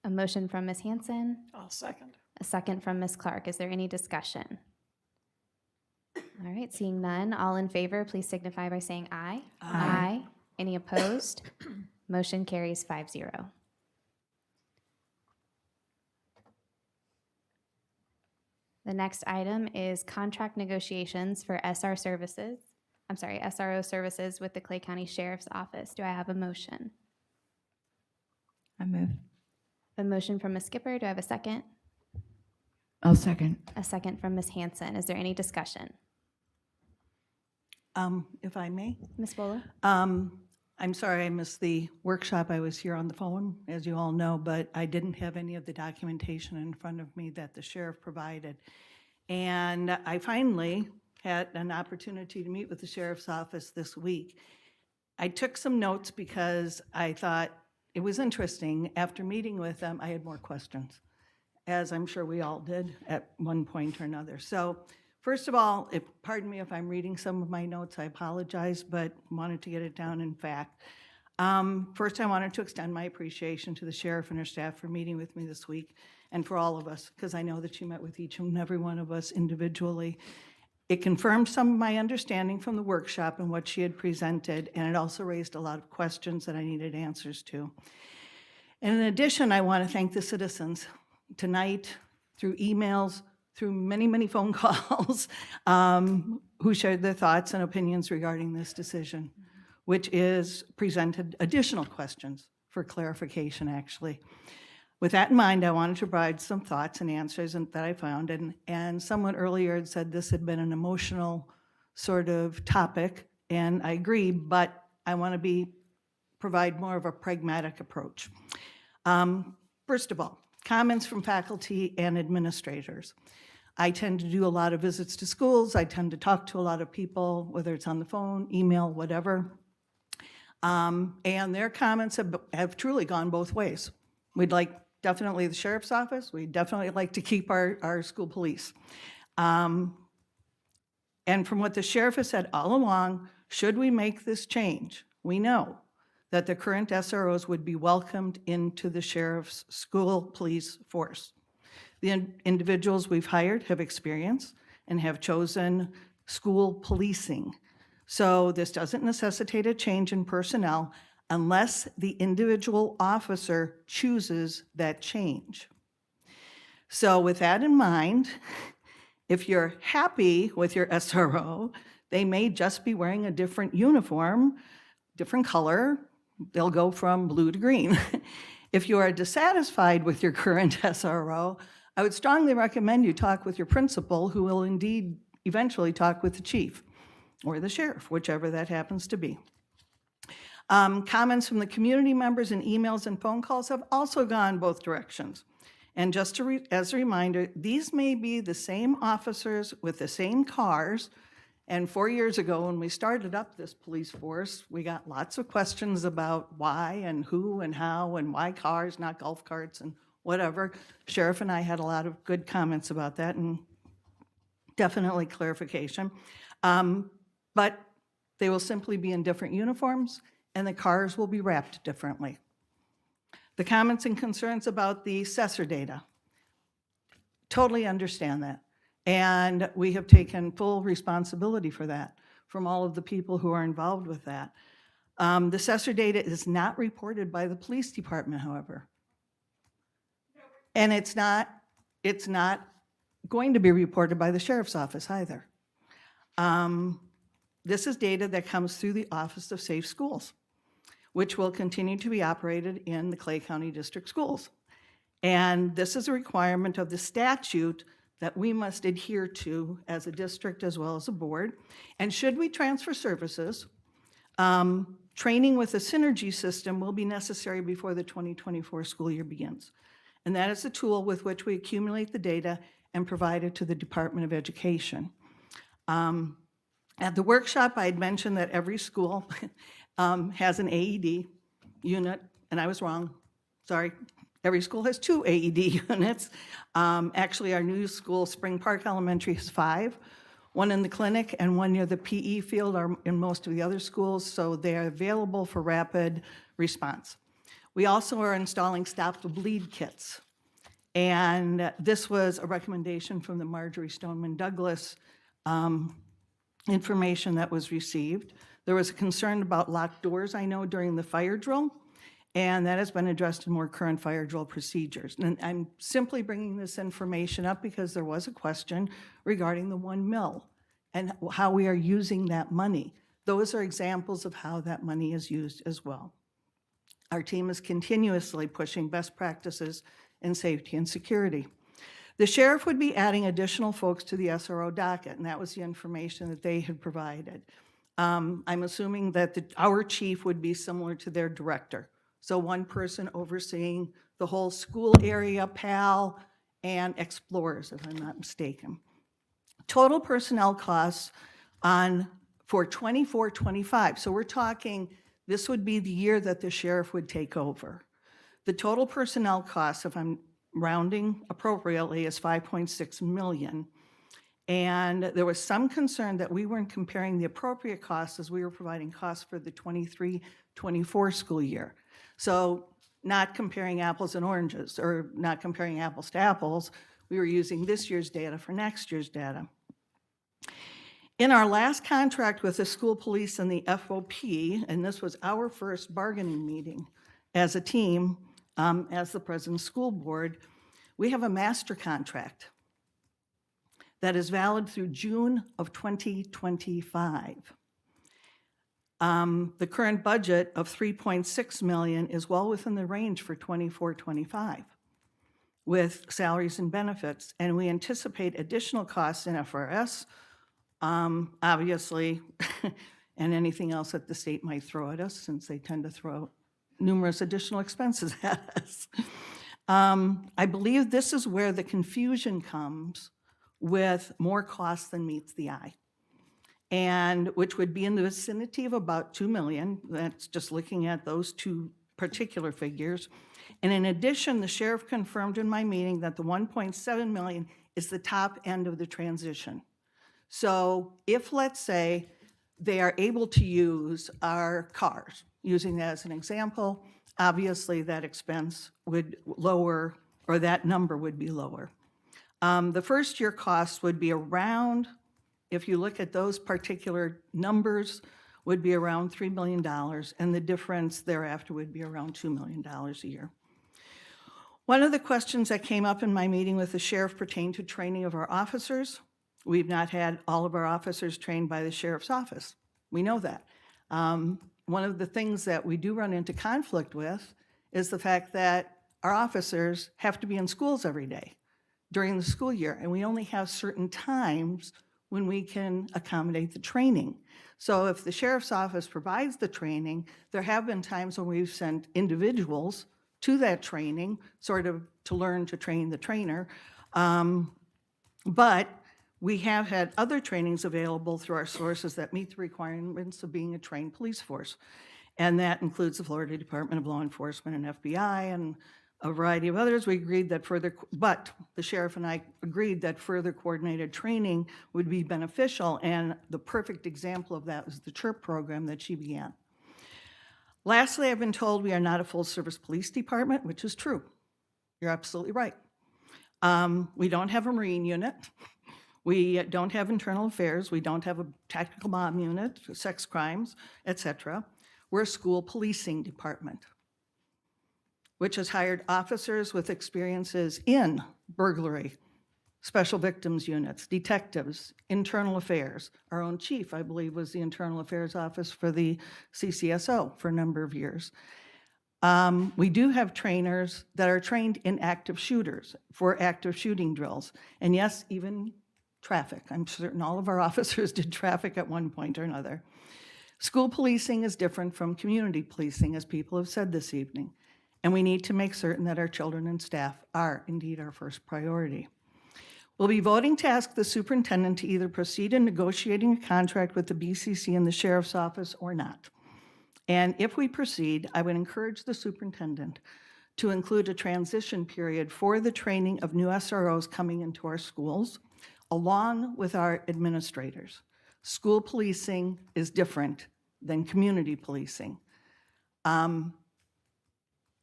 A motion from Ms. Hanson, I'll second. a second from Ms. Clark. Is there any discussion? All right, seeing none, all in favor, please signify by saying aye. Aye. Any opposed? Motion carries 5-0. The next item is contract negotiations for SRO services with the Clay County Sheriff's Office. Do I have a motion? I move. A motion from Ms. Skipper. Do I have a second? I'll second. A second from Ms. Hanson. Is there any discussion? If I may. Ms. Bowler? I'm sorry I missed the workshop. I was here on the phone, as you all know, but I didn't have any of the documentation in front of me that the sheriff provided. And I finally had an opportunity to meet with the sheriff's office this week. I took some notes because I thought it was interesting. After meeting with them, I had more questions, as I'm sure we all did at one point or another. So first of all, pardon me if I'm reading some of my notes, I apologize, but wanted to get it down in fact. First, I wanted to extend my appreciation to the sheriff and her staff for meeting with me this week, and for all of us, because I know that she met with each and every one of us individually. It confirmed some of my understanding from the workshop and what she had presented, and it also raised a lot of questions that I needed answers to. And in addition, I want to thank the citizens tonight, through emails, through many, many phone calls, who shared their thoughts and opinions regarding this decision, which is presented additional questions for clarification, actually. With that in mind, I wanted to provide some thoughts and answers that I found, and someone earlier had said this had been an emotional sort of topic, and I agree, but I want to provide more of a pragmatic approach. First of all, comments from faculty and administrators. I tend to do a lot of visits to schools. I tend to talk to a lot of people, whether it's on the phone, email, whatever. And their comments have truly gone both ways. We'd like definitely the sheriff's office. We'd definitely like to keep our school police. And from what the sheriff has said all along, should we make this change, we know that the current SROs would be welcomed into the sheriff's school police force. The individuals we've hired have experience and have chosen school policing. So this doesn't necessitate a change in personnel unless the individual officer chooses that change. So with that in mind, if you're happy with your SRO, they may just be wearing a different uniform, different color. They'll go from blue to green. If you are dissatisfied with your current SRO, I would strongly recommend you talk with your principal, who will indeed eventually talk with the chief or the sheriff, whichever that happens to be. Comments from the community members and emails and phone calls have also gone both directions. And just as a reminder, these may be the same officers with the same cars. And 4 years ago, when we started up this police force, we got lots of questions about why and who and how and why cars, not golf carts and whatever. Sheriff and I had a lot of good comments about that and definitely clarification. But they will simply be in different uniforms and the cars will be wrapped differently. The comments and concerns about the assessor data, totally understand that. And we have taken full responsibility for that from all of the people who are involved with that. The assessor data is not reported by the police department, however. And it's not going to be reported by the sheriff's office either. This is data that comes through the Office of Safe Schools, which will continue to be operated in the Clay County District Schools. And this is a requirement of the statute that we must adhere to as a district as well as a board. And should we transfer services, training with a synergy system will be necessary before the 2024 school year begins. And that is the tool with which we accumulate the data and provide it to the Department of Education. At the workshop, I had mentioned that every school has an AED unit, and I was wrong, sorry. Every school has 2 AED units. Actually, our new school, Spring Park Elementary, has 5, one in the clinic and one near the PE field are in most of the other schools, so they're available for rapid response. We also are installing Stop the Bleed kits. And this was a recommendation from the Marjorie Stoneman Douglas information that was received. There was a concern about locked doors, I know, during the fire drill. And that has been addressed in more current fire drill procedures. And I'm simply bringing this information up because there was a question regarding the 1 mil and how we are using that money. Those are examples of how that money is used as well. Our team is continuously pushing best practices in safety and security. The sheriff would be adding additional folks to the SRO docket, and that was the information that they had provided. I'm assuming that our chief would be similar to their director. So one person overseeing the whole school area, PAL, and explorers, if I'm not mistaken. Total personnel costs for 24-25. So we're talking, this would be the year that the sheriff would take over. The total personnel costs, if I'm rounding appropriately, is 5.6 million. And there was some concern that we weren't comparing the appropriate costs as we were providing costs for the 23-24 school year. So not comparing apples and oranges, or not comparing apples to apples, we were using this year's data for next year's data. In our last contract with the school police and the FOP, and this was our first bargaining meeting as a team, as the president of the school board, we have a master contract that is valid through June of 2025. The current budget of 3.6 million is well within the range for 24-25 with salaries and benefits, and we anticipate additional costs in FRS, obviously, and anything else that the state might throw at us, since they tend to throw numerous additional expenses at us. I believe this is where the confusion comes with more costs than meets the eye, and which would be in the vicinity of about 2 million. That's just looking at those 2 particular figures. And in addition, the sheriff confirmed in my meeting that the 1.7 million is the top end of the transition. So if, let's say, they are able to use our cars, using that as an example, obviously that expense would lower, or that number would be lower. The first year cost would be around, if you look at those particular numbers, would be around $3 million, and the difference thereafter would be around $2 million a year. One of the questions that came up in my meeting with the sheriff pertained to training of our officers. We've not had all of our officers trained by the sheriff's office. We know that. One of the things that we do run into conflict with is the fact that our officers have to be in schools every day during the school year, and we only have certain times when we can accommodate the training. So if the sheriff's office provides the training, there have been times when we've sent individuals to that training, sort of to learn to train the trainer. But we have had other trainings available through our sources that meet the requirements of being a trained police force. And that includes the Florida Department of Law Enforcement and FBI and a variety of others. We agreed that but the sheriff and I agreed that further coordinated training would be beneficial, and the perfect example of that was the CHIRP program that she began. Lastly, I've been told we are not a full-service police department, which is true. You're absolutely right. We don't have a Marine unit. We don't have internal affairs. We don't have a tactical bomb unit, sex crimes, etc. We're a school policing department, which has hired officers with experiences in burglary, special victims units, detectives, internal affairs. Our own chief, I believe, was the internal affairs office for the CCSO for a number of years. We do have trainers that are trained in active shooters for active shooting drills. And yes, even traffic. I'm certain all of our officers did traffic at one point or another. School policing is different from community policing, as people have said this evening. And we need to make certain that our children and staff are indeed our first priority. We'll be voting to ask the superintendent to either proceed in negotiating a contract with the BCC and the sheriff's office or not. And if we proceed, I would encourage the superintendent to include a transition period for the training of new SROs coming into our schools, along with our administrators. School policing is different than community policing.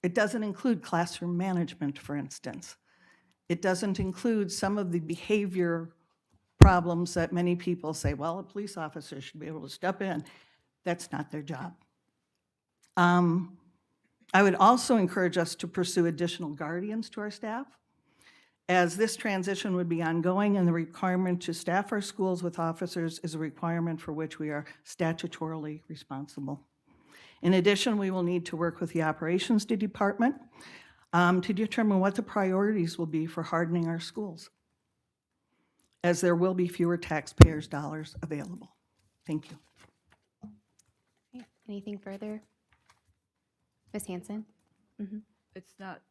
It doesn't include classroom management, for instance. It doesn't include some of the behavior problems that many people say, well, a police officer should be able to step in. That's not their job. I would also encourage us to pursue additional guardians to our staff, as this transition would be ongoing, and the requirement to staff our schools with officers is a requirement for which we are statutorily responsible. In addition, we will need to work with the operations department to determine what the priorities will be for hardening our schools, as there will be fewer taxpayers' dollars available. Thank you. Okay, anything further? Ms. Hanson? Mm-hmm. It's not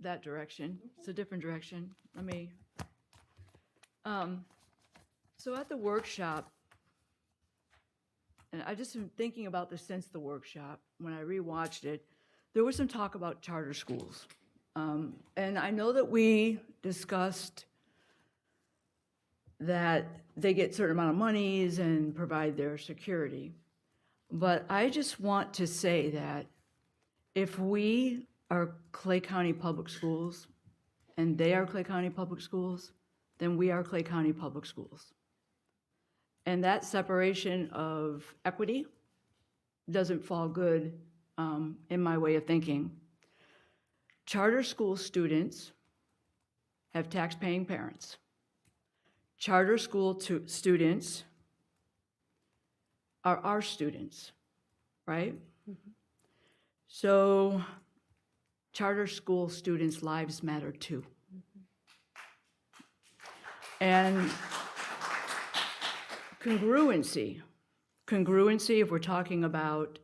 that direction. It's a different direction. Let me, so at the workshop, and I just been thinking about this since the workshop, when I rewatched it, there was some talk about charter schools. And I know that we discussed that they get a certain amount of monies and provide their security. But I just want to say that if we are Clay County Public Schools and they are Clay County Public Schools, then we are Clay County Public Schools. And that separation of equity doesn't fall good in my way of thinking. Charter school students have tax-paying parents. Charter school students are our students, right? Mm-hmm. So charter school students' lives matter too. Mm-hmm. And congruency, if we're talking about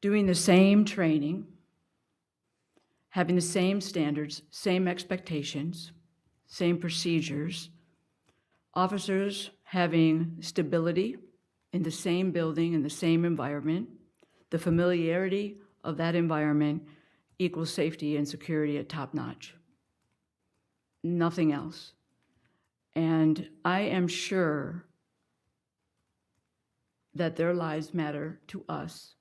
doing the same training, having the same standards, same expectations, same procedures, officers having stability in the same building, in the same environment, the familiarity of that environment equals safety and security at top notch. Nothing else. And I am sure that their lives matter to us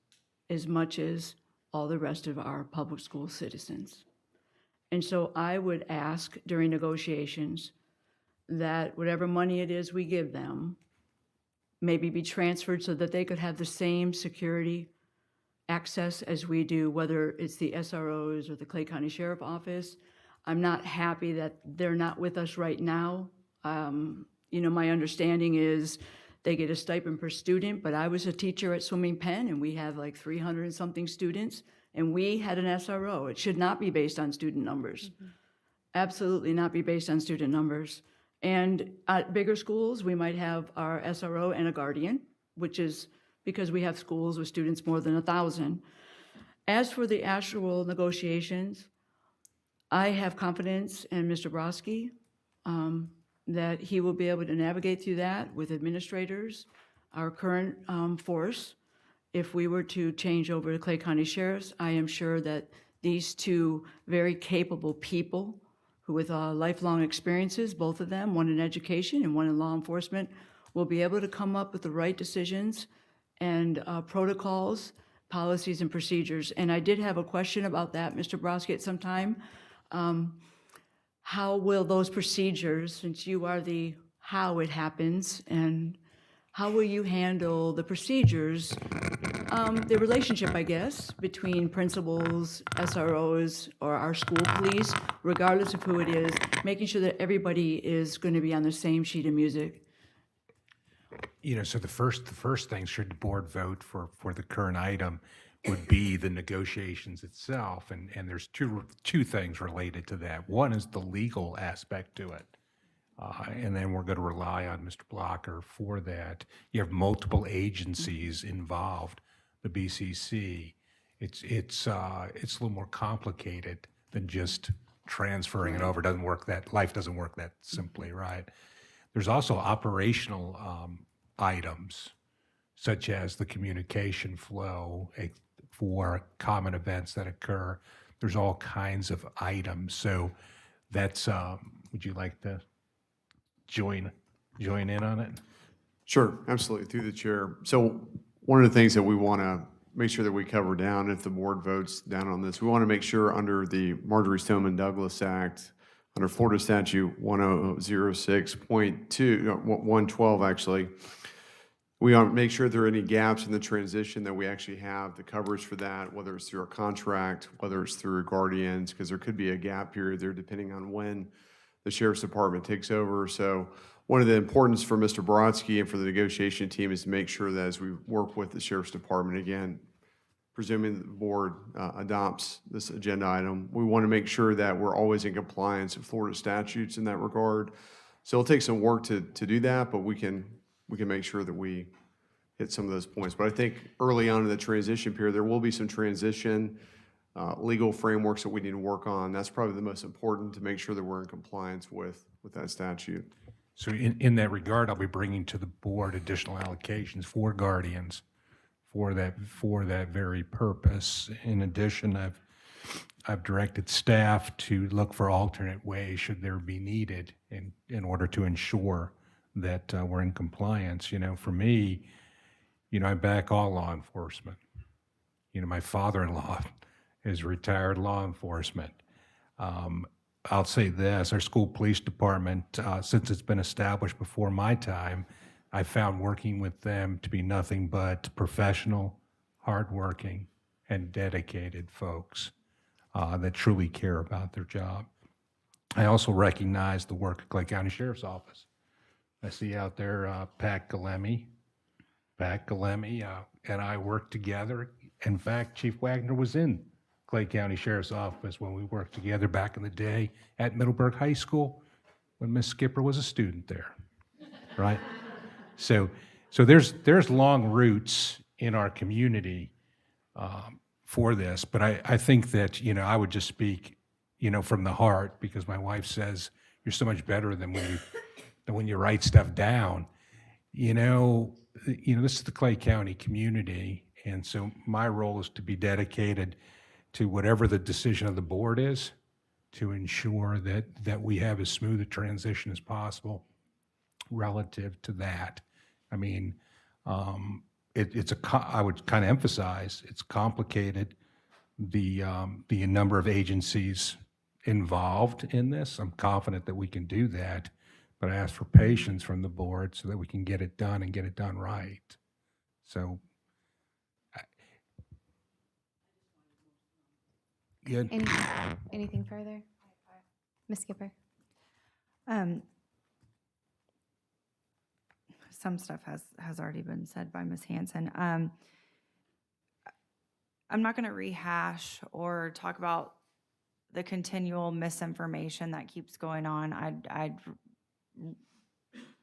as much as all the rest of our public school citizens. And so I would ask during negotiations that whatever money it is we give them maybe be transferred so that they could have the same security access as we do, whether it's the SROs or the Clay County Sheriff Office. I'm not happy that they're not with us right now. You know, my understanding is they get a stipend per student, but I was a teacher at Swimming Penn and we have like 300 and something students and we had an SRO. It should not be based on student numbers. Mm-hmm. Absolutely not be based on student numbers. And at bigger schools, we might have our SRO and a guardian, which is because we have schools with students more than 1,000. As for the actual negotiations, I have confidence in Mr. Brodsky that he will be able to navigate through that with administrators, our current force. If we were to change over to Clay County Sheriffs, I am sure that these two very capable people who with lifelong experiences, both of them, one in education and one in law enforcement, will be able to come up with the right decisions and protocols, policies, and procedures. And I did have a question about that, Mr. Brodsky, at some time. How will those procedures, since you are the how it happens, and how will you handle the procedures, the relationship, I guess, between principals, SROs, or our school police, regardless of who it is, making sure that everybody is going to be on the same sheet of music? So the first thing, should the board vote for the current item, would be the negotiations itself, and there's two things related to that. One is the legal aspect to it, and then we're going to rely on Mr. Blocker for that. You have multiple agencies involved. The BCC, it's a little more complicated than just transferring it over. Life doesn't work that simply, right? There's also operational items, such as the communication flow for common events that occur. There's all kinds of items. So that's, would you like to join in on it? Sure, absolutely, through the chair. So one of the things that we want to make sure that we cover down, if the board votes down on this, we want to make sure under the Marjorie Stoneman Douglas Act, under Florida Statute 112 actually, we want to make sure there are any gaps in the transition that we actually have the coverage for that, whether it's through a contract, whether it's through guardians, because there could be a gap period there depending on when the Sheriff's Department takes over. So one of the importance for Mr. Brodsky and for the negotiation team is to make sure that as we work with the Sheriff's Department, again, presuming that the board adopts this agenda item, we want to make sure that we're always in compliance with Florida statutes in that regard. So it'll take some work to do that, but we can make sure that we hit some of those points. But I think early on in the transition period, there will be some transition legal frameworks that we need to work on. That's probably the most important, to make sure that we're in compliance with that statute. So in that regard, I'll be bringing to the board additional allocations for guardians for that very purpose. In addition, I've directed staff to look for alternate ways should there be needed in order to ensure that we're in compliance. For me, I back all law enforcement. My father-in-law is retired law enforcement. I'll say this, our school police department, since it's been established before my time, I found working with them to be nothing but professional, hardworking, and dedicated folks that truly care about their job. I also recognize the work of Clay County Sheriff's Office. I see out there Pat Galemi. And I worked together. In fact, Chief Wagner was in Clay County Sheriff's Office when we worked together back in the day at Middleburg High School when Miss Skipper was a student there, right? So there's long roots in our community for this, but I think that, I would just speak, from the heart, because my wife says you're so much better than when you write stuff down. This is the Clay County community, and so my role is to be dedicated to whatever the decision of the board is, to ensure that we have as smooth a transition as possible relative to that. I mean, I would kind of emphasize, it's complicated, the number of agencies involved in this. I'm confident that we can do that, but I ask for patience from the board so that we can get it done and get it done right. So, good. Anything further? Ms. Skipper? Some stuff has already been said by Ms. Hanson. I'm not going to rehash or talk about the continual misinformation that keeps going on. I'd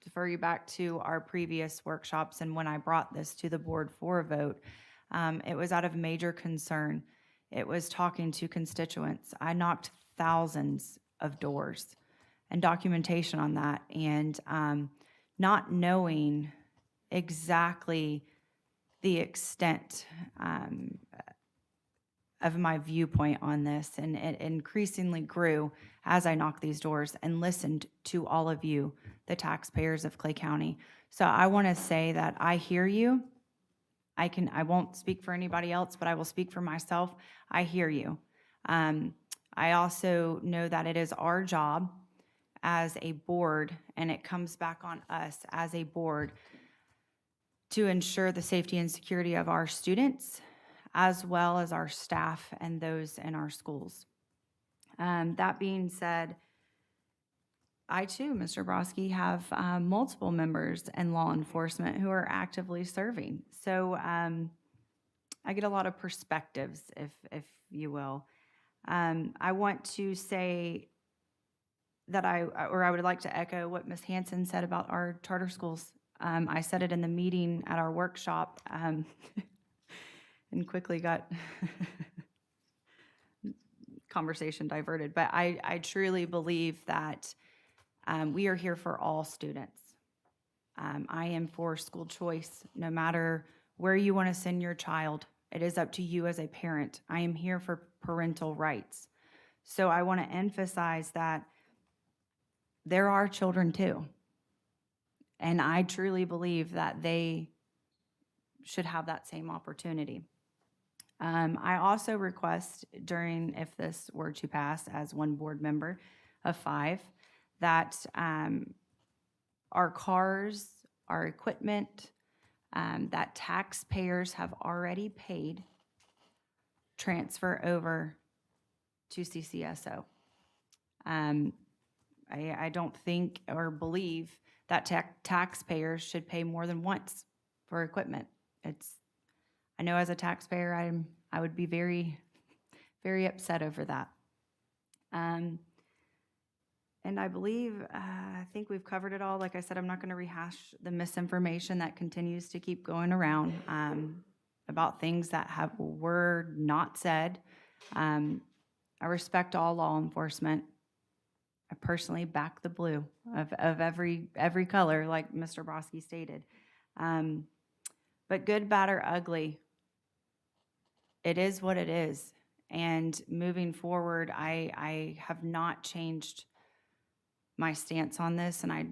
defer you back to our previous workshops and when I brought this to the board for a vote, it was out of major concern. It was talking to constituents. I knocked thousands of doors and documentation on that, and not knowing exactly the extent of my viewpoint on this, and it increasingly grew as I knocked these doors and listened to all of you, the taxpayers of Clay County. So I want to say that I hear you. I won't speak for anybody else, but I will speak for myself. I hear you. I also know that it is our job as a board, and it comes back on us as a board to ensure the safety and security of our students, as well as our staff and those in our schools. That being said, I too, Mr. Broski, have multiple members in law enforcement who are actively serving. So I get a lot of perspectives, if you will. I want to say that I would like to echo what Ms. Hanson said about our charter schools. I said it in the meeting at our workshop and quickly got conversation diverted. But I truly believe that we are here for all students. I am for school choice, no matter where you want to send your child. It is up to you as a parent. I am here for parental rights. So I want to emphasize that there are children too. And I truly believe that they should have that same opportunity. I also request during, if this were to pass as one board member of 5, that our cars, our equipment, that taxpayers have already paid transfer over to CCSO. I don't think or believe that taxpayers should pay more than once for equipment. I know as a taxpayer, I would be very, very upset over that. And I believe, I think we've covered it all. Like I said, I'm not going to rehash the misinformation that continues to keep going around about things that were not said. I respect all law enforcement. I personally back the blue of every color, like Mr. Broski stated. But good, bad, or ugly, it is what it is. And moving forward, I have not changed my stance on this, and I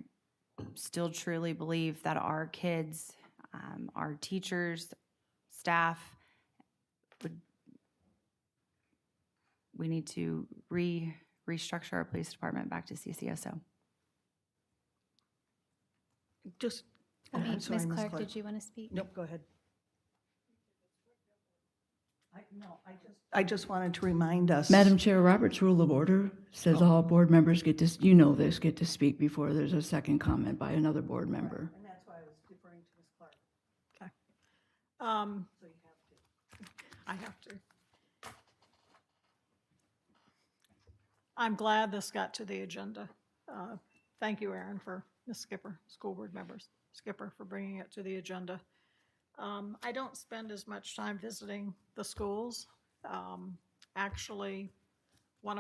still truly believe that our kids, our teachers, staff, we need to restructure our police department back to CCSO. Just, Ms. sorry, Clark, did you want to speak? Nope, go ahead. I just wanted to remind us. Madam Chair, Robert's Rule of Order says all board members get to, you know this, get to speak before there's a second comment by another board member. And that's why I was deferring to Ms. Clark. Okay. So you have to. I have to. I'm glad this got to the agenda. Thank you, Aaron, for Ms. Skipper, school board members, Skipper, for bringing it to the agenda. I don't spend as much time visiting the schools. Actually, some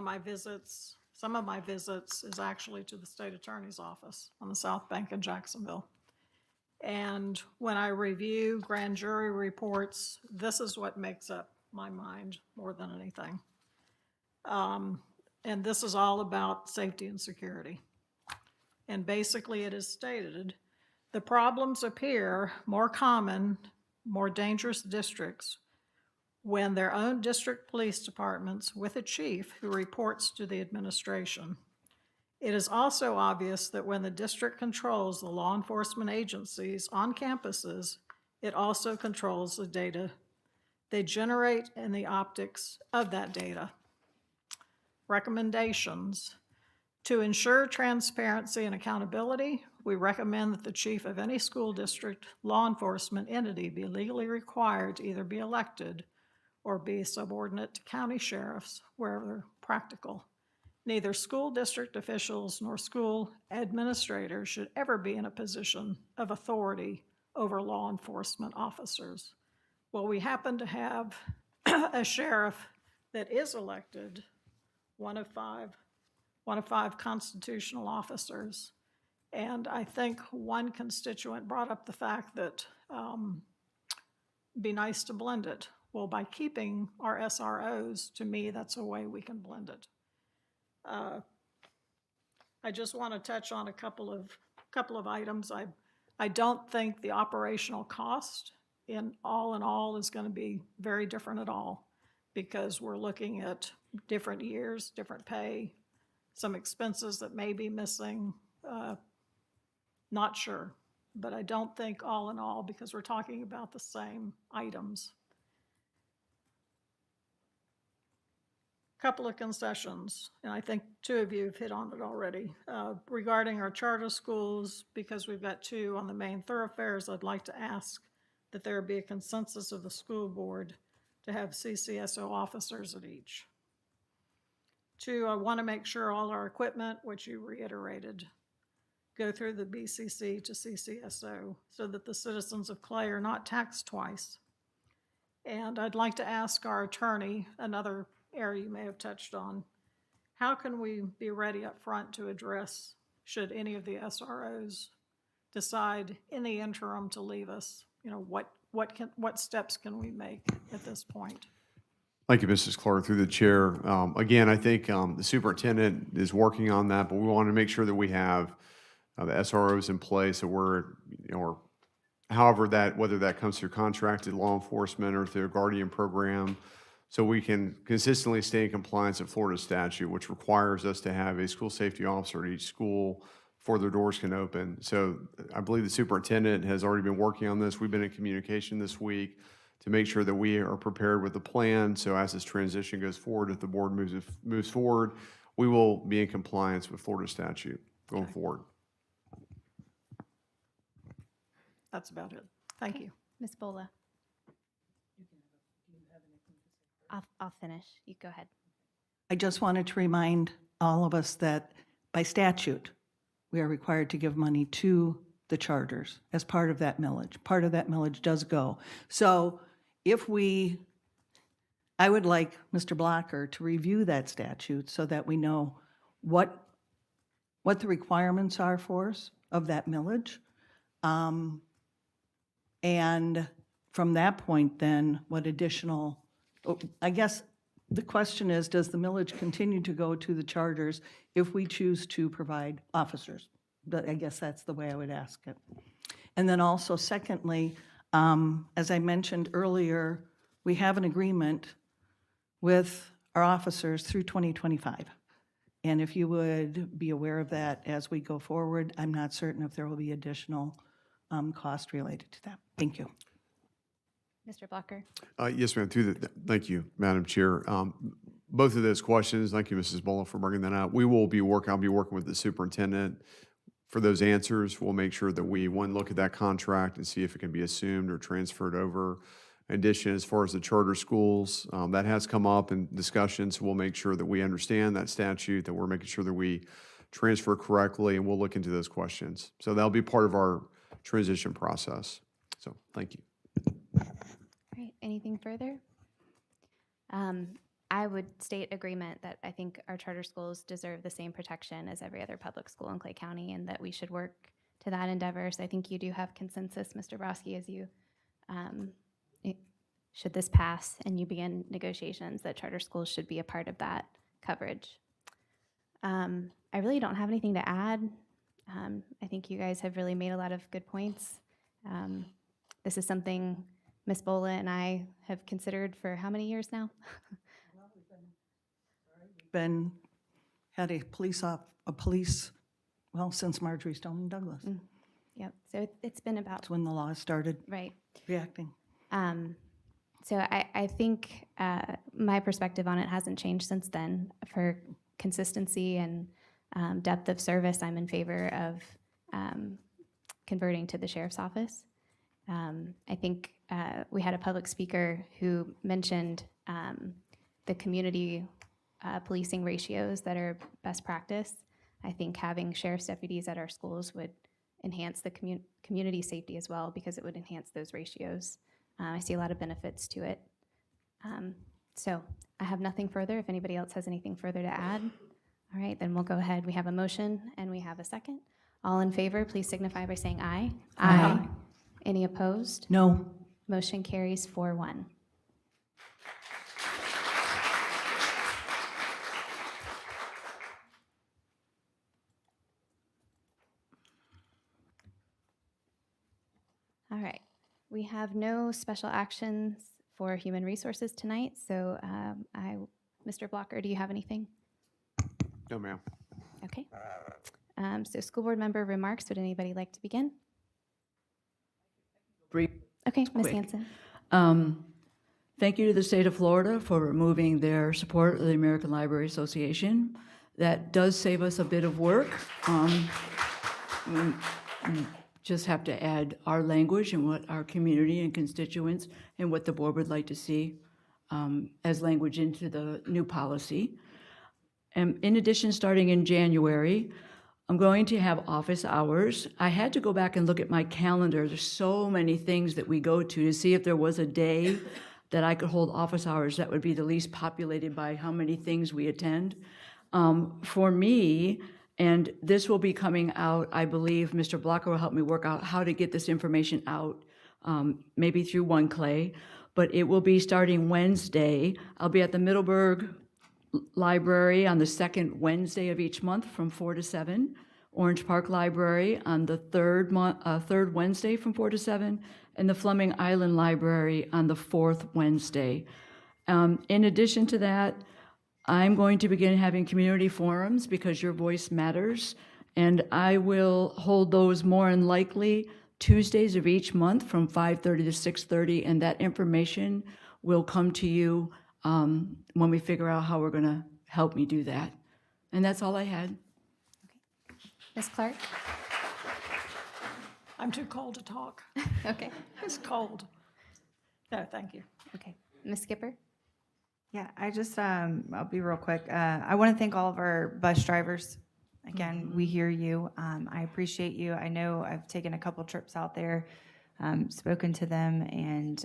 of my visits is actually to the state attorney's office on the South Bank in Jacksonville. And when I review grand jury reports, this is what makes up my mind more than anything. And this is all about safety and security. And basically it is stated, the problems appear more common, more dangerous districts when their own district police departments with a chief who reports to the administration. It is also obvious that when the district controls the law enforcement agencies on campuses, it also controls the data they generate and the optics of that data. Recommendations. To ensure transparency and accountability, we recommend that the chief of any school district law enforcement entity be legally required to either be elected or be subordinate to county sheriffs wherever practical. Neither school district officials nor school administrators should ever be in a position of authority over law enforcement officers. Well, we happen to have a sheriff that is elected, one of five constitutional officers. And I think one constituent brought up the fact that be nice to blend it. Well, by keeping our SROs, to me, that's a way we can blend it. I just want to touch on a couple of items. I don't think the operational cost in all is going to be very different at all, because we're looking at different years, different pay, some expenses that may be missing. Not sure, but I don't think all in all, because we're talking about the same items. Couple of concessions, and I think two of you have hit on it already. Regarding our charter schools, because we've got two on the main thoroughfares, I'd like to ask that there be a consensus of the school board to have CCSO officers at each. Two, I want to make sure all our equipment, which you reiterated, go through the BCC to CCSO so that the citizens of Clay are not taxed twice. And I'd like to ask our attorney, another area you may have touched on, how can we be ready up front to address should any of the SROs decide in the interim to leave us? You know, what steps can we make at this point? Thank you, Mrs. Clark, through the chair. Again, I think the superintendent is working on that, but we want to make sure that we have the SROs in place, so we're, or however that, whether that comes through contracted law enforcement or through a guardian program, so we can consistently stay in compliance with Florida statute, which requires us to have a school safety officer at each school before their doors can open. So I believe the superintendent has already been working on this. We've been in communication this week to make sure that we are prepared with the plan. So as this transition goes forward, if the board moves forward, we will be in compliance with Florida statute going forward. That's about it. Thank you. Ms. Bola. I'll finish. You go ahead. I just wanted to remind all of us that by statute, we are required to give money to the charters as part of that millage. Part of that millage does go. So I would like Mr. Blocker to review that statute so that we know what the requirements are for us of that millage. And from that point then, what additional, I guess the question is, does the millage continue to go to the charters if we choose to provide officers? But I guess that's the way I would ask it. And then also secondly, as I mentioned earlier, we have an agreement with our officers through 2025. And if you would be aware of that as we go forward, I'm not certain if there will be additional cost related to that. Thank you. Mr. Blocker. Yes, ma'am. Thank you, Madam Chair. Both of those questions, thank you, Mrs. Bullock, for bringing that up. I'll be working with the superintendent for those answers. We'll make sure that we, look at that contract and see if it can be assumed or transferred over. In addition, as far as the charter schools, that has come up in discussions. So we'll make sure that we understand that statute, that we're making sure that we transfer correctly, and we'll look into those questions. So that'll be part of our transition process. So thank you. All right, anything further? I would state agreement that I think our charter schools deserve the same protection as every other public school in Clay County, and that we should work to that endeavor. So I think you do have consensus, Mr. Broski, as you, should this pass and you begin negotiations, that charter schools should be a part of that coverage. I really don't have anything to add. I think you guys have really made a lot of good points. This is something Ms. Bola and I have considered for how many years now? Had a police, well, since Marjorie Stoneman Douglas. Yep, so it's been about. That's when the law started. Right. Reacting. So I think my perspective on it hasn't changed since then. For consistency and depth of service, I'm in favor of converting to the sheriff's office. I think we had a public speaker who mentioned the community policing ratios that are best practice. I think having sheriff's deputies at our schools would enhance the community safety as well, because it would enhance those ratios. I see a lot of benefits to it. So I have nothing further. If anybody else has anything further to add, all right, then we'll go ahead. We have a motion and we have a second. All in favor, please signify by saying aye. Aye. Any opposed? No. Motion carries 4-1. All right, we have no special actions for human resources tonight, so Mr. Blocker, do you have anything? No, ma'am. Okay. So school board member remarks, would anybody like to begin? Brief. Okay, Ms. Quick. Hanson. Thank you to the state of Florida for removing their support of the American Library Association. That does save us a bit of work. We just have to add our language and what our community and constituents and what the board would like to see as language into the new policy. And in addition, starting in January, I'm going to have office hours. I had to go back and look at my calendar. There's so many things that we go to see if there was a day that I could hold office hours that would be the least populated by how many things we attend. For me, and this will be coming out, I believe Mr. Blocker will help me work out how to get this information out, maybe through One Clay, but it will be starting Wednesday. I'll be at the Middleburg Library on the second Wednesday of each month from 4 to 7, Orange Park Library on the third Wednesday from 4 to 7, and the Fleming Island Library on the fourth Wednesday. In addition to that, I'm going to begin having community forums because your voice matters, and I will hold those more than likely Tuesdays of each month from 5:30 to 6:30, and that information will come to you when we figure out how we're going to help me do that. And that's all I had. Ms. Clark? I'm too cold to talk. Okay. It's cold. No, thank you. Okay. Ms. Skipper? Yeah, I just, I'll be real quick. I want to thank all of our bus drivers. Again, we hear you. I appreciate you. I know I've taken a couple trips out there, spoken to them, and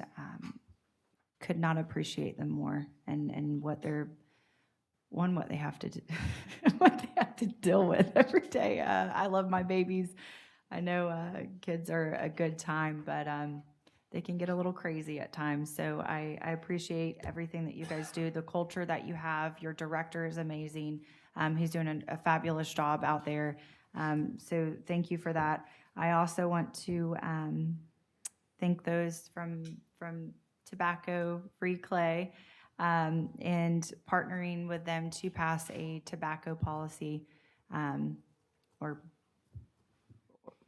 could not appreciate them more and what they're, what they have to do, what they have to deal with every day. I love my babies. I know kids are a good time, but they can get a little crazy at times. So I appreciate everything that you guys do, the culture that you have. Your director is amazing. He's doing a fabulous job out there. So thank you for that. I also want to thank those from Tobacco-Free Clay and partnering with them to pass a tobacco policy, or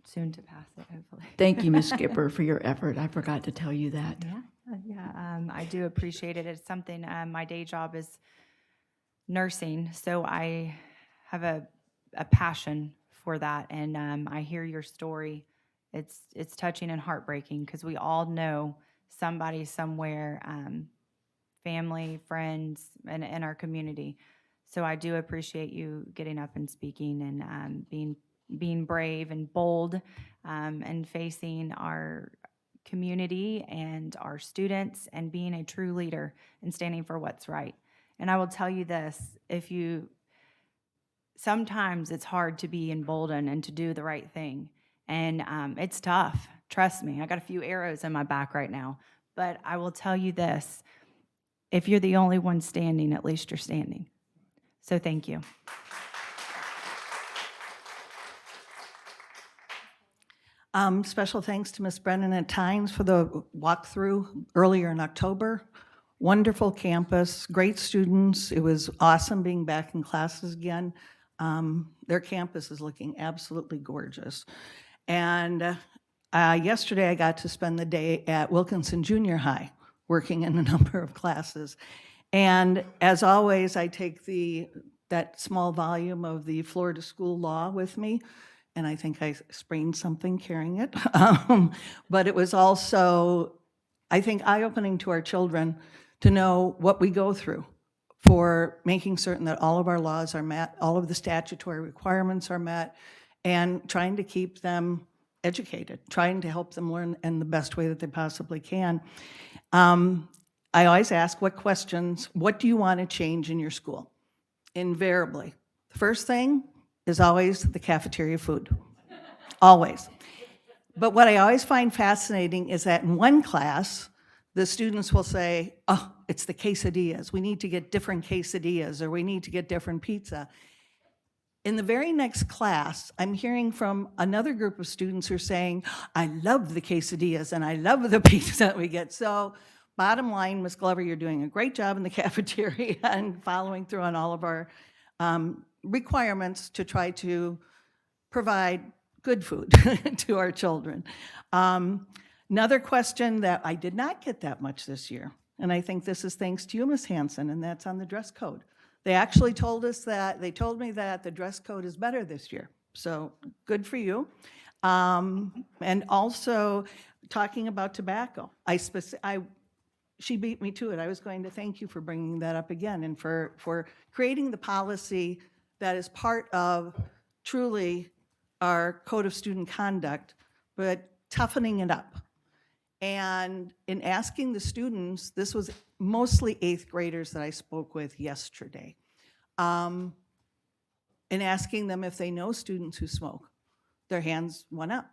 soon to pass it, hopefully. Thank you, Ms. Skipper, for your effort. I forgot to tell you that. Yeah, I do appreciate it. It's something, my day job is nursing, so I have a passion for that, and I hear your story. It's touching and heartbreaking because we all know somebody somewhere, family, friends, in our community. So I do appreciate you getting up and speaking and being brave and bold and facing our community and our students and being a true leader and standing for what's right. And I will tell you this, sometimes it's hard to be emboldened and to do the right thing. And it's tough, trust me. I got a few arrows in my back right now. But I will tell you this, if you're the only one standing, at least you're standing. So thank you. Special thanks to Ms. Brennan at Tynes for the walkthrough earlier in October. Wonderful campus, great students. It was awesome being back in classes again. Their campus is looking absolutely gorgeous. And yesterday I got to spend the day at Wilkinson Junior High, working in a number of classes. And as always, I take that small volume of the Florida School Law with me, and I think I sprained something carrying it. But it was also, I think, eye-opening to our children to know what we go through for making certain that all of our laws are met, all of the statutory requirements are met, and trying to keep them educated, trying to help them learn in the best way that they possibly can. I always ask what do you want to change in your school? Invariably. The first thing is always the cafeteria food, always. But what I always find fascinating is that in one class, the students will say, oh, it's the quesadillas. We need to get different quesadillas, or we need to get different pizza. In the very next class, I'm hearing from another group of students who are saying, I love the quesadillas and I love the pizza that we get. So bottom line, Ms. Glover, you're doing a great job in the cafeteria and following through on all of our requirements to try to provide good food to our children. Another question that I did not get that much this year, and I think this is thanks to you, Ms. Hanson, and that's on the dress code. They actually told me that the dress code is better this year, so good for you. And also, talking about tobacco, she beat me to it. I was going to thank you for bringing that up again and for creating the policy that is part of truly our code of student conduct, but toughening it up. And in asking the students, this was mostly 8th graders that I spoke with yesterday, in asking them if they know students who smoke, their hands went up.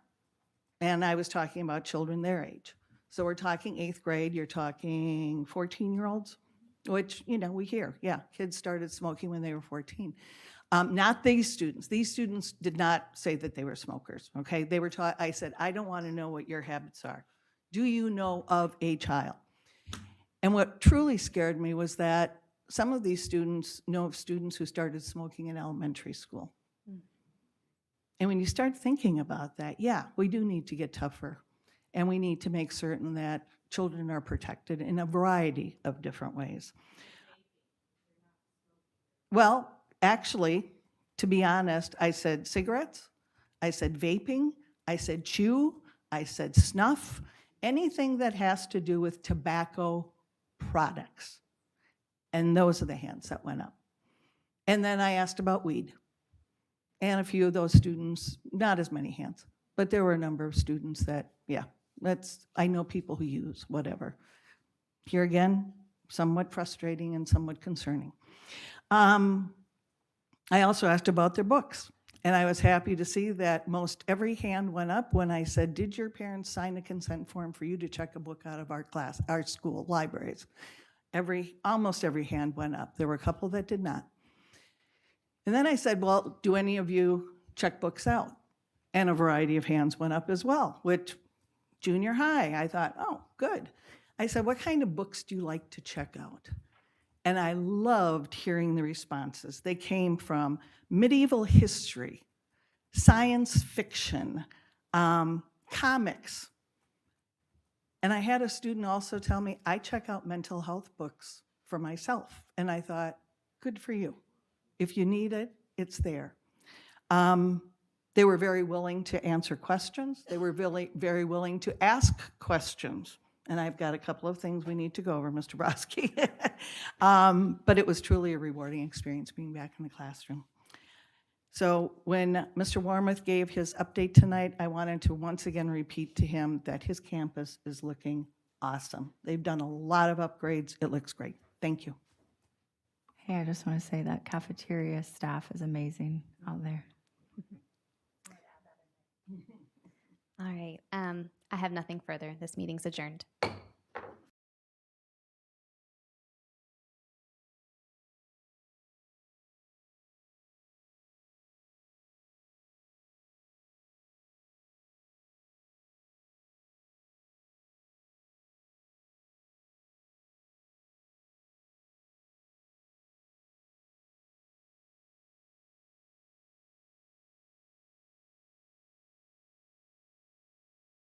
And I was talking about children their age. So we're talking 8th grade, you're talking 14-year-olds, which, we hear, yeah, kids started smoking when they were 14. Not these students. These students did not say that they were smokers, okay? They were taught, I said, I don't want to know what your habits are. Do you know of a child? And what truly scared me was that some of these students know of students who started smoking in elementary school. And when you start thinking about that, yeah, we do need to get tougher. And we need to make certain that children are protected in a variety of different ways. Well, actually, to be honest, I said cigarettes, I said vaping, I said chew, I said snuff, anything that has to do with tobacco products. And those are the hands that went up. And then I asked about weed. And a few of those students, not as many hands, but there were a number of students that, yeah, I know people who use whatever. Here again, somewhat frustrating and somewhat concerning. I also asked about their books. And I was happy to see that most every hand went up when I said, did your parents sign a consent form for you to check a book out of our school libraries? Almost every hand went up. There were a couple that did not. And then I said, well, do any of you check books out? And a variety of hands went up as well, which junior high, I thought, oh, good. I said, what kind of books do you like to check out? And I loved hearing the responses. They came from medieval history, science fiction, comics. And I had a student also tell me, I check out mental health books for myself. And I thought, good for you. If you need it, it's there. They were very willing to answer questions. They were very willing to ask questions. And I've got a couple of things we need to go over, Mr. Brodsky. But it was truly a rewarding experience being back in the classroom. So when Mr. Warmuth gave his update tonight, I wanted to once again repeat to him that his campus is looking awesome. They've done a lot of upgrades. It looks great. Thank you. Hey, I just want to say that cafeteria staff is amazing out there. All right. I have nothing further. This meeting's adjourned.